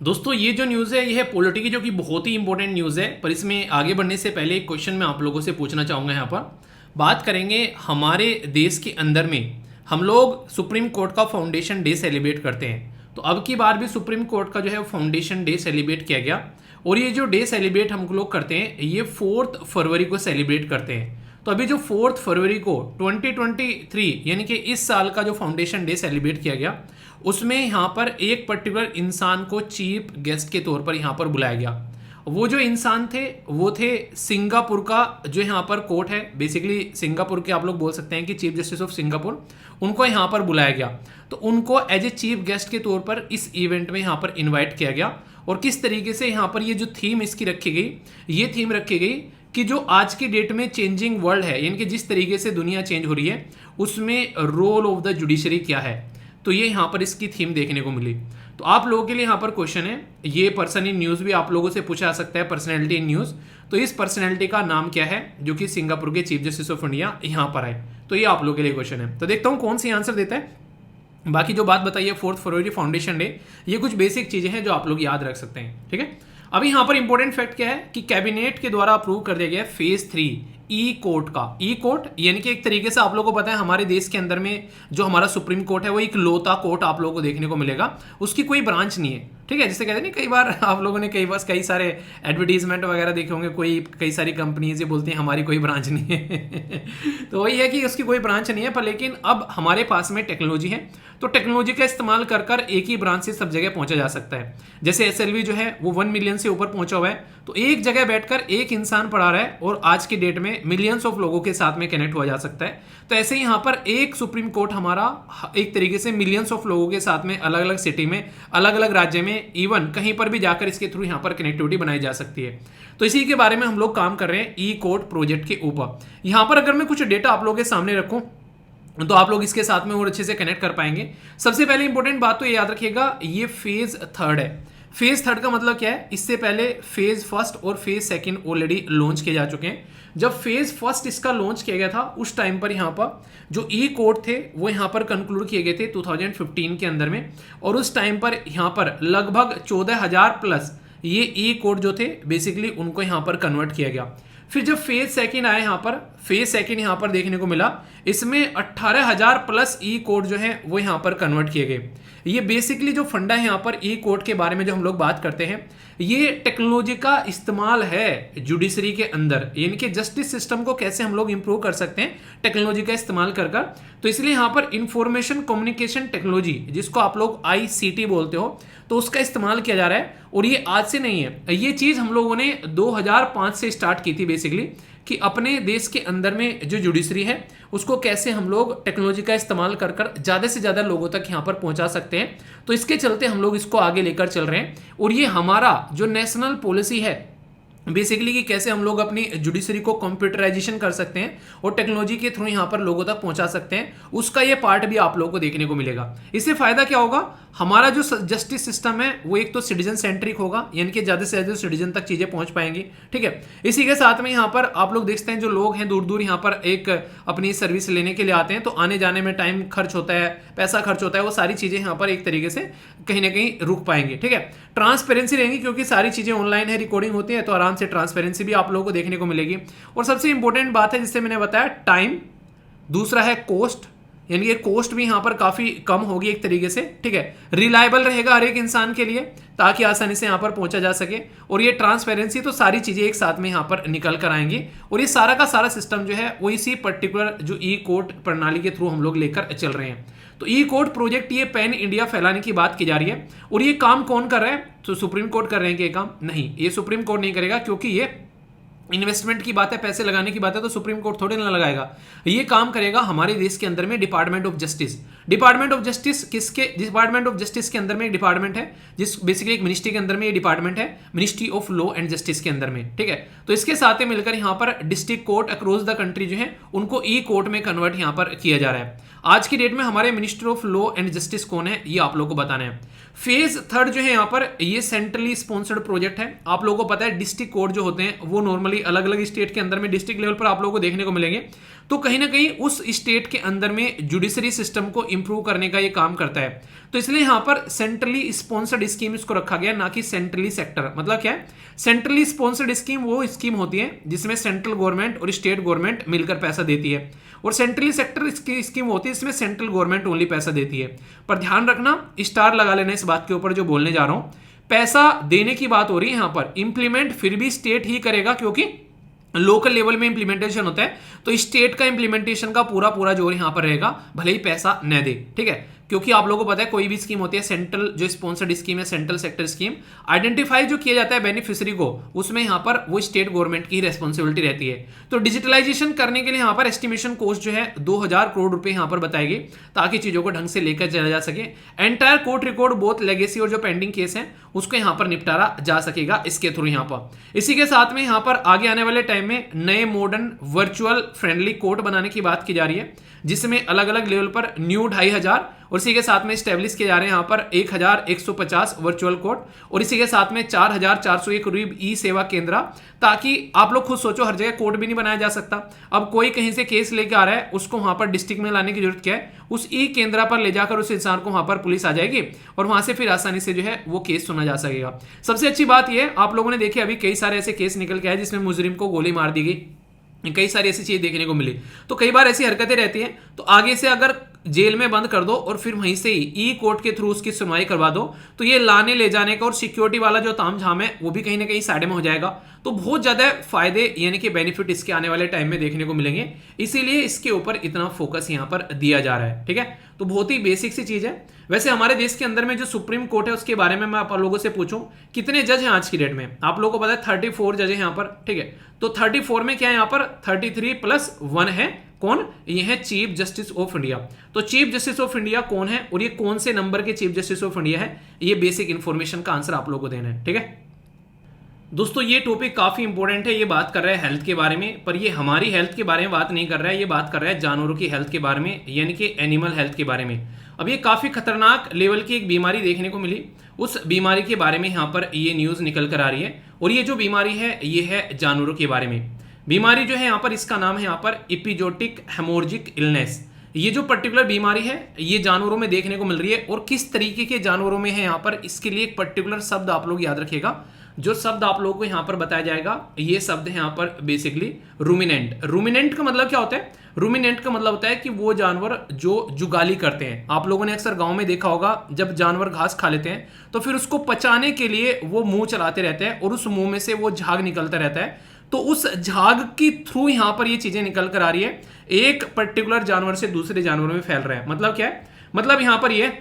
दोस्तों ये जो न्यूज़ है ये है पॉलिटी की, जो कि बहुत ही इंपॉर्टेंट न्यूज़ है, पर इसमें आगे बढ़ने से पहले एक क्वेश्चन मैं आप लोगों से पूछना चाहूँगा। यहाँ पर बात करेंगे हमारे देश के अंदर में हम लोग सुप्रीम कोर्ट का फाउंडेशन डे सेलिब्रेट करते हैं। तो अब की बार भी सुप्रीम कोर्ट का जो है फाउंडेशन डे सेलिब्रेट किया गया, और ये जो डे सेलिब्रेट हम लोग करते हैं ये 4 फरवरी को सेलिब्रेट करते हैं। तो अभी जो 4 फरवरी को 2023 यानी कि इस साल का जो फाउंडेशन डे सेलिब्रेट किया गया, उसमें यहाँ पर एक पर्टिकुलर इंसान को चीफ गेस्ट के तौर पर यहाँ पर बुलाया गया। वो जो इंसान थे वो थे सिंगापुर का जो यहाँ पर कोर्ट है, बेसिकली सिंगापुर के आप लोग बोल सकते हैं कि चीफ जस्टिस ऑफ सिंगापुर, उनको यहाँ पर बुलाया गया। तो उनको एज ए चीफ गेस्ट के तौर पर इस इवेंट में यहाँ पर इन्वाइट किया गया। और किस तरीके से यहाँ पर ये जो थीम इसकी रखी गई, ये थीम रखी गई कि जो आज की डेट में चेंजिंग वर्ल्ड है, यानी कि जिस तरीके से दुनिया चेंज हो रही है उसमें रोल ऑफ द जुडिशरी क्या है, तो ये यहाँ पर इसकी थीम देखने को मिली। तो आप लोगों के लिए यहाँ पर क्वेश्चन है, ये पर्सन इन न्यूज़ भी आप लोगों से पूछा जा सकता है, पर्सनैलिटी इन न्यूज़। तो इस पर्सनैलिटी का नाम क्या है जो कि सिंगापुर के चीफ जस्टिस ऑफ इंडिया यहाँ पर है, तो ये आप लोगों के लिए क्वेश्चन है। तो देखता हूँ कौन सी आंसर देता है। बाकी जो बात बताइए 4 फरवरी फाउंडेशन डे, ये कुछ बेसिक चीजें हैं जो आप लोग याद रख सकते हैं, ठीक है। अभी यहाँ पर इंपॉर्टेंट फैक्ट क्या है कि कैबिनेट के द्वारा अप्रूव कर दिया गया फेज 3 ई कोर्ट का। ई कोर्ट यानी कि एक तरीके से आप लोगों को पता है हमारे देश के अंदर में जो हमारा सुप्रीम कोर्ट है वो एक लोता कोर्ट आप लोगों को देखने को मिलेगा, उसकी कोई ब्रांच नहीं है, ठीक है। जिसे कहते हैं नहीं, कई बार आप लोगों ने कई सारे एडवर्टीजमेंट वगैरह देखे होंगे, कई सारी कंपनीज ये बोलती हैं हमारी कोई ब्रांच नहीं है। तो वही है कि उसकी कोई ब्रांच नहीं है, पर लेकिन अब हमारे पास में टेक्नोलॉजी है, तो टेक्नोलॉजी का इस्तेमाल कर कर एक ही ब्रांच से सब जगह पहुंचा जा सकता है। जैसे एसएलवी जो है वो 1 मिलियन से ऊपर पहुंचा हुआ है, तो एक जगह बैठकर एक इंसान पढ़ा रहा है और आज की डेट में मिलियंस ऑफ लोगों के साथ में कनेक्ट हुआ जा सकता है। तो ऐसे ही यहाँ पर एक सुप्रीम कोर्ट हमारा एक तरीके से मिलियंस ऑफ लोगों के साथ में अलग अलग सिटी में, अलग अलग राज्य में, इवन कहीं पर भी जाकर इसके थ्रू यहाँ पर कनेक्टिविटी बनाई जा सकती है। तो इसी के बारे में हम लोग काम कर रहे हैं ई कोर्ट प्रोजेक्ट के ऊपर। यहाँ पर अगर मैं कुछ डेटा आप लोगों के सामने रखूं तो आप लोग इसके साथ में और अच्छे से कनेक्ट कर पाएंगे। सबसे पहले इंपॉर्टेंट बात तो ये याद रखिएगा, ये फेज 3 है। फेज थर्ड का मतलब क्या है, इससे पहले फेज फर्स्ट और फेज सेकंड ऑलरेडी लॉन्च किए जा चुके हैं। जब फेज फर्स्ट इसका लॉन्च किया गया था उस टाइम पर यहाँ पर जो ई कोड थे वो यहाँ पर कंक्लूड किए गए थे 2015 के अंदर में, और उस टाइम पर यहाँ पर लगभग 14,000 प्लस ये ई कोड जो थे बेसिकली उनको यहाँ पर कन्वर्ट किया गया। फिर जब फेज सेकंड आया यहाँ पर, फेज सेकंड यहाँ पर देखने को मिला, इसमें 18,000 प्लस ई कोड जो है वो यहाँ पर कन्वर्ट किए गए। ये बेसिकली जो फंडा है यहाँ पर ई कोड के बारे में जो हम लोग बात करते हैं, ये टेक्नोलॉजी का इस्तेमाल है जुडिशरी के अंदर, यानी कि जस्टिस सिस्टम को कैसे हम लोग इंप्रूव कर सकते हैं टेक्नोलॉजी का इस्तेमाल कर कर। तो इसलिए यहाँ पर इंफॉर्मेशन कम्युनिकेशन टेक्नोलॉजी, जिसको आप लोग ICT बोलते हो, तो उसका इस्तेमाल किया जा रहा है। और ये आज से नहीं है, ये चीज़ हम लोगों ने 2005 से स्टार्ट की थी बेसिकली, कि अपने देश के अंदर में जो जुडिशरी है उसको कैसे हम लोग टेक्नोलॉजी का इस्तेमाल कर कर ज़्यादा से ज़्यादा लोगों तक यहाँ पर पहुँचा सकते हैं। तो इसके चलते हम लोग इसको आगे लेकर चल रहे हैं। और ये हमारा जो नेशनल पॉलिसी है बेसिकली कि कैसे हम लोग अपनी जुडिशरी को कंप्यूटराइजेशन कर सकते हैं और टेक्नोलॉजी के थ्रू यहाँ पर लोगों तक पहुँचा सकते हैं, उसका ये पार्ट भी आप लोगों को देखने को मिलेगा। इससे फायदा क्या होगा, हमारा जो जस्टिस सिस्टम है वो एक तो सिटीजन सेंट्रिक होगा, यानी कि ज़्यादा से ज़्यादा सिटीजन तक चीज़ें पहुँच पाएंगी। ठीक है, इसी के साथ में यहाँ पर आप लोग देखते हैं जो लोग हैं दूर दूर यहाँ पर एक अपनी सर्विस लेने के लिए आते हैं, तो आने जाने में टाइम खर्च होता है, पैसा खर्च होता है, वो सारी चीज़ें यहाँ पर एक तरीके से कहीं ना कहीं रुक पाएंगे। ठीक है, ट्रांसपेरेंसी रहेंगी क्योंकि सारी चीज़ें ऑनलाइन है, रिकॉर्डिंग होती है, तो आराम से ट्रांसपेरेंसी भी आप लोगों को देखने को मिलेगी। और सबसे इंपॉर्टेंट बात है जिससे मैंने बताया टाइम, दूसरा है कॉस्ट, यानी कि कॉस्ट भी यहाँ पर काफ़ी कम होगी एक तरीके से। ठीक है, रिलायबल रहेगा हर एक इंसान के लिए ताकि आसानी से यहाँ पर पहुँचा जा सके। और ये ट्रांसपेरेंसी, तो सारी चीज़ें एक साथ में यहाँ पर निकल कर आएंगी। और ये सारा का सारा सिस्टम जो है वो इसी पर्टिकुलर जो ई कोर्ट प्रणाली के थ्रू हम लोग लेकर चल रहे हैं। तो ई कोर्ट प्रोजेक्ट ये पैन इंडिया फैलाने की बात की जा रही है। और ये काम कौन कर रहा है, तो सुप्रीम कोर्ट कर रहे हैं कि ये काम नहीं, ये सुप्रीम कोर्ट नहीं करेगा, क्योंकि ये इन्वेस्टमेंट की बात है, पैसे लगाने की बात है, तो सुप्रीम कोर्ट थोड़ी ना लगाएगा। ये काम करेगा हमारे देश के अंदर में department of justice. Department of justice किसके, डिपार्टमेंट ऑफ जस्टिस के अंदर में एक डिपार्टमेंट है जिस बेसिकली एक मिनिस्ट्री के अंदर में ये डिपार्टमेंट है, ministry of law and justice के अंदर में। ठीक है, तो इसके साथ में मिलकर यहाँ पर district court across the country जो है उनको ई कोर्ट में कन्वर्ट यहाँ पर किया जा रहा है। आज की डेट में हमारे minister of law and justice कौन है ये आप लोगों को बताना है। फेज थर्ड जो है यहाँ पर ये सेंट्रली स्पॉन्सर्ड प्रोजेक्ट है। आप लोगों को पता है डिस्ट्रिक्ट कोर्ट जो होते हैं वो नॉर्मली अलग अलग स्टेट के अंदर में डिस्ट्रिक्ट लेवल पर आप लोगों को देखने को मिलेंगे। तो कहीं ना कहीं उस स्टेट के अंदर में जुडिशरी सिस्टम को इंप्रूव करने का ये काम करता है। तो इसलिए यहाँ पर सेंट्रली स्पॉन्सर्ड स्कीम इसको रखा गया, ना कि सेंट्रली सेक्टर। मतलब क्या है, सेंट्रली स्पॉन्सर्ड स्कीम वो स्कीम होती है जिसमें सेंट्रल गवर्नमेंट और स्टेट गवर्नमेंट मिलकर पैसा देती है, और सेंट्रली सेक्टर स्कीम होती है इसमें सेंट्रल गवर्नमेंट ओनली पैसा देती है। पर ध्यान रखना, स्टार लगा लेना इस बात के ऊपर जो बोलने जा रहा हूं, पैसा देने की बात हो रही है यहाँ पर, इंप्लीमेंट फिर भी स्टेट ही करेगा क्योंकि लोकल लेवल में इंप्लीमेंटेशन होता है। तो स्टेट का इंप्लीमेंटेशन का पूरा पूरा जोर यहां पर रहेगा, भले ही पैसा न दे। ठीक है, क्योंकि आप लोगों को पता है कोई भी स्कीम होती है सेंट्रल जो स्पॉन्सर्ड स्कीम है, सेंट्रल सेक्टर स्कीम, आइडेंटिफाई जो किया जाता है बेनिफिशियरी को, उसमें यहां पर वो स्टेट गवर्नमेंट की रेस्पॉन्सिबिलिटी रहती है। तो डिजिटलाइजेशन करने के लिए यहां पर एस्टिमेशन कॉस्ट जो है 2000 करोड़ रुपए यहां पर बताएगी, ताकि चीजों को ढंग से लेकर चला जा सके। Entire court record both legacy और जो पेंडिंग केस है उसको यहां पर निपटारा जा सकेगा इसके थ्रू यहां पर। इसी के साथ में यहां पर आगे आने वाले टाइम में नए मॉडर्न वर्चुअल फ्रेंडली कोर्ट बनाने की बात की जा रही है, जिसमें अलग अलग लेवल पर न्यू 2500 और इसी के साथ में स्टैब्लिश किए जा रहे हैं यहाँ पर 1150 वर्चुअल कोर्ट, और इसी के साथ में 4401 करीब ई सेवा केंद्र, ताकि आप लोग खुद सोचो हर जगह कोर्ट भी नहीं बनाया जा सकता। अब कोई कहीं से केस लेके आ रहा है, उसको वहां पर डिस्ट्रिक्ट में लाने की जरूरत क्या है, उस ई केंद्र पर ले जाकर उस इंसान को वहां पर पुलिस आ जाएगी और वहां से फिर आसानी से जो है वो केस सुना जा सकेगा। सबसे अच्छी बात यह, आप लोगों ने देखे अभी कई सारे ऐसे केस निकल के आए जिसमें मुजरिम को गोली मार दी गई, कई सारी ऐसी चीजें देखने को मिली। तो कई बार ऐसी हरकतें रहती हैं, तो आगे से अगर जेल में बंद कर दो और फिर वहीं से ही ई कोर्ट के थ्रू उसकी सुनवाई करवा दो, तो ये लाने ले जाने का और सिक्योरिटी वाला जो तामझाम है वो भी कहीं ना कहीं साइड में हो जाएगा। तो बहुत ज्यादा फायदे यानी कि बेनिफिट इसके आने वाले टाइम में देखने को मिलेंगे, इसीलिए इसके ऊपर इतना फोकस यहां पर दिया जा रहा है। ठीक है, तो बहुत ही बेसिक सी चीज है। वैसे हमारे देश के अंदर में जो सुप्रीम कोर्ट है उसके बारे में मैं आप लोगों से पूछूं कितने जज हैं आज की डेट में, आप लोगों को पता है 34 जज हैं यहाँ पर। ठीक है, तो 34 में क्या है यहाँ पर 33+1 है, कौन, ये है चीफ जस्टिस ऑफ इंडिया। तो चीफ जस्टिस ऑफ इंडिया कौन है और ये कौन से नंबर के चीफ जस्टिस ऑफ इंडिया है, ये बेसिक इंफॉर्मेशन का आंसर आप लोगों को देना है। ठीक है, दोस्तों ये टॉपिक काफ़ी इंपॉर्टेंट है, ये बात कर रहा है हेल्थ के बारे में, पर ये हमारी हेल्थ के बारे में बात नहीं कर रहा है, ये बात कर रहा है जानवरों की हेल्थ के बारे में, यानी कि एनिमल हेल्थ के बारे में। अब ये काफ़ी खतरनाक लेवल की एक बीमारी देखने को मिली, उस बीमारी के बारे में यहाँ पर ये न्यूज़ निकल कर आ रही है। और ये जो बीमारी है ये है जानवरों के बारे में। बीमारी जो है यहाँ पर, इसका नाम है यहाँ पर एपिजोटिक हेमोरेजिक इलनेस। ये जो पर्टिकुलर बीमारी है ये जानवरों में देखने को मिल रही है, और किस तरीके के जानवरों में है यहाँ पर, इसके लिए एक पर्टिकुलर शब्द आप लोग याद रखिएगा। जो शब्द आप लोगों को यहाँ पर बताया जाएगा ये शब्द है यहाँ पर बेसिकली रूमिनेंट। रूमिनेंट का मतलब क्या होता है? रूमिनेंट का मतलब होता है कि वो जानवर जो जुगाली करते हैं। आप लोगों ने अक्सर गांव में देखा होगा, जब जानवर घास खा लेते हैं तो फिर उसको पचाने के लिए वो मुंह चलाते रहते हैं और उस मुंह में से वो झाग निकलता रहता है। तो उस झाग की थ्रू यहाँ पर ये चीजें निकल कर आ रही है, एक पर्टिकुलर जानवर से दूसरे जानवर में फैल रहा है। मतलब क्या है? मतलब यहाँ पर ये,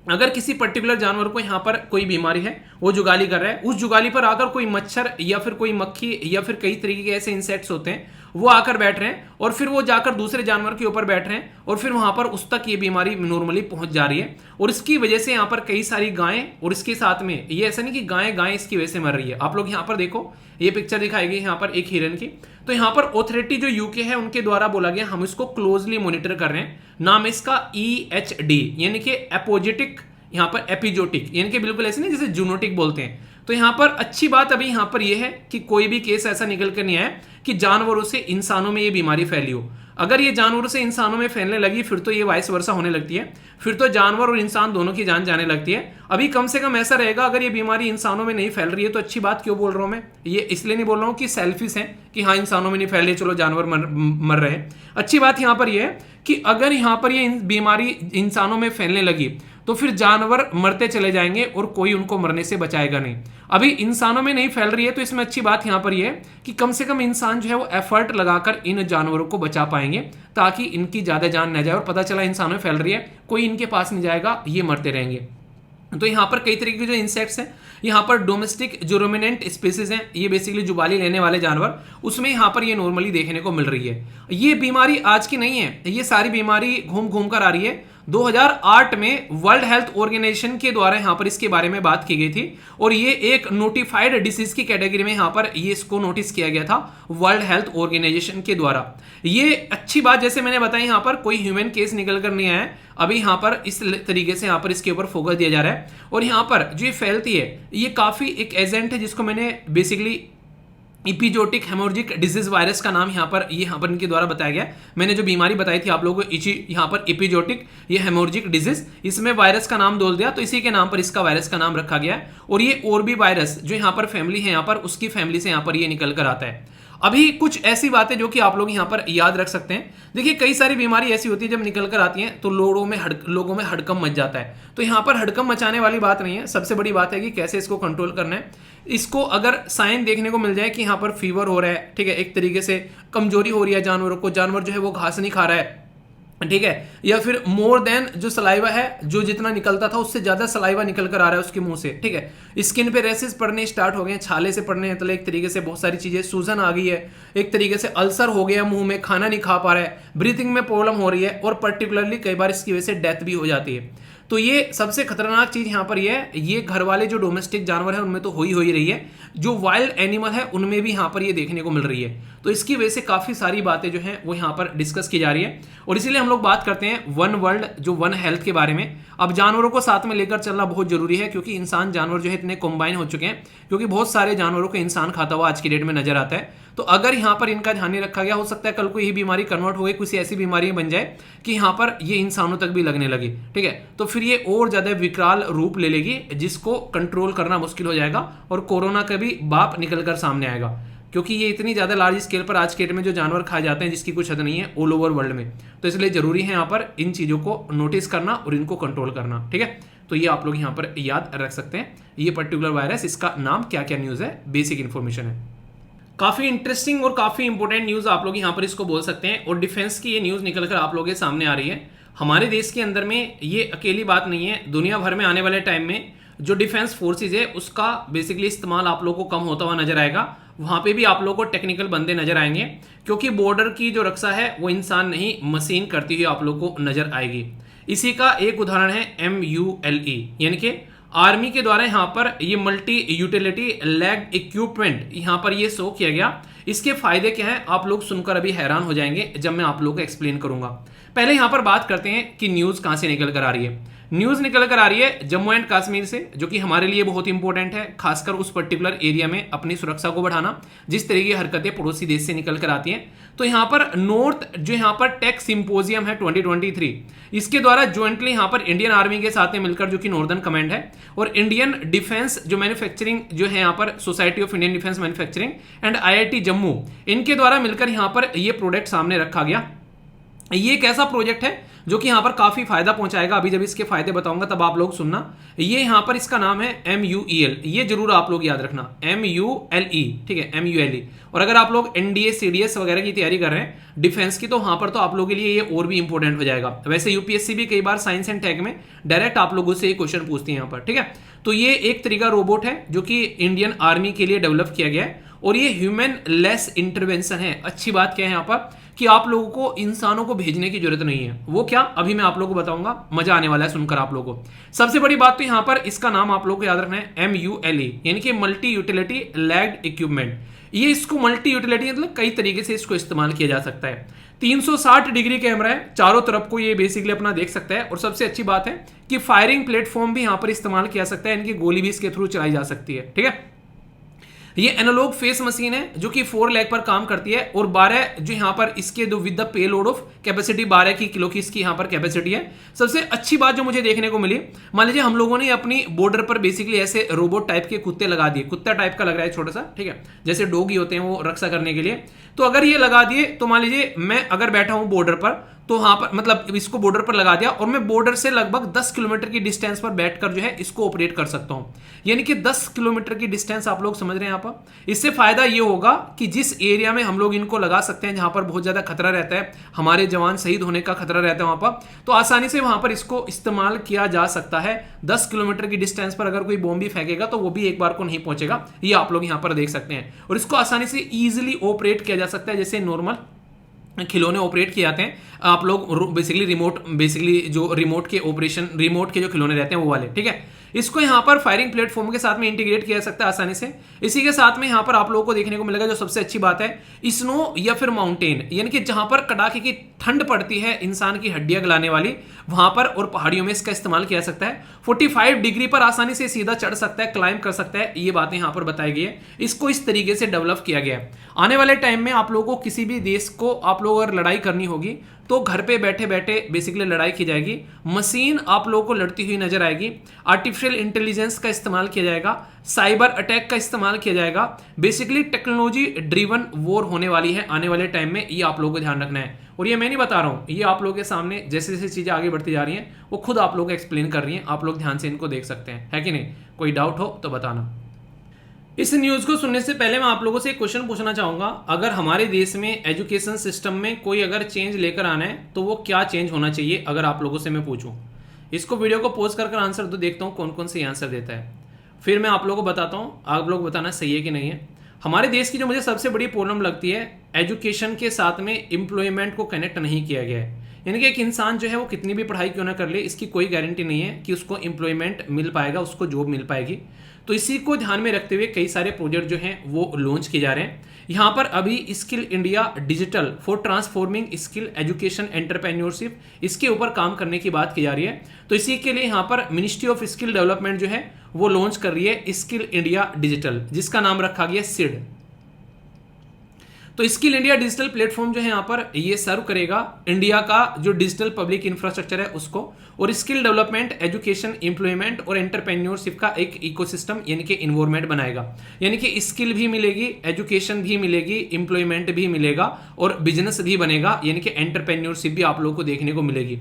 अगर किसी पर्टिकुलर जानवर को यहाँ पर कोई बीमारी है, वो जुगाली कर रहा है, उस जुगाली पर आकर कोई मच्छर या फिर कोई मक्खी या फिर कई तरीके के ऐसे इंसेक्ट्स होते हैं, वो आकर बैठ रहे हैं और फिर वो जाकर दूसरे जानवर के ऊपर बैठ रहे हैं और फिर वहां पर उस तक ये बीमारी नॉर्मली पहुंच जा रही है। और इसकी वजह से यहाँ पर कई सारी गायें, और इसके साथ में ये ऐसा नहीं कि गायें इसकी वजह से मर रही है। आप लोग यहाँ पर देखो, ये पिक्चर दिखाएगी यहाँ पर एक हिरन की। तो यहाँ पर ऑथोरिटी जो यूके है उनके द्वारा बोला गया हम इसको क्लोजली मॉनिटर कर रहे हैं। नाम इसका EHD यानी कि एपोजेटिक, यहाँ पर एपिजोटिक यानी कि बिल्कुल ऐसे नहीं जैसे जूनोटिक बोलते हैं। तो यहाँ पर अच्छी बात अभी यहाँ पर यह है कि कोई भी केस ऐसा निकल कर नहीं आया कि जानवरों से इंसानों में ये बीमारी फैली हो। अगर ये जानवरों से इंसानों में फैलने लगी फिर तो ये वाइस वर्सा होने लगती है, फिर तो जानवर और इंसान दोनों की जान जाने लगती है। अभी कम से कम ऐसा रहेगा, अगर ये बीमारी इंसानों में नहीं फैल रही है तो अच्छी बात क्यों बोल रहा हूं मैं? ये इसलिए नहीं बोल रहा हूं कि सेल्फिश है कि हाँ इंसानों में नहीं फैल रही, चलो जानवर मर रहे हैं। अच्छी बात यहाँ पर यह है कि अगर यहाँ पर ये बीमारी इंसानों में फैलने लगी तो फिर जानवर मरते चले जाएंगे और कोई उनको मरने से बचाएगा नहीं। अभी इंसानों में नहीं फैल रही है तो इसमें अच्छी बात यहां पर यह है कि कम से कम इंसान जो है वो एफर्ट लगाकर इन जानवरों को बचा पाएंगे ताकि इनकी ज्यादा जान न जाए। और पता चला इंसानों में फैल रही है, कोई इनके पास नहीं जाएगा, ये मरते रहेंगे। तो यहाँ पर कई तरीके के जो इंसेक्ट्स हैं, यहाँ पर डोमेस्टिक जो रोमिनेंट स्पीसीज हैं, ये बेसिकली जुबाली लेने वाले जानवर, उसमें यहाँ पर ये नॉर्मली देखने को मिल रही है। ये बीमारी आज की नहीं है, ये सारी बीमारी घूम घूम कर आ रही है। 2008 में वर्ल्ड हेल्थ ऑर्गेनाइजेशन के द्वारा यहाँ पर इसके बारे में बात की गई थी और ये एक नोटिफाइड डिसीज की कैटेगरी में यहाँ पर ये इसको नोटिस किया गया था वर्ल्ड हेल्थ ऑर्गेनाइजेशन के द्वारा। ये अच्छी बात जैसे मैंने बताई, यहाँ पर कोई ह्यूमन केस निकल कर नहीं आया है अभी। यहाँ पर इस तरीके से यहाँ पर इसके ऊपर फोकस दिया जा रहा है। और यहाँ पर जो ये फैलती है ये काफी एक एजेंट है जिसको मैंने बेसिकली इपिजोटिक हेमोरेजिक डिजीज वायरस का नाम यहाँ पर इनके द्वारा बताया गया। मैंने जो बीमारी बताई थी आप लोगों को यहाँ पर इपिजोटिक ये हेमोरेजिक डिजीज, इसमें वायरस का नाम बोल दिया तो इसी के नाम पर इसका वायरस का नाम रखा गया है। और ये और भी वायरस जो यहाँ पर फैमिली है, यहाँ पर उसकी फैमिली से यहाँ पर ये निकल कर आता है। अभी कुछ ऐसी बातें जो कि आप लोग यहाँ पर याद रख सकते हैं। देखिए कई सारी बीमारी ऐसी होती है जब निकल कर आती हैं तो लोगों में हड़कंप मच जाता है। तो यहाँ पर हड़कंप मचाने वाली बात नहीं है, सबसे बड़ी बात है कि कैसे इसको कंट्रोल करना है। इसको अगर साइन देखने को मिल जाए कि यहाँ पर फीवर हो रहा है, ठीक है, एक तरीके से कमजोरी हो रही है जानवरों को, जानवर जो है वो घास नहीं खा रहा है, ठीक है, या फिर मोर देन जो सलाइवा है, जो जितना निकलता था उससे ज्यादा सलाइवा निकल कर आ रहा है उसके मुंह से, ठीक है, स्किन पे रेसेस पड़ने स्टार्ट हो गए, छाले से पड़ने, मतलब एक तरीके से बहुत सारी चीजें, सूजन आ गई है, एक तरीके से अल्सर हो गया मुंह में, खाना नहीं खा पा रहा है, ब्रीथिंग में प्रॉब्लम हो रही है और पर्टिकुलरली कई बार इसकी वजह से डेथ भी हो जाती है। तो ये सबसे खतरनाक चीज यहाँ पर ये है, ये घर वाले जो डोमेस्टिक जानवर है उनमें तो हो ही रही है, जो वाइल्ड एनिमल है उनमें भी यहाँ पर ये देखने को मिल रही है। तो इसकी वजह से काफी सारी बातें जो हैं वो यहाँ पर डिस्कस की जा रही है और इसीलिए हम लोग बात करते हैं वन वर्ल्ड जो वन हेल्थ के बारे में। अब जानवरों को साथ में लेकर चलना बहुत जरूरी है क्योंकि इंसान जानवर जो है इतने कॉम्बाइन हो चुके हैं, क्योंकि बहुत सारे जानवरों को इंसान खाता हुआ आज की डेट में नजर आता है। तो अगर यहाँ पर इनका ध्यान नहीं रखा गया, हो सकता है कल को यही बीमारी कन्वर्ट हो गई, कुछ ऐसी बीमारी बन जाए कि यहाँ पर ये इंसानों तक भी लगने लगी, ठीक है, तो फिर ये और ज्यादा विकराल रूप ले लेगी जिसको कंट्रोल करना मुश्किल हो जाएगा और कोरोना का भी बाप निकल कर सामने आएगा, क्योंकि ये इतनी ज्यादा लार्ज स्केल पर आज के डेट में जो जानवर खाए जाते हैं जिसकी कुछ हद नहीं है ऑल ओवर वर्ल्ड में। तो इसलिए जरूरी है यहाँ पर इन चीजों को नोटिस करना और इनको कंट्रोल करना, ठीक है। तो ये आप लोग यहाँ पर याद रख सकते हैं, ये पर्टिकुलर वायरस, इसका नाम क्या क्या न्यूज है, बेसिक इंफॉर्मेशन है। काफी इंटरेस्टिंग और काफी इंपॉर्टेंट न्यूज आप लोग यहाँ पर इसको बोल सकते हैं। और डिफेंस की ये न्यूज निकलकर आप लोगों के सामने आ रही है। हमारे देश के अंदर में ये अकेली बात नहीं है, दुनिया भर में आने वाले टाइम में जो डिफेंस फोर्सेज है उसका बेसिकली इस्तेमाल आप लोगों को कम होता हुआ नजर आएगा। वहां पे भी आप लोगों को टेक्निकल बंदे नजर आएंगे, क्योंकि बॉर्डर की जो रक्षा है वो इंसान नहीं मशीन करती हुई आप लोगों को नजर आएगी। इसी का एक उदाहरण है MULE यानी कि आर्मी के द्वारा यहाँ पर ये मल्टी यूटिलिटी लैग इक्विपमेंट यहाँ पर ये शो किया गया। इसके फायदे क्या हैं आप लोग सुनकर अभी हैरान हो जाएंगे जब मैं आप लोगों को एक्सप्लेन करूंगा। पहले यहाँ पर बात करते हैं कि न्यूज कहां से निकल कर आ रही है। न्यूज निकल कर आ रही है जम्मू एंड कश्मीर से, जो कि हमारे लिए बहुत इंपॉर्टेंट है, खासकर उस पर्टिकुलर एरिया में अपनी सुरक्षा को बढ़ाना जिस तरह की हरकतें पड़ोसी देश से निकल कर आती हैं। तो यहाँ पर नॉर्थ जो यहाँ पर टेक सिंपोजियम है 2023, इसके द्वारा ज्वाइंटली यहाँ पर इंडियन आर्मी के साथ में मिलकर, जो कि नॉर्दर्न कमांड है, और इंडियन डिफेंस जो मैन्युफैक्चरिंग जो है यहाँ पर society of Indian defence manufacturing and IIT Jammu, इनके द्वारा मिलकर यहाँ पर ये प्रोडक्ट सामने रखा गया। ये एक ऐसा प्रोजेक्ट है जो कि यहाँ पर काफी फायदा पहुंचाएगा। अभी जब इसके फायदे बताऊंगा तब आप लोग सुनना। ये यहाँ पर इसका नाम है MUEL, ये जरूर आप लोग याद रखना, MULE, ठीक है, MULE। और अगर आप लोग NDA CDS वगैरह की तैयारी कर रहे हैं डिफेंस की, तो वहां पर तो आप लोगों के लिए ये और भी इंपॉर्टेंट हो जाएगा। वैसे UPSC भी कई बार साइंस एंड टेक में डायरेक्ट आप लोगों से ये क्वेश्चन पूछती है यहाँ पर, ठीक है। तो ये एक तरीका रोबोट है जो कि इंडियन आर्मी के लिए डेवलप किया गया है, और ये ह्यूमन लेस इंटरवेंशन है। अच्छी बात क्या है यहाँ पर कि आप लोगों को इंसानों को भेजने की जरूरत नहीं है। वो क्या, अभी मैं आप लोगों को बताऊंगा, मजा आने वाला है सुनकर आप लोगों को। सबसे बड़ी बात तो यहाँ पर इसका नाम आप लोगों को याद रखना है MULE, यानी कि मल्टी यूटिलिटी लैग्ड इक्विपमेंट। ये इसको मल्टी यूटिलिटी मतलब कई तरीके से इसको इस्तेमाल किया जा सकता है। 360 डिग्री कैमरा है, चारों तरफ को ये बेसिकली अपना देख सकता है। और सबसे अच्छी बात है कि फायरिंग प्लेटफॉर्म भी यहाँ पर इस्तेमाल किया सकता है, इनकी गोली भी इसके थ्रू चलाई जा सकती है, ठीक है। ये एनालॉग फेस मशीन है जो कि 4 लेग पर काम करती है, और 12 जो यहाँ पर इसके दो with the payload of capacity 12 की किलो की इसकी यहाँ पर कैपेसिटी है। सबसे अच्छी बात जो मुझे देखने को मिली, मान लीजिए हम लोगों ने अपनी बॉर्डर पर बेसिकली ऐसे रोबोट टाइप के कुत्ते लगा दिए, कुत्ता टाइप का लग रहा है छोटा सा, ठीक है, जैसे डॉगी होते हैं वो रक्षा करने के लिए। तो अगर ये लगा दिए तो मान लीजिए मैं अगर बैठा हूं बॉर्डर पर, तो वहां पर मतलब इसको बॉर्डर पर लगा दिया और मैं बॉर्डर से लगभग 10 किलोमीटर की डिस्टेंस पर बैठकर जो है इसको ऑपरेट कर सकता हूं। यानी कि 10 किलोमीटर की डिस्टेंस आप लोग समझ रहे हैं यहाँ पर। इससे फायदा ये होगा कि जिस एरिया में हम लोग इनको लगा सकते हैं, जहां पर बहुत ज्यादा खतरा रहता है, हमारे जवान शहीद होने का खतरा रहता है वहां पर, तो आसानी से वहां पर इसको इस्तेमाल किया जा सकता है। 10 किलोमीटर की डिस्टेंस पर अगर कोई बॉम्ब भी फेंकेगा तो वो भी एक बार को नहीं पहुंचेगा, ये आप लोग यहां पर देख सकते हैं। और इसको आसानी से इजिली ऑपरेट किया जा सकता है, जैसे नॉर्मल खिलौने ऑपरेट किए जाते हैं आप लोग बेसिकली जो रिमोट के जो खिलौने रहते हैं वो वाले, ठीक है। इसको यहाँ पर फायरिंग प्लेटफॉर्म के साथ में इंटीग्रेट किया जा सकता है आसानी से। इसी के साथ में यहाँ पर आप लोगों को देखने को मिलेगा जो सबसे अच्छी बात है, स्नो या फिर माउंटेन, यानी कि जहां पर कड़ाके की ठंड पड़ती है इंसान की हड्डियां गलाने वाली, वहां पर और पहाड़ियों में इसका इस्तेमाल किया जा सकता है। 45 डिग्री पर आसानी से सीधा चढ़ सकता है, क्लाइंब कर सकता है, ये बातें यहाँ पर बताई गई है। इसको इस तरीके से डेवलप किया गया है। आने वाले टाइम में आप लोगों को किसी भी देश को आप लोग अगर लड़ाई करनी होगी तो घर पे बैठे बैठे बेसिकली लड़ाई की जाएगी। मशीन आप लोगों को लड़ती हुई नजर आएगी, आर्टिफिशियल इंटेलिजेंस का इस्तेमाल किया जाएगा, साइबर अटैक का इस्तेमाल किया जाएगा। बेसिकली टेक्नोलॉजी ड्रिवन वॉर होने वाली है आने वाले टाइम में, ये आप लोगों को ध्यान रखना है। और ये मैं नहीं बता रहा हूं, ये आप लोगों के सामने जैसे जैसे चीजें आगे बढ़ती जा रही हैं वो खुद आप लोग एक्सप्लेन कर रही हैं, आप लोग ध्यान से इनको देख सकते हैं, है कि नहीं। कोई डाउट हो तो बताना। इस न्यूज को सुनने से पहले मैं आप लोगों से एक क्वेश्चन पूछना चाहूंगा, अगर हमारे देश में एजुकेशन सिस्टम में कोई अगर चेंज लेकर आना है तो वो क्या चेंज होना चाहिए, अगर आप लोगों से मैं पूछूं। इसको वीडियो को पॉज कर आंसर दो, देखता हूं कौन कौन से आंसर देता है, फिर मैं आप लोगों को बताता हूं, आप लोग बताना सही है कि नहीं है। हमारे देश की जो मुझे सबसे बड़ी प्रॉब्लम लगती है, एजुकेशन के साथ में एम्प्लॉयमेंट को कनेक्ट नहीं किया गया है। यानी कि एक इंसान जो है वो कितनी भी पढ़ाई क्यों ना कर ले, इसकी कोई गारंटी नहीं है कि उसको एम्प्लॉयमेंट मिल पाएगा, उसको जॉब मिल पाएगी। तो इसी को ध्यान में रखते हुए कई सारे प्रोजेक्ट जो हैं वो लॉन्च किए जा रहे हैं। यहाँ पर अभी skill India digital for transforming skill education entrepreneurship, इसके ऊपर काम करने की बात की जा रही है। तो इसी के लिए यहाँ पर मिनिस्ट्री ऑफ स्किल डेवलपमेंट जो है वो लॉन्च कर रही है स्किल इंडिया डिजिटल, जिसका नाम रखा गया SID। तो स्किल इंडिया डिजिटल प्लेटफॉर्म जो है यहाँ पर ये सर्व करेगा इंडिया का जो डिजिटल पब्लिक इंफ्रास्ट्रक्चर है उसको, और स्किल डेवलपमेंट, एजुकेशन, एम्प्लॉयमेंट और एंटरप्रेन्योरशिप का एक इकोसिस्टम यानी कि इन्वायरमेंट बनाएगा। यानी कि स्किल भी मिलेगी, एजुकेशन भी मिलेगी, एम्प्लॉयमेंट भी मिलेगा और बिजनेस भी बनेगा, यानी कि एंटरप्रेन्योरशिप भी आप लोगों को देखने को मिलेगी।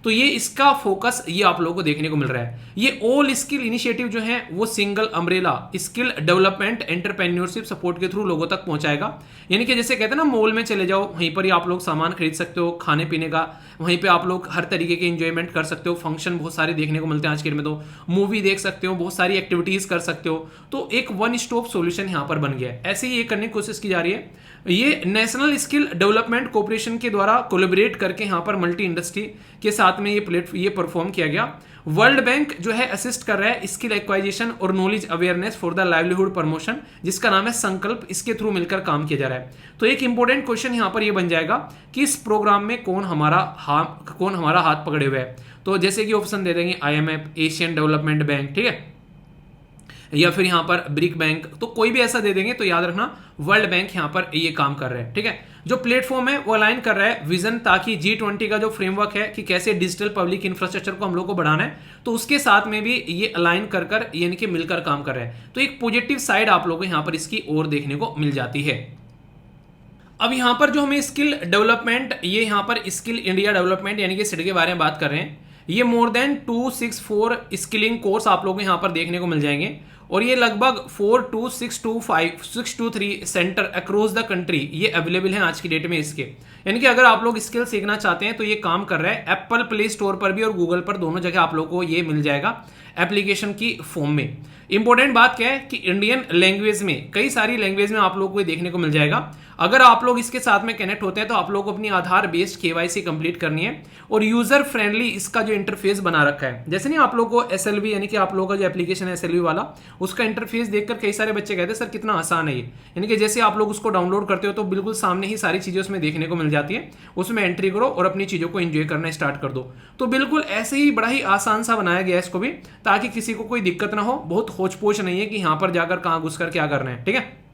तो ये इसका फोकस ये आप लोगों को देखने को मिल रहा है। ये ऑल स्किल इनिशिएटिव जो है वो single umbrella skill development entrepreneurship support के थ्रू लोगों तक पहुंचाएगा। यानी कि जैसे कहते हैं ना, मॉल में चले जाओ, वहीं पर ही आप लोग सामान खरीद सकते हो खाने पीने का, वहीं पे आप लोग हर तरीके के एंजॉयमेंट कर सकते हो। फंक्शन बहुत सारे देखने को मिलते हैं आज के डेट में, तो मूवी देख सकते हो, बहुत सारी एक्टिविटीज कर सकते हो। तो एक वन स्टॉप सॉल्यूशन यहाँ पर बन गया है। ऐसे ही ये करने की कोशिश की जा रही है। ये नेशनल स्किल डेवलपमेंट कॉर्पोरेशन के द्वारा कोलैबोरेट करके यहाँ पर मल्टी इंडस्ट्री के साथ में ये परफॉर्म किया गया। वर्ल्ड बैंक जो है असिस्ट कर रहा है स्किल एक्वाइजेशन और knowledge awareness for the livelihood promotion, जिसका नाम है संकल्प, इसके थ्रू मिलकर काम किया जा रहा है। तो एक इंपॉर्टेंट क्वेश्चन यहां पर ये बन जाएगा कि इस प्रोग्राम में कौन हमारा हाथ पकड़े हुए है। तो जैसे कि ऑप्शन दे देंगे IMF, एशियन डेवलपमेंट बैंक, ठीक है, या फिर यहां पर ब्रिक बैंक, तो कोई भी ऐसा दे देंगे तो याद रखना वर्ल्ड बैंक यहां पर ये काम कर रहे हैं, ठीक है। जो प्लेटफॉर्म है वो अलाइन कर रहा है विजन, ताकि G20 का जो फ्रेमवर्क है कि कैसे डिजिटल पब्लिक इंफ्रास्ट्रक्चर को हम लोग को बढ़ाना है, तो उसके साथ में भी ये अलाइन कर यानी कि मिलकर काम कर रहा है। तो एक पॉजिटिव साइड आप लोगों को यहां पर इसकी और देखने को मिल जाती है। अब यहां पर जो हमें स्किल डेवलपमेंट, ये यहां पर स्किल इंडिया डेवलपमेंट यानी कि सिड के बारे में बात कर रहे हैं। ये मोर देन 264 स्किलिंग कोर्स आप लोगों को यहां पर देखने को मिल जाएंगे, और ये लगभग 42623 सेंटर अक्रॉस द कंट्री ये अवेलेबल हैं आज की डेट में इसके। यानी कि अगर आप लोग स्किल सीखना चाहते हैं तो ये काम कर रहा है एप्पल प्ले स्टोर पर भी और गूगल पर, दोनों जगह आप लोग को ये मिल जाएगा एप्लीकेशन की फॉर्म में। इंपॉर्टेंट बात क्या है कि इंडियन लैंग्वेज में, कई सारी लैंग्वेज में आप लोग को देखने को मिल जाएगा। अगर आप लोग इसके साथ में कनेक्ट होते हैं तो आप लोग को अपनी आधार बेस्ड KYC कंप्लीट करनी है, और यूजर फ्रेंडली इसका जो इंटरफेस बना रखा है। जैसे नहीं आप लोग को SLV यानी कि आप लोगों का जो एप्लीकेशन है SLV वाला, उसका इंटरफेस देखकर कई सारे बच्चे कहते हैं सर कितना आसान है ये, यानी कि जैसे आप लोग उसको डाउनलोड करते हो तो बिल्कुल सामने ही सारी चीजें उसमें देखने को मिल जाती है, उसमें एंट्री करो और अपनी चीजों को एंजॉय करना स्टार्ट कर दो। तो बिल्कुल ऐसे ही बड़ा ही आसान सा बनाया गया है इसको भी, ताकि किसी को कोई दिक्कत ना हो। बहुत होच पोच नहीं है कि यहां पर जाकर कहां घुसकर क्या करना है, ठीक है।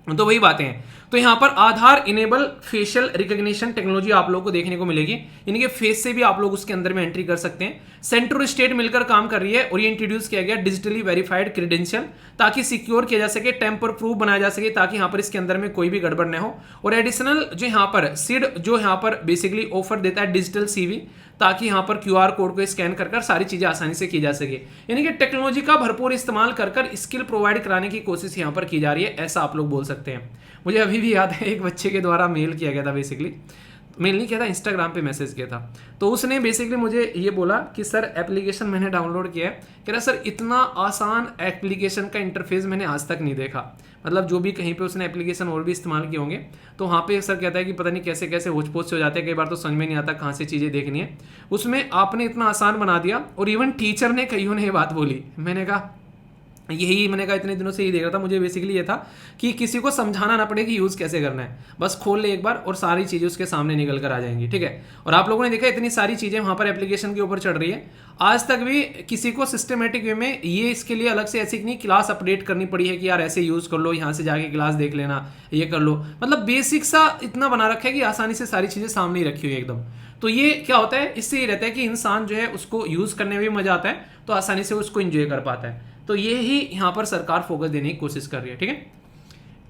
तो वही बातें हैं। तो यहां पर आधार इनेबल फेशियल रिकॉग्निशन टेक्नोलॉजी आप लोगों को देखने को मिलेगी, यानी कि फेस से भी आप लोग उसके अंदर में एंट्री कर सकते हैं। सेंटर और स्टेट मिलकर काम कर रही है, और ये इंट्रोड्यूस किया गया डिजिटली वेरीफाइड क्रेडेंशियल, ताकि सिक्योर किया जा सके, टेम्पर प्रूफ बनाया जा सके, ताकि यहां पर इसके अंदर में कोई भी गड़बड़ न हो। और एडिशनल जो यहां पर सिड जो यहां पर बेसिकली ऑफर देता है डिजिटल CV, ताकि यहां पर QR कोड को स्कैन कर सारी चीजें आसानी से की जा सके। यानी कि टेक्नोलॉजी का भरपूर इस्तेमाल कर स्किल प्रोवाइड कराने की कोशिश यहां पर की जा रही है, ऐसा आप लोग बोल सकते हैं। मुझे अभी भी याद है एक बच्चे के द्वारा मेल किया गया था, बेसिकली मेल नहीं किया था, इंस्टाग्राम पे मैसेज किया था। तो उसने बेसिकली मुझे ये बोला कि सर एप्लीकेशन मैंने डाउनलोड किया है, कह रहा सर इतना आसान एप्लीकेशन का इंटरफेस मैंने आज तक नहीं देखा। मतलब जो भी कहीं पे उसने एप्लीकेशन और भी इस्तेमाल किए होंगे, तो वहाँ पे सर कहता है कि पता नहीं कैसे कैसे होच पोच से हो जाते हैं, कई बार तो समझ में नहीं आता कहाँ से चीज़ें देखनी है। उसमें आपने इतना आसान बना दिया, और इवन टीचर ने कईयों ने ये बात बोली। मैंने कहा इतने दिनों से ही देख रहा था, मुझे बेसिकली ये था कि किसी को समझाना ना पड़े कि यूज़ कैसे करना है, बस खोल ले एक बार और सारी चीज़ें उसके सामने निकल कर आ जाएंगी, ठीक है। और आप लोगों ने देखा इतनी सारी चीज़ें वहाँ पर एप्लीकेशन के ऊपर चढ़ रही है। आज तक भी किसी को सिस्टमेटिक वे में ये इसके लिए अलग से ऐसी नहीं क्लास अपडेट करनी पड़ी है कि यार ऐसे यूज़ कर लो, यहाँ से जाके क्लास देख लेना, ये कर लो। मतलब बेसिक सा इतना बना रखा है कि आसानी से सारी चीज़ें सामने ही रखी हुई है एकदम। तो ये क्या होता है, इससे ये रहता है कि इंसान जो है उसको यूज़ करने में भी मजा आता है, तो आसानी से उसको इंजॉय कर पाता है। तो ये ही यहाँ पर सरकार फोकस देने की कोशिश कर रही है, ठीक है।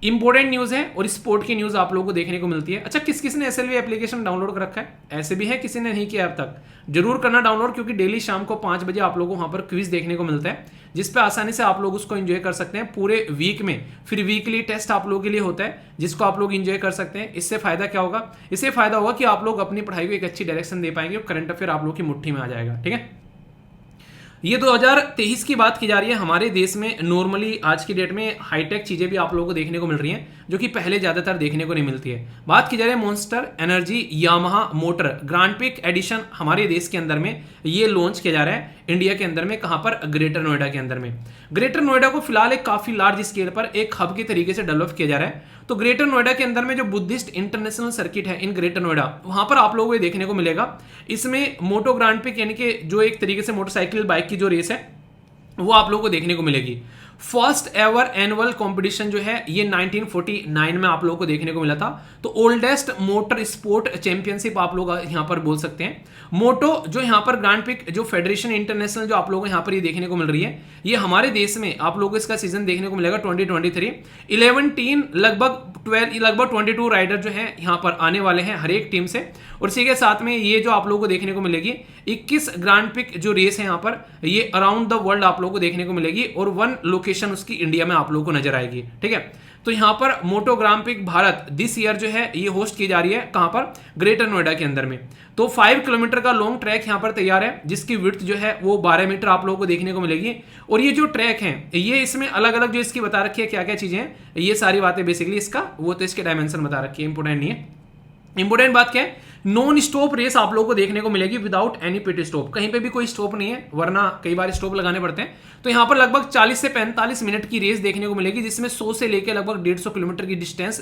इंपॉर्टेंट न्यूज़ है, और स्पोर्ट की न्यूज़ आप लोगों को देखने को मिलती है। अच्छा, किस किस ने SLV एप्लीकेशन डाउनलोड कर रखा है? ऐसे भी है किसी ने नहीं किया अब तक, जरूर करना डाउनलोड, क्योंकि डेली शाम को 5 बजे आप लोगों को वहाँ पर क्विज देखने को मिलता है, जिस पे आसानी से आप लोग उसको एंजॉय कर सकते हैं पूरे वीक में। फिर वीकली टेस्ट आप लोगों के लिए होता है, जिसको आप लोग एंजॉय कर सकते हैं। इससे फायदा क्या होगा? इससे फायदा होगा कि आप लोग अपनी पढ़ाई को एक अच्छी डायरेक्शन दे पाएंगे, और करंट अफेयर आप लोग की मुट्ठी में आ जाएगा, ठीक है। ये 2023 की बात की जा रही है। हमारे देश में नॉर्मली आज की डेट में हाईटेक चीजें भी आप लोगों को देखने को मिल रही हैं, जो कि पहले ज्यादातर देखने को नहीं मिलती है। बात की जा रही है Monster Energy Yamaha Motor Grand Prix edition हमारे देश के अंदर में ये लॉन्च किया जा रहा है इंडिया के अंदर में। कहां पर? ग्रेटर नोएडा के अंदर में। ग्रेटर नोएडा को फिलहाल एक काफी लार्ज स्केल पर एक हब के तरीके से डेवलप किया जा रहा है। तो ग्रेटर नोएडा के अंदर में जो बुद्धिस्ट इंटरनेशनल सर्किट है इन ग्रेटर नोएडा, वहां पर आप लोगों को देखने को मिलेगा। इसमें मोटो ग्रांड पिक यानी कि जो एक तरीके से मोटरसाइकिल बाइक की जो रेस है वो आप लोगों को देखने को मिलेगी। फर्स्ट एवर एनुअल कंपटीशन जो है ये 1949 में आप लोगों को देखने को मिला था। तो ओल्डेस्ट मोटर स्पोर्ट चैंपियनशिप आप लोग यहां पर बोल सकते हैं। मोटो जो यहां पर ग्रांड पिक जो फेडरेशन इंटरनेशनल जो आप लोगों को यहां पर ये देखने को मिल रही है, ये हमारे देश में आप लोगों को इसका सीजन देखने को मिलेगा 2023। 11 टीम लगभग 22 राइडर जो है यहां पर आने वाले हैं हर एक टीम से। और इसी के साथ में ये जो आप लोगों को देखने को मिलेगी 21 ग्रांड पिक जो रेस है यहाँ पर, ये अराउंड द वर्ल्ड आप लोगों को देखने को मिलेगी, और 1 लोकेशन उसकी इंडिया में आप लोगों को नजर आएगी, ठीक है। तो यहाँ पर Moto Grand Prix Bharat this year जो है ये होस्ट की जा रही है। कहां पर? ग्रेटर नोएडा के अंदर में। तो 5 किलोमीटर का लॉन्ग ट्रैक यहाँ पर तैयार है, जिसकी विड्थ जो है वो 12 मीटर आप लोगों को देखने को मिलेगी। और ये जो ट्रैक है ये इसमें अलग अलग जो इसकी बता रखी है क्या क्या चीजें हैं, ये सारी बातें बेसिकली इसका वो तो इसके डायमेंशन बता रखी है, इंपोर्टेंट नहीं है। इंपोर्टेंट बात क्या है नॉन स्टॉप रेस आप लोगों को देखने को मिलेगी विदाउट एनी पिट स्टॉप, कहीं पे भी कोई स्टॉप नहीं है, वरना कई बार स्टॉप लगाने पड़ते हैं। तो यहाँ पर लगभग 40 से 45 मिनट की रेस देखने को मिलेगी, जिसमें 100 से लेकर लगभग 150 किलोमीटर की डिस्टेंस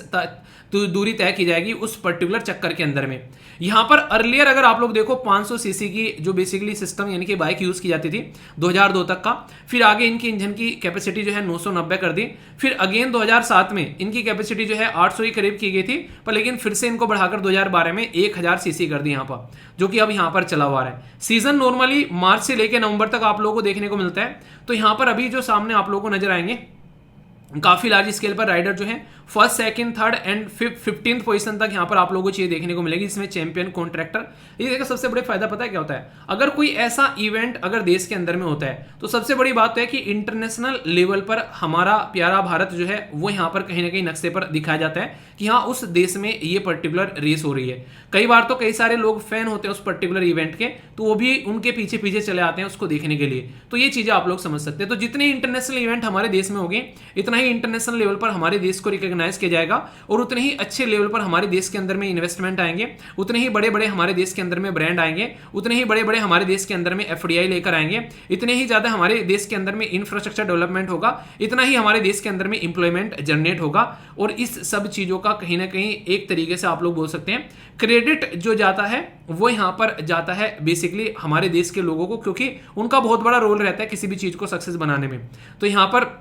दूरी तय की जाएगी उस पर्टिकुलर चक्कर के अंदर में। यहाँ पर अर्लियर अगर आप लोग देखो 500 सीसी की जो बेसिकली सिस्टम यानी कि बाइक यूज की जाती थी 2002 तक का, फिर आगे इनकी इंजन की कैपेसिटी जो है 990 कर दी, फिर अगेन 2007 में इनकी कैपेसिटी जो है 800 के करीब की गई थी, पर लेकिन फिर से इनको बढ़ाकर 2012 में 1000 सीसी कर दी यहाँ पर, जो कि अब यहाँ पर चला हुआ है। सीजन नॉर्मली मार्च से लेकर नवंबर तक आप लोगों को देखने को मिलता है। तो यहाँ पर अभी जो सामने आप लोगों को नजर आएंगे काफी लार्ज स्केल पर राइडर जो है first, second, third and 15th position तक यहाँ पर आप लोगों को चीज देखने को मिलेगी, जिसमें चैंपियन, कॉन्ट्रैक्टर। ये देखो सबसे बड़े फायदा पता है क्या होता है, अगर कोई ऐसा इवेंट अगर देश के अंदर में होता है तो सबसे बड़ी बात है कि इंटरनेशनल लेवल पर हमारा प्यारा भारत जो है वो यहाँ पर कहीं ना कहीं नक्शे पर दिखाया जाता है कि हाँ उस देश में ये पर्टिकुलर रेस हो रही है। कई बार तो कई सारे लोग फैन होते हैं उस पर्टिकुलर इवेंट के, तो वो भी उनके पीछे पीछे चले आते हैं उसको देखने के लिए। तो ये चीजें आप लोग समझ सकते हैं। तो जितने इंटरनेशनल इवेंट हमारे देश में होंगे इतना ही इंटरनेशनल लेवल पर हमारे देश को रिकॉग्नाइज किया जाएगा और उतने ही अच्छे लेवल पर हमारे देश के अंदर में इन्वेस्टमेंट आएंगे, उतने ही बड़े बड़े हमारे देश के अंदर में ब्रांड आएंगे, उतने ही बड़े बड़े हमारे देश के अंदर में एफडीआई लेकर आएंगे, इतने ही ज्यादा हमारे देश के अंदर में इंफ्रास्ट्रक्चर डेवलपमेंट होगा, इतना ही हमारे देश के अंदर में इंप्लॉयमेंट जनरेट होगा। और इस सब चीजों का कहीं ना कहीं एक तरीके से आप लोग बोल सकते हैं क्रेडिट जो जाता है वो यहाँ पर जाता है बेसिकली हमारे देश के लोगों को, क्योंकि उनका बहुत बड़ा रोल रहता है किसी भी चीज को सक्सेस बनाने में। तो यहाँ पर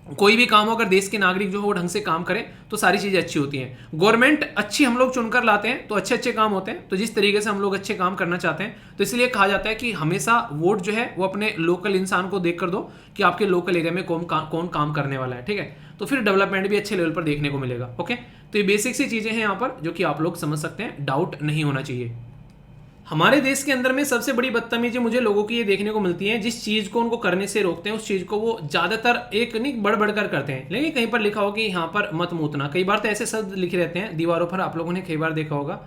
कोई भी काम हो अगर देश के नागरिक जो है वो ढंग से काम करें तो सारी चीजें अच्छी होती हैं। गवर्नमेंट अच्छी हम लोग चुनकर लाते हैं तो अच्छे अच्छे काम होते हैं। तो जिस तरीके से हम लोग अच्छे काम करना चाहते हैं तो इसलिए कहा जाता है कि हमेशा वोट जो है वो अपने लोकल इंसान को देख कर दो कि आपके लोकल एरिया में कौन काम करने वाला है, ठीक है। तो फिर डेवलपमेंट भी अच्छे लेवल पर देखने को मिलेगा। ओके, तो ये बेसिक सी चीजें हैं यहाँ पर जो कि आप लोग समझ सकते हैं, डाउट नहीं होना चाहिए। हमारे देश के अंदर में सबसे बड़ी बदतमीजी मुझे लोगों की ये देखने को मिलती है, जिस चीज को उनको करने से रोकते हैं उस चीज को वो ज्यादातर एक नहीं बढ़ बढ़कर करते हैं। लेकिन कहीं पर लिखा हो कि यहाँ पर मत मूतना, कई बार तो ऐसे शब्द लिखे रहते हैं दीवारों पर, आप लोगों ने कई बार देखा होगा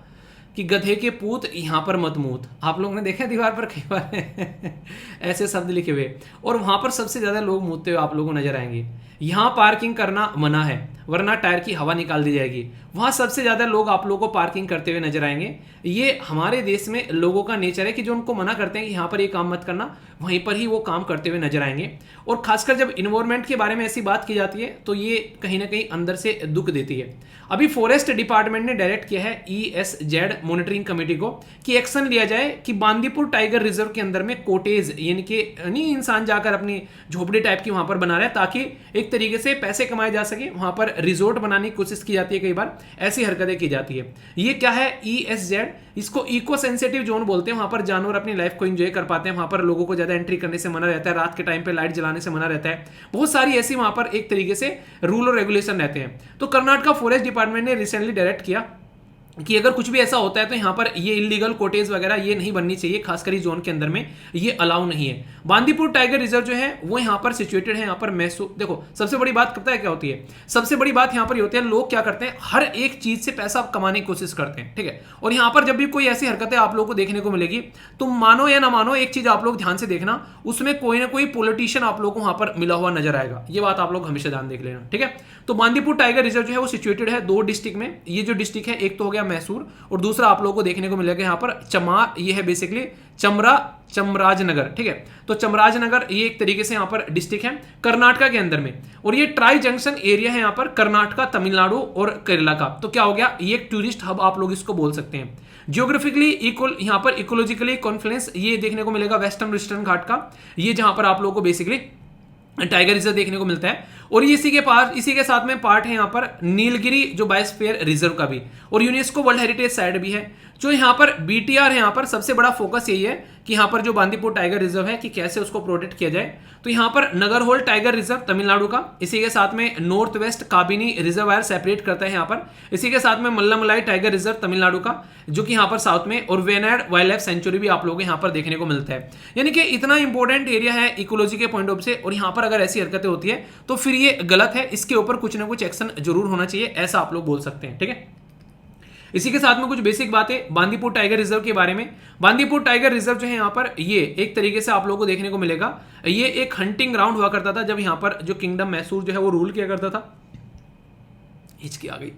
कि गधे के पूत यहाँ पर मत मूत। आप लोगों ने देखा है दीवार पर कई बार ऐसे शब्द लिखे हुए, और वहां पर सबसे ज्यादा लोग मूतते हुए आप लोगों को नजर आएंगे। यहाँ पार्किंग करना मना है वरना टायर की हवा निकाल दी जाएगी, वहां सबसे ज्यादा लोग आप लोगों को पार्किंग करते हुए नजर आएंगे। ये हमारे देश में लोगों का नेचर है कि जो उनको मना करते हैं कि यहाँ पर ये काम मत करना, वहीं पर ही वो काम करते हुए नजर आएंगे। और खासकर जब इन्वायरमेंट के बारे में ऐसी बात की जाती है तो ये कहीं ना कहीं अंदर से दुख देती है। अभी फॉरेस्ट डिपार्टमेंट ने डायरेक्ट किया है ESZ मॉनिटरिंग कमेटी को कि एक्शन लिया जाए कि बांदीपुर टाइगर रिजर्व के अंदर में कोटेज यानी कि इंसान जाकर अपनी झोपड़ी टाइप की वहां पर बना रहे हैं ताकि एक तरीके से पैसे कमाए जा सके। वहां पर रिजोर्ट बनाने की कोशिश की जाती है, कई बार ऐसी हरकतें की जाती है। ये क्या है ESZ, इसको इको सेंसिटिव जोन बोलते हैं। वहां पर जानवर अपनी लाइफ को एंजॉय कर पाते हैं, वहां पर लोगों को ज्यादा एंट्री करने से मना रहता है, रात के टाइम पे लाइट जलाने से मना रहता है, बहुत सारी ऐसी वहां पर एक तरीके से रूल और रेगुलेशन रहते हैं। तो कर्नाटका फॉरेस्ट डिपार्टमेंट ने रिसेंटली डायरेक्ट किया कि अगर कुछ भी ऐसा होता है तो यहाँ पर ये इलीगल कोटेज वगैरह ये नहीं बननी चाहिए, खासकर इस जोन के अंदर में ये अलाउ नहीं है। बांदीपुर टाइगर रिजर्व जो है वो यहाँ पर सिचुएटेड है, यहाँ पर मैसूर। देखो सबसे बड़ी बात पता है क्या होती है, सबसे बड़ी बात यहाँ पर ये होती है लोग क्या करते हैं हर एक चीज से पैसा कमाने की कोशिश करते हैं, ठीक है। और यहाँ पर जब भी कोई ऐसी हरकतें आप लोगों को देखने को मिलेगी, तुम मानो या ना मानो, एक चीज आप लोग ध्यान से देखना, उसमें कोई ना कोई पॉलिटिशियन आप लोग को वहां पर मिला हुआ नजर आएगा। ये बात आप लोग हमेशा ध्यान देख लेना, ठीक है। तो बांदीपुर टाइगर रिजर्व जो है वो सिचुएटेड है 2 डिस्ट्रिक्ट में। ये जो डिस्ट्रिक्ट है एक तो हो गया मैसूर और दूसरा आप लोगों को देखने को मिलेगा यहाँ पर चमार, ये है बेसिकली चमराजनगर, ठीक है। तो चमराजनगर ये एक तरीके से यहाँ पर डिस्ट्रिक्ट है कर्नाटका के अंदर में, और ये ट्राई जंक्शन एरिया है यहाँ पर कर्नाटका, तमिलनाडु और केरला का। तो क्या हो गया, ये एक टूरिस्ट हब आप लोग इसको बोल सकते हैं। जियोग्राफिकली इक्वल यहाँ पर इकोलॉजिकली कॉन्फ्लुएंस ये देखने को मिलेगा वेस्टर्न घाट का, ये जहां पर आप लोगों को बेसिकली टाइगर रिजर्व देखने को मिलता है। और इसी के साथ में पार्ट है यहाँ पर नीलगिरी जो बायोस्फीयर रिजर्व का भी, और यूनेस्को वर्ल्ड हेरिटेज साइट भी है। जो यहाँ पर BTR है, यहाँ पर सबसे बड़ा फोकस यही है कि यहाँ पर जो बांदीपुर टाइगर रिजर्व है कि कैसे उसको प्रोटेक्ट किया जाए। तो यहाँ पर नगरहोल टाइगर रिजर्व तमिलनाडु का, इसी के साथ में north west Kabini reservoir separate करता है यहाँ पर, इसी के साथ में मल्लामलाई टाइगर रिजर्व तमिलनाडु का जो कि यहाँ पर साउथ में, और वेनाड वाइल्ड लाइफ सेंचुरी भी आप लोगों को यहाँ पर देखने को मिलता है। यानी कि इतना इंपॉर्टेंट एरिया है इकोलॉजी के पॉइंट ऑफ से, और यहाँ पर अगर ऐसी हरकतें होती है तो फिर ये गलत है, इसके ऊपर कुछ ना कुछ एक्शन जरूर होना चाहिए, ऐसा आप लोग बोल सकते हैं, ठीक है। इसी के साथ में कुछ बेसिक बातें बांदीपुर टाइगर रिजर्व के बारे में। बांदीपुर टाइगर रिजर्व जो है यहाँ पर ये एक तरीके से आप लोगों को देखने को मिलेगा, ये एक हंटिंग ग्राउंड हुआ करता था जब यहाँ पर जो किंगडम मैसूर जो है वो रूल किया करता था। हिचकी आ गई।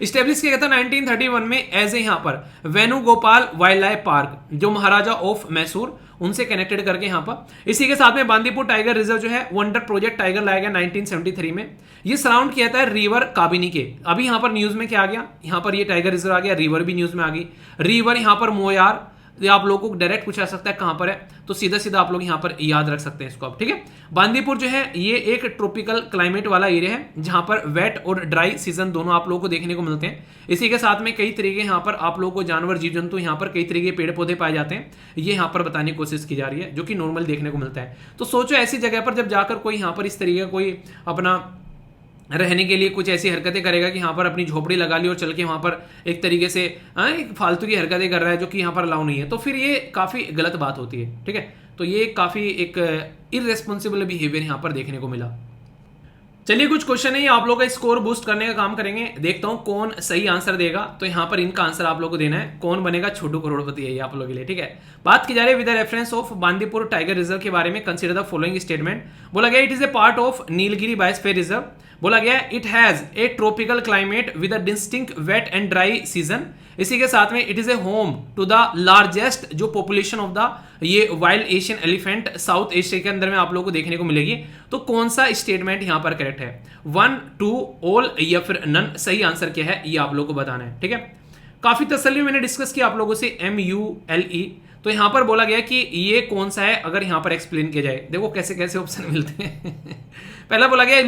स्टेब्लिश किया गया था 1931 में एज ए यहाँ पर वेणुगोपाल वाइल्ड लाइफ पार्क, जो महाराजा ऑफ मैसूर उनसे कनेक्टेड करके यहाँ पर। इसी के साथ में बांदीपुर टाइगर रिजर्व जो है वंडर प्रोजेक्ट टाइगर लाया गया 1973 में। ये सराउंड किया था रिवर काबिनी के। अभी यहाँ पर न्यूज में क्या आ गया, यहाँ पर ये टाइगर रिजर्व आ गया, रिवर भी न्यूज में आ गई। रिवर यहाँ पर मोयार, ये आप लोगों को डायरेक्ट पूछा सकता है कहां पर है, तो सीधा सीधा आप लोग यहां पर याद रख सकते हैं इसको आप, ठीक है। बांदीपुर जो है ये एक ट्रॉपिकल क्लाइमेट वाला एरिया है जहां पर वेट और ड्राई सीजन दोनों आप लोगों को देखने को मिलते हैं। इसी के साथ में कई तरीके यहाँ पर आप लोगों को जानवर जीव जंतु यहाँ पर कई तरीके पेड़ पौधे पाए जाते हैं, ये यहाँ पर बताने की कोशिश की जा रही है, जो कि नॉर्मल देखने को मिलता है। तो सोचो ऐसी जगह पर जब जाकर कोई यहाँ पर इस तरीके का कोई अपना रहने के लिए कुछ ऐसी हरकतें करेगा कि यहाँ पर अपनी झोपड़ी लगा ली और चल के वहाँ पर एक तरीके से एक फालतू की हरकतें कर रहा है जो कि यहाँ पर अलाउ नहीं है, तो फिर ये काफ़ी गलत बात होती है, ठीक है। तो ये काफ़ी एक इररेस्पॉन्सिबल बिहेवियर यहाँ पर देखने को मिला। चलिए कुछ क्वेश्चन है, आप लोग का स्कोर बूस्ट करने का काम करेंगे, देखता हूं कौन सही आंसर देगा। तो यहां पर इनका आंसर आप लोगों को देना है, कौन बनेगा छोटू करोड़पति है ये आप लोगों के लिए, ठीक है। बात की जा रही है with the reference of Bandipur tiger reserve के बारे में, कंसीडर द फॉलोइंग स्टेटमेंट। बोला गया it is a part of Nilgiri biosphere reserve. बोला गया it has a tropical climate with a distinct wet and dry season. इसी के साथ में it is a home to the largest जो पॉपुलेशन ऑफ द ये wild Asian elephant South Asia के अंदर में आप लोगों को देखने को मिलेगी। तो कौन सा स्टेटमेंट यहां पर करेक्ट है, 1, 2, ऑल या फिर नन, सही आंसर क्या है ये आप लोगों को बताना है, ठीक है। काफी तसल्ली मैंने डिस्कस किया आप लोगों से MULE। तो यहां पर बोला गया कि ये कौन सा है, अगर यहां पर एक्सप्लेन किया जाए, देखो कैसे कैसे ऑप्शन मिलते हैं। पहला बोला गया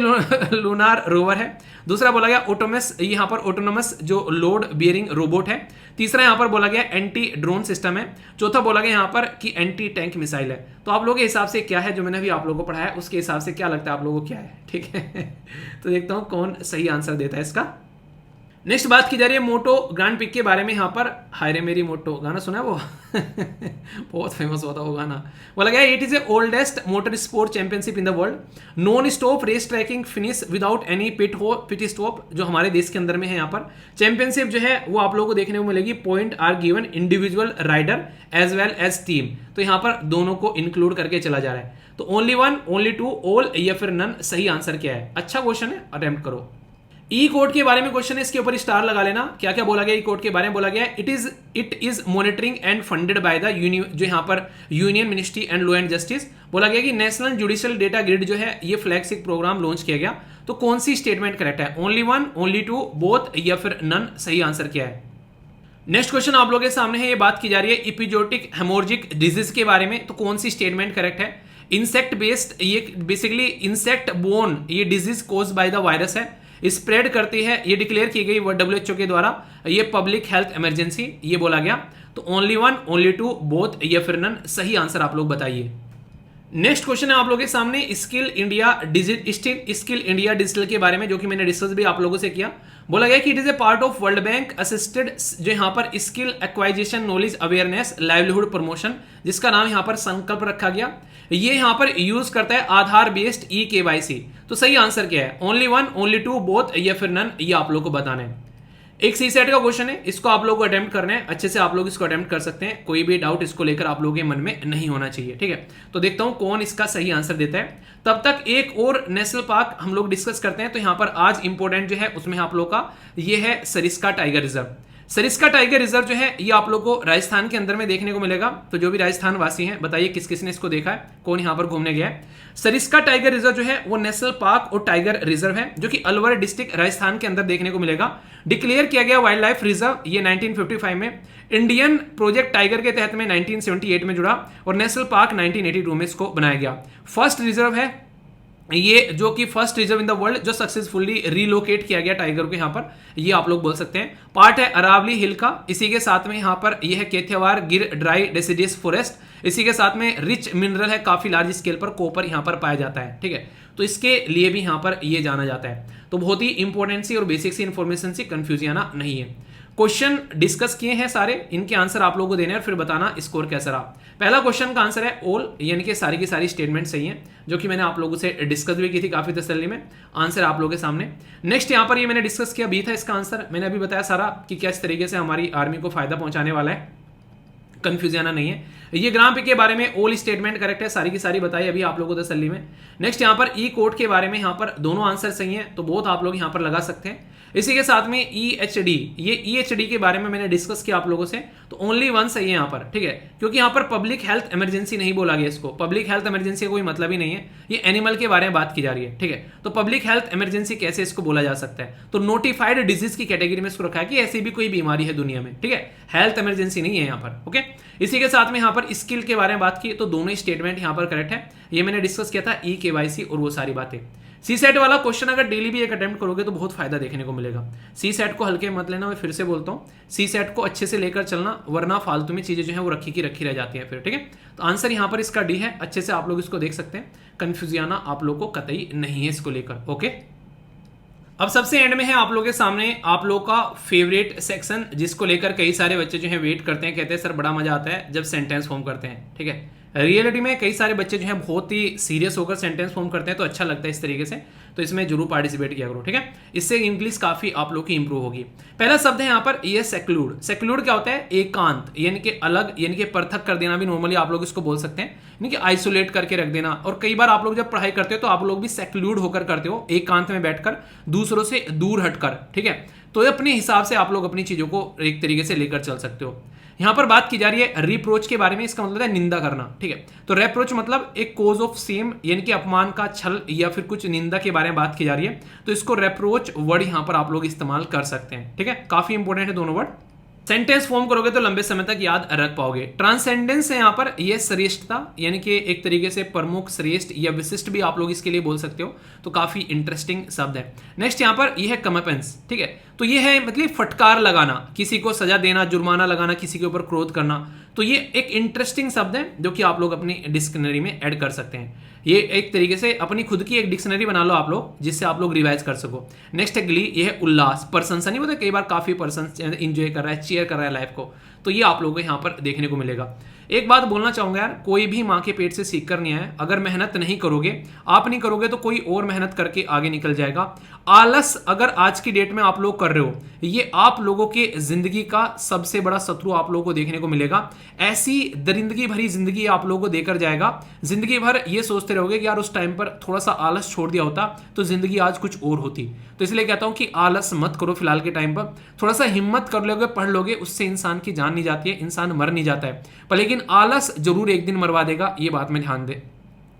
लूनार रोवर है, दूसरा बोला गया ऑटोमस, यहां पर ऑटोनोमस जो लोड बियरिंग रोबोट है, तीसरा यहां पर बोला गया एंटी ड्रोन सिस्टम है, चौथा बोला गया यहां पर कि एंटी टैंक मिसाइल है। तो आप लोगों के हिसाब से क्या है, जो मैंने अभी आप लोगों को पढ़ाया उसके हिसाब से क्या लगता है आप लोगों को क्या है, ठीक है। तो देखता हूं कौन सही आंसर देता है इसका। नेक्स्ट बात की जा रही है मोटो ग्रैंड पिक के बारे में। यहाँ पर हाय रे मेरी मोटो गाना सुना है वो बहुत फेमस हुआ था वो गाना। बोला गया it is a oldest motor sport championship in the world, non stop race tracking finish without any pit stop, जो हमारे देश के अंदर में है। यहाँ पर चैंपियनशिप जो है वो आप लोगों को देखने को मिलेगी, point are given individual rider as well as team. तो यहाँ पर दोनों को इंक्लूड करके चला जा रहा है। तो ओनली 1, ओनली 2, ऑल या फिर नन, सही आंसर क्या है। अच्छा क्वेश्चन है, अटेम्प्ट करो। ई कोड के बारे में क्वेश्चन है, इसके ऊपर स्टार लगा लेना। क्या क्या बोला गया ई कोड के बारे में, बोला गया it is monitoring and funded by the जो यहाँ पर union ministry and law and justice. बोला गया कि नेशनल जुडिशियल डेटा ग्रिड जो है ये फ्लैगशिप प्रोग्राम लॉन्च किया गया। तो कौन सी स्टेटमेंट करेक्ट है, ओनली 1, ओनली 2, बोथ या फिर नन, सही आंसर क्या है। नेक्स्ट क्वेश्चन आप लोगों के सामने है, ये बात की जा रही है इपिजोटिक हेमोरजिक डिजीज के बारे में। तो कौन सी स्टेटमेंट करेक्ट है। इंसेक्ट बेस्ड, ये बेसिकली इंसेक्ट बोर्न ये disease cause by the virus है, स्प्रेड करती है, ये डिक्लेयर की गई WHO के द्वारा, ये पब्लिक हेल्थ इमरजेंसी ये बोला गया। तो ओनली 1, ओनली 2, बोथ या फिर नन, सही आंसर आप लोग बताइए। नेक्स्ट क्वेश्चन है आप लोगों के सामने स्किल इंडिया डिजिटल के बारे में, जो कि मैंने डिस्कस भी आप लोगों से किया। बोला गया कि it is a part of world bank assisted जो यहाँ पर skill एक्वाइजिशन knowledge awareness livelihood promotion, जिसका नाम यहाँ पर संकल्प रखा गया। ये यहाँ पर यूज करता है आधार बेस्ड eKYC। तो सही आंसर क्या है, ओनली 1, ओनली 2, बोथ या फिर नन, ये आप लोग को बताना है। एक सी सेट का क्वेश्चन है, इसको आप लोग को अटेम्प्ट करना है, अच्छे से आप लोग इसको अटेम्प्ट कर सकते हैं, कोई भी डाउट इसको लेकर आप लोगों के मन में नहीं होना चाहिए, ठीक है। तो देखता हूं कौन इसका सही आंसर देता है। तब तक एक और नेशनल पार्क हम लोग डिस्कस करते हैं। तो यहां पर आज इंपॉर्टेंट जो है उसमें आप लोग का ये है Sariska tiger reserve. Sariska tiger reserve जो है ये आप लोग को राजस्थान के अंदर में देखने को मिलेगा। तो जो भी राजस्थान वासी हैं बताइए किस किस ने इसको देखा है, कौन यहाँ पर घूमने गया है। सरिस्का टाइगर रिजर्व जो है वो नेशनल पार्क और टाइगर रिजर्व है, जो कि अलवर डिस्ट्रिक्ट राजस्थान के अंदर देखने को मिलेगा। डिक्लेयर किया गया वाइल्ड लाइफ रिजर्व ये 1955 में, इंडियन प्रोजेक्ट टाइगर के तहत में 1978 में जुड़ा और नेशनल पार्क 1982 में इसको बनाया गया। फर्स्ट रिजर्व है ये, जो कि first reserve in the world जो सक्सेसफुली रिलोकेट किया गया टाइगर को यहाँ पर, ये आप लोग बोल सकते हैं। पार्ट है अरावली हिल का, इसी के साथ में यहाँ पर यह है केथियावार गिर ड्राई डेसिडियस फॉरेस्ट, इसी के साथ में रिच मिनरल है, काफी लार्ज स्केल पर कॉपर यहाँ पर पाया जाता है, ठीक है। तो इसके लिए भी यहाँ पर ये जाना जाता है। तो बहुत ही इंपॉर्टेंट सी और बेसिक सी इंफॉर्मेशन सी, कंफ्यूज आना नहीं है। क्वेश्चन डिस्कस किए हैं सारे, इनके आंसर आप लोगों को देने हैं और फिर बताना स्कोर कैसा रहा। पहला क्वेश्चन का आंसर है ऑल, यानी कि सारी की सारी स्टेटमेंट सही हैं, जो कि मैंने आप लोगों से डिस्कस भी की थी काफी तसल्ली में। आंसर आप लोगों के सामने। नेक्स्ट यहाँ पर ये मैंने डिस्कस किया बी था इसका आंसर, मैंने अभी बताया सारा कि किस तरीके से हमारी आर्मी को फायदा पहुंचाने वाला है। कंफ्यूजन नहीं है। ये ग्राम के बारे में ओल स्टेटमेंट करेक्ट है, सारी की सारी बताई अभी आप लोगों को तसल्ली में। नेक्स्ट यहाँ पर ई कोड के बारे में यहाँ पर दोनों आंसर सही है, तो बहुत आप लोग यहाँ पर लगा सकते हैं। इसी के साथ में EHD, ये EHD के बारे में मैंने डिस्कस किया आप लोगों से, तो ओनली वन सही है यहाँ पर, ठीक है, क्योंकि यहाँ पर पब्लिक हेल्थ इमरजेंसी नहीं बोला गया इसको। पब्लिक हेल्थ इमरजेंसी का कोई मतलब ही नहीं है, ये एनिमल के बारे में बात की जा रही है, ठीक है। तो पब्लिक हेल्थ इमरजेंसी कैसे इसको बोला जा सकता है, तो नोटिफाइड डिजीज की कैटेगरी में इसको रखा है कि ऐसी भी कोई बीमारी है दुनिया में, ठीक है, हेल्थ इमरजेंसी नहीं है यहाँ पर, ओके। इसी के साथ में यहाँ पर स्किल के बारे में बात की, तो दोनों स्टेटमेंट यहाँ पर करेक्ट है। ये मैंने डिस्कस किया था EKYC और वो सारी बातें। CSAT वाला क्वेश्चन अगर डेली भी एक अटेम्प्ट करोगे तो बहुत फायदा देखने को मिलेगा। CSAT को हल्के मत लेना, मैं फिर से बोलता हूँ, CSAT को अच्छे से लेकर चलना, वरना फालतू में चीजें जो है वो रखी की रखी रह जाती हैं फिर, ठीक है। तो आंसर यहाँ पर इसका D है, अच्छे से आप लोग इसको देख सकते हैं, कंफ्यूजियाना आप लोग को कतई नहीं है इसको लेकर, ओके। अब सबसे एंड में है आप लोगों के सामने आप लोग का फेवरेट सेक्शन, जिसको लेकर कई सारे बच्चे जो है वेट करते हैं, कहते हैं सर बड़ा मजा आता है जब सेंटेंस फॉर्म करते हैं, ठीक है। रियलिटी में कई सारे बच्चे जो है बहुत ही सीरियस होकर सेंटेंस फॉर्म करते हैं, तो अच्छा लगता है इस तरीके से, तो इसमें जरूर पार्टिसिपेट किया करो, ठीक है। इससे इंग्लिश काफी आप लोग की इंप्रूव होगी। पहला शब्द है यहाँ पर ये सेक्लूड। सेक्लूड क्या होता है, एकांत, यानी कि अलग, यानी कि पृथक कर देना भी नॉर्मली आप लोग इसको बोल सकते हैं, यानी कि आइसोलेट करके रख देना। और कई बार आप लोग जब पढ़ाई करते हो तो आप लोग भी सेक्लूड होकर करते हो, एकांत में बैठकर, दूसरों से दूर हटकर, ठीक है। तो अपने हिसाब से आप लोग अपनी चीजों को एक तरीके से लेकर चल सकते हो। यहां पर बात की जा रही है रिप्रोच के बारे में, इसका मतलब है निंदा करना, ठीक है। तो रेप्रोच मतलब एक कोज ऑफ सेम, यानी कि अपमान का, छल या फिर कुछ निंदा के बारे में बात की जा रही है, तो इसको रेप्रोच वर्ड यहां पर आप लोग इस्तेमाल कर सकते हैं, ठीक है। काफी इंपॉर्टेंट है दोनों वर्ड। सेंटेंस फॉर्म करोगे तो लंबे समय तक याद रख पाओगे। ट्रांसेंडेंस है यहाँ पर, यह श्रेष्ठता, यानी कि एक तरीके से प्रमुख, श्रेष्ठ या विशिष्ट भी आप लोग इसके लिए बोल सकते हो, तो काफी इंटरेस्टिंग शब्द है। नेक्स्ट यहाँ पर यह है कमपेंस, ठीक है। तो ये है मतलब फटकार लगाना, किसी को सजा देना, जुर्माना लगाना, किसी के ऊपर क्रोध करना, तो ये एक इंटरेस्टिंग शब्द है जो कि आप लोग अपनी डिक्शनरी में ऐड कर सकते हैं। ये एक तरीके से अपनी खुद की एक डिक्शनरी बना लो आप लोग, जिससे आप लोग रिवाइज कर सको। नेक्स्ट है ग्ली, ये है उल्लास, प्रशंसा, नहीं होता कई बार काफी पर्सन एंजॉय कर रहा है, चीयर कर रहा है लाइफ को, तो ये आप लोगों को यहाँ पर देखने को मिलेगा। एक बात बोलना चाहूंगा यार, कोई भी माँ के पेट से सीख कर नहीं आया, अगर मेहनत नहीं करोगे, आप नहीं करोगे तो कोई और मेहनत करके आगे निकल जाएगा। आलस अगर आज की डेट में आप लोग कर रहे हो, ये आप लोगों के जिंदगी का सबसे बड़ा शत्रु आप लोगों को देखने को मिलेगा। ऐसी दरिंदगी भरी जिंदगी आप लोगों को देकर जाएगा, जिंदगी भर ये सोचते रहोगे कि यार उस टाइम पर थोड़ा सा आलस छोड़ दिया होता तो जिंदगी आज कुछ और होती। तो इसलिए कहता हूं कि आलस मत करो फिलहाल के टाइम पर, थोड़ा सा हिम्मत कर लोगे, पढ़ लोगे, उससे इंसान की जान नहीं जाती है, इंसान मर नहीं जाता है, पर लेकिन आलस जरूर एक दिन मरवा देगा, ये बात में ध्यान दे।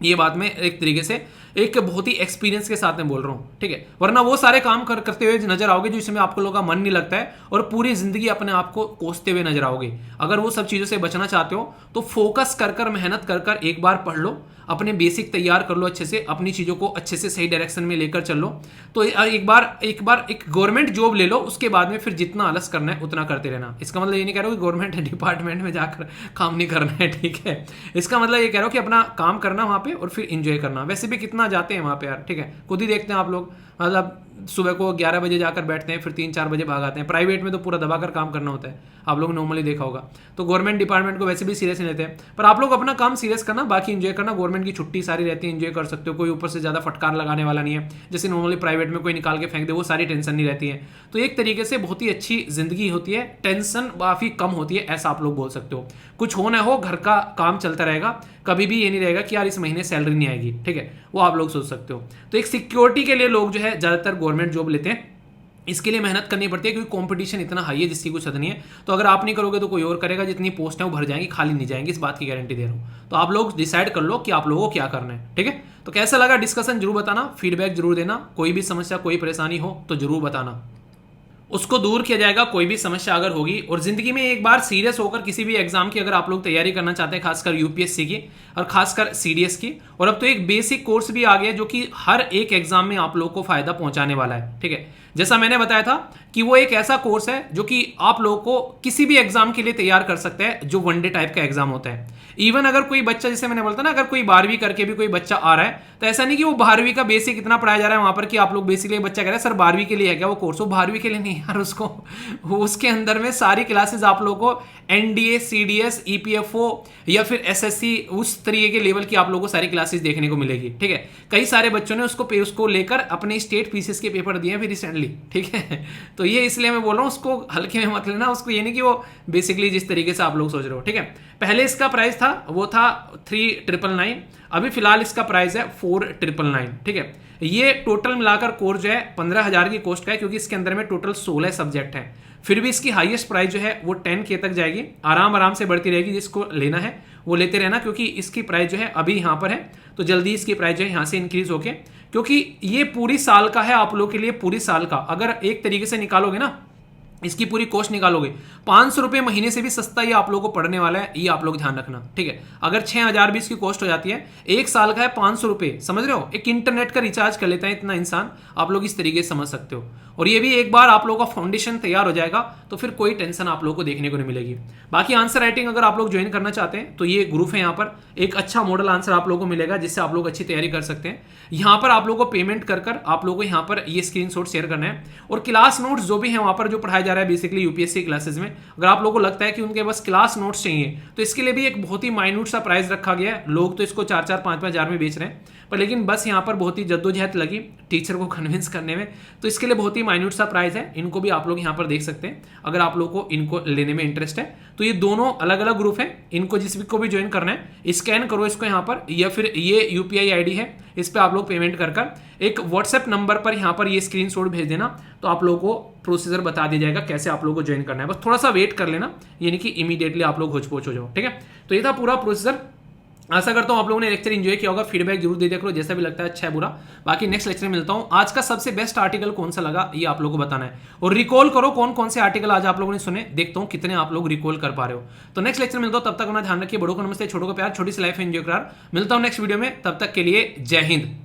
ये बात मैं एक तरीके से एक बहुत ही एक्सपीरियंस के साथ में बोल रहा हूं, ठीक है। वरना वो सारे काम करते हुए नजर आओगे जो इसमें आपको लोगों का मन नहीं लगता है, और पूरी जिंदगी अपने आप को कोसते हुए नजर आओगे। अगर वो सब चीजों से बचना चाहते हो तो फोकस कर मेहनत कर एक बार पढ़ लो, अपने बेसिक तैयार कर लो अच्छे से, अपनी चीजों को अच्छे से सही डायरेक्शन में लेकर चल लो, तो एक बार एक गवर्नमेंट जॉब ले लो, उसके बाद में फिर जितना आलस करना है उतना करते रहना। इसका मतलब ये नहीं कह रहा हूँ कि गवर्नमेंट डिपार्टमेंट में जाकर काम नहीं करना है, ठीक है। इसका मतलब ये कह रहा हूँ कि अपना काम करना वहां पे और फिर इंजॉय करना। वैसे भी कितना जाते हैं वहां पे यार, ठीक है, खुद ही देखते हैं आप लोग, मतलब सुबह को 11 बजे जाकर बैठते हैं, फिर 3-4 बजे भाग आते हैं। प्राइवेट में तो पूरा दबाकर काम करना होता है, आप लोग नॉर्मली देखा होगा। तो गवर्नमेंट डिपार्टमेंट को वैसे भी सीरियस नहीं लेते हैं, पर आप लोग अपना काम सीरियस करना, बाकी एंजॉय करना। गवर्नमेंट की छुट्टी सारी रहती है, एंजॉय कर सकते हो, कोई ऊपर से ज्यादा फटकार लगाने वाला नहीं है, जैसे नॉर्मली प्राइवेट में कोई निकाल के फेंक दे, वो सारी टेंशन नहीं रहती है। तो एक तरीके से बहुत ही अच्छी जिंदगी होती है, टेंशन काफी कम होती है, ऐसा आप लोग बोल सकते हो। कुछ हो ना हो, घर का काम चलता रहेगा, कभी भी ये नहीं रहेगा कि यार इस महीने सैलरी नहीं आएगी, ठीक है, वो आप लोग सोच सकते हो। तो एक सिक्योरिटी के लिए लोग जो है ज्यादातर गवर्नमेंट जॉब लेते हैं, इसके लिए मेहनत करनी पड़ती है क्योंकि कंपटीशन इतना हाई है जिसकी कुछ हद नहीं है। तो अगर आप नहीं करोगे तो कोई और करेगा, जितनी पोस्ट है वो भर जाएंगी, खाली नहीं जाएंगी, इस बात की गारंटी दे रहा हूँ। तो आप लोग डिसाइड कर लो कि आप लोगों को क्या करना है, ठीक है। तो कैसा लगा डिस्कशन जरूर बताना, फीडबैक जरूर देना, कोई भी समस्या कोई परेशानी हो तो जरूर बताना, उसको दूर किया जाएगा कोई भी समस्या अगर होगी। और जिंदगी में एक बार सीरियस होकर किसी भी एग्जाम की अगर आप लोग तैयारी करना चाहते हैं, खासकर यूपीएससी की और खासकर सीडीएस की, और अब तो एक बेसिक कोर्स भी आ गया जो कि हर एक एग्जाम में आप लोग को फायदा पहुंचाने वाला है, ठीक है। जैसा मैंने बताया था कि वो एक ऐसा कोर्स है जो कि आप लोगों को किसी भी एग्जाम के लिए तैयार कर सकता है, जो वनडे टाइप का एग्जाम होता है। इवन अगर कोई बच्चा, जैसे मैंने बोलता ना, अगर कोई 12वीं करके भी कोई बच्चा आ रहा है, तो ऐसा नहीं कि वो 12वीं का बेसिक इतना पढ़ाया जा रहा है वहां पर कि आप लोग बेसिकली बच्चा कह रहे हैं सर 12वीं के लिए है क्या वो कोर्स, वो 12वीं के लिए नहीं यार, उसको उसके अंदर में सारी क्लासेस आप लोगों को एनडीए, सीडीएस, ईपीएफओ या फिर एसएससी, उस तरीके के लेवल की आप लोगों को सारी क्लासेस देखने को मिलेगी, ठीक है। कई सारे बच्चों ने उसको लेकर अपने स्टेट पीसीएस के पेपर दिए फिर रिसेंटली, बेसिकली, ठीक है। तो ये इसलिए मैं बोल रहा हूँ, उसको हल्के में मत लेना, उसको ये नहीं कि वो बेसिकली जिस तरीके से आप लोग सोच रहे हो, ठीक है। पहले इसका प्राइस था वो था 3999, अभी फिलहाल इसका प्राइस है 4999, ठीक है। ये टोटल मिलाकर कोर्स जो है 15,000 की कॉस्ट का है, क्योंकि इसके अंदर में टोटल 16 सब्जेक्ट है। फिर भी इसकी हाईएस्ट प्राइस जो है वो 10K तक जाएगी, आराम से बढ़ती रहेगी। जिसको लेना है वो लेते रहना, क्योंकि इसकी प्राइस जो है अभी यहाँ पर है, तो जल्दी इसकी प्राइस जो है यहाँ से इंक्रीज होके, क्योंकि ये पूरी साल का है आप लोग के लिए, पूरी साल का। अगर एक तरीके से निकालोगे ना, इसकी पूरी कॉस्ट निकालोगे, 500 रुपये महीने से भी सस्ता ये आप लोगों को पड़ने वाला है, ये आप लोग ध्यान रखना, ठीक है। अगर 6,000 भी इसकी कॉस्ट हो जाती है, एक साल का है 500 रुपये, समझ रहे हो, एक इंटरनेट का रिचार्ज कर लेता है इतना इंसान, आप लोग इस तरीके से समझ सकते हो। और ये भी एक बार आप लोगों का फाउंडेशन तैयार हो जाएगा तो फिर कोई टेंशन आप लोगों को देखने को नहीं मिलेगी। बाकी आंसर राइटिंग अगर आप लोग ज्वाइन करना चाहते हैं तो ये ग्रुप है, यहाँ पर एक अच्छा मॉडल आंसर आप लोगों को मिलेगा, जिससे आप लोग अच्छी तैयारी कर सकते हैं। यहाँ पर आप लोगों को पेमेंट कर आप लोगों को यहाँ पर ये स्क्रीनशॉट शेयर करना है, और क्लास नोट्स जो भी है वहाँ पर जो पढ़ाया जा रहा है बेसिकली यूपीएससी क्लासेस में, अगर आप लोगों को लगता है कि उनके बस क्लास नोट्स चाहिए तो इसके लिए भी एक बहुत ही माइन्यूट सा प्राइस रखा गया है। लोग तो इसको 4-4, 5-5 हज़ार में बेच रहे हैं, पर लेकिन बस यहाँ पर बहुत ही जद्दोजहद लगी टीचर को कन्विंस करने में, तो इसके लिए बहुत ही माइन्यूट सा प्राइस है। इनको भी आप लोग यहाँ पर देख सकते हैं अगर आप लोगों को इनको लेने में इंटरेस्ट है तो। ये दोनों अलग अलग ग्रुप है, इनको जिस भी को भी ज्वाइन करना है स्कैन करो इसको यहाँ पर, या फिर ये यूपीआई आईडी है, इस पर आप लोग पेमेंट कर एक व्हाट्सएप नंबर पर यहाँ पर ये स्क्रीनशॉट भेज देना, तो आप लोगों को प्रोसीजर बता दिया जाएगा कैसे आप लोगों को ज्वाइन करना है। बस थोड़ा सा वेट कर लेना, यानी कि इमीडिएटली आप लोग होच पोच हो जाओ, ठीक है। तो ये था पूरा प्रोसीजर। आशा करता हूं आप लोगों ने लेक्चर एंजॉय किया होगा, फीडबैक जरूर दे दिया करो जैसा भी लगता है, अच्छा है बुरा। बाकी नेक्स्ट लेक्चर में मिलता हूं। आज का सबसे बेस्ट आर्टिकल कौन सा लगा ये आप लोगों को बताना है, और रिकॉल करो कौन कौन से आर्टिकल आज आप लोगों ने सुने, देखता हूं कितने आप लोग रिकॉल कर पा रहे हो। तो नेक्स्ट लेक्चर में मिलता हूं, तब तक अपना ध्यान रखिए, बड़ों को नमस्ते, छोटों को प्यार, छोटी सी लाइफ एंजॉय करार। मिलता हूं नेक्स्ट वीडियो में, तब तक के लिए जय हिंद।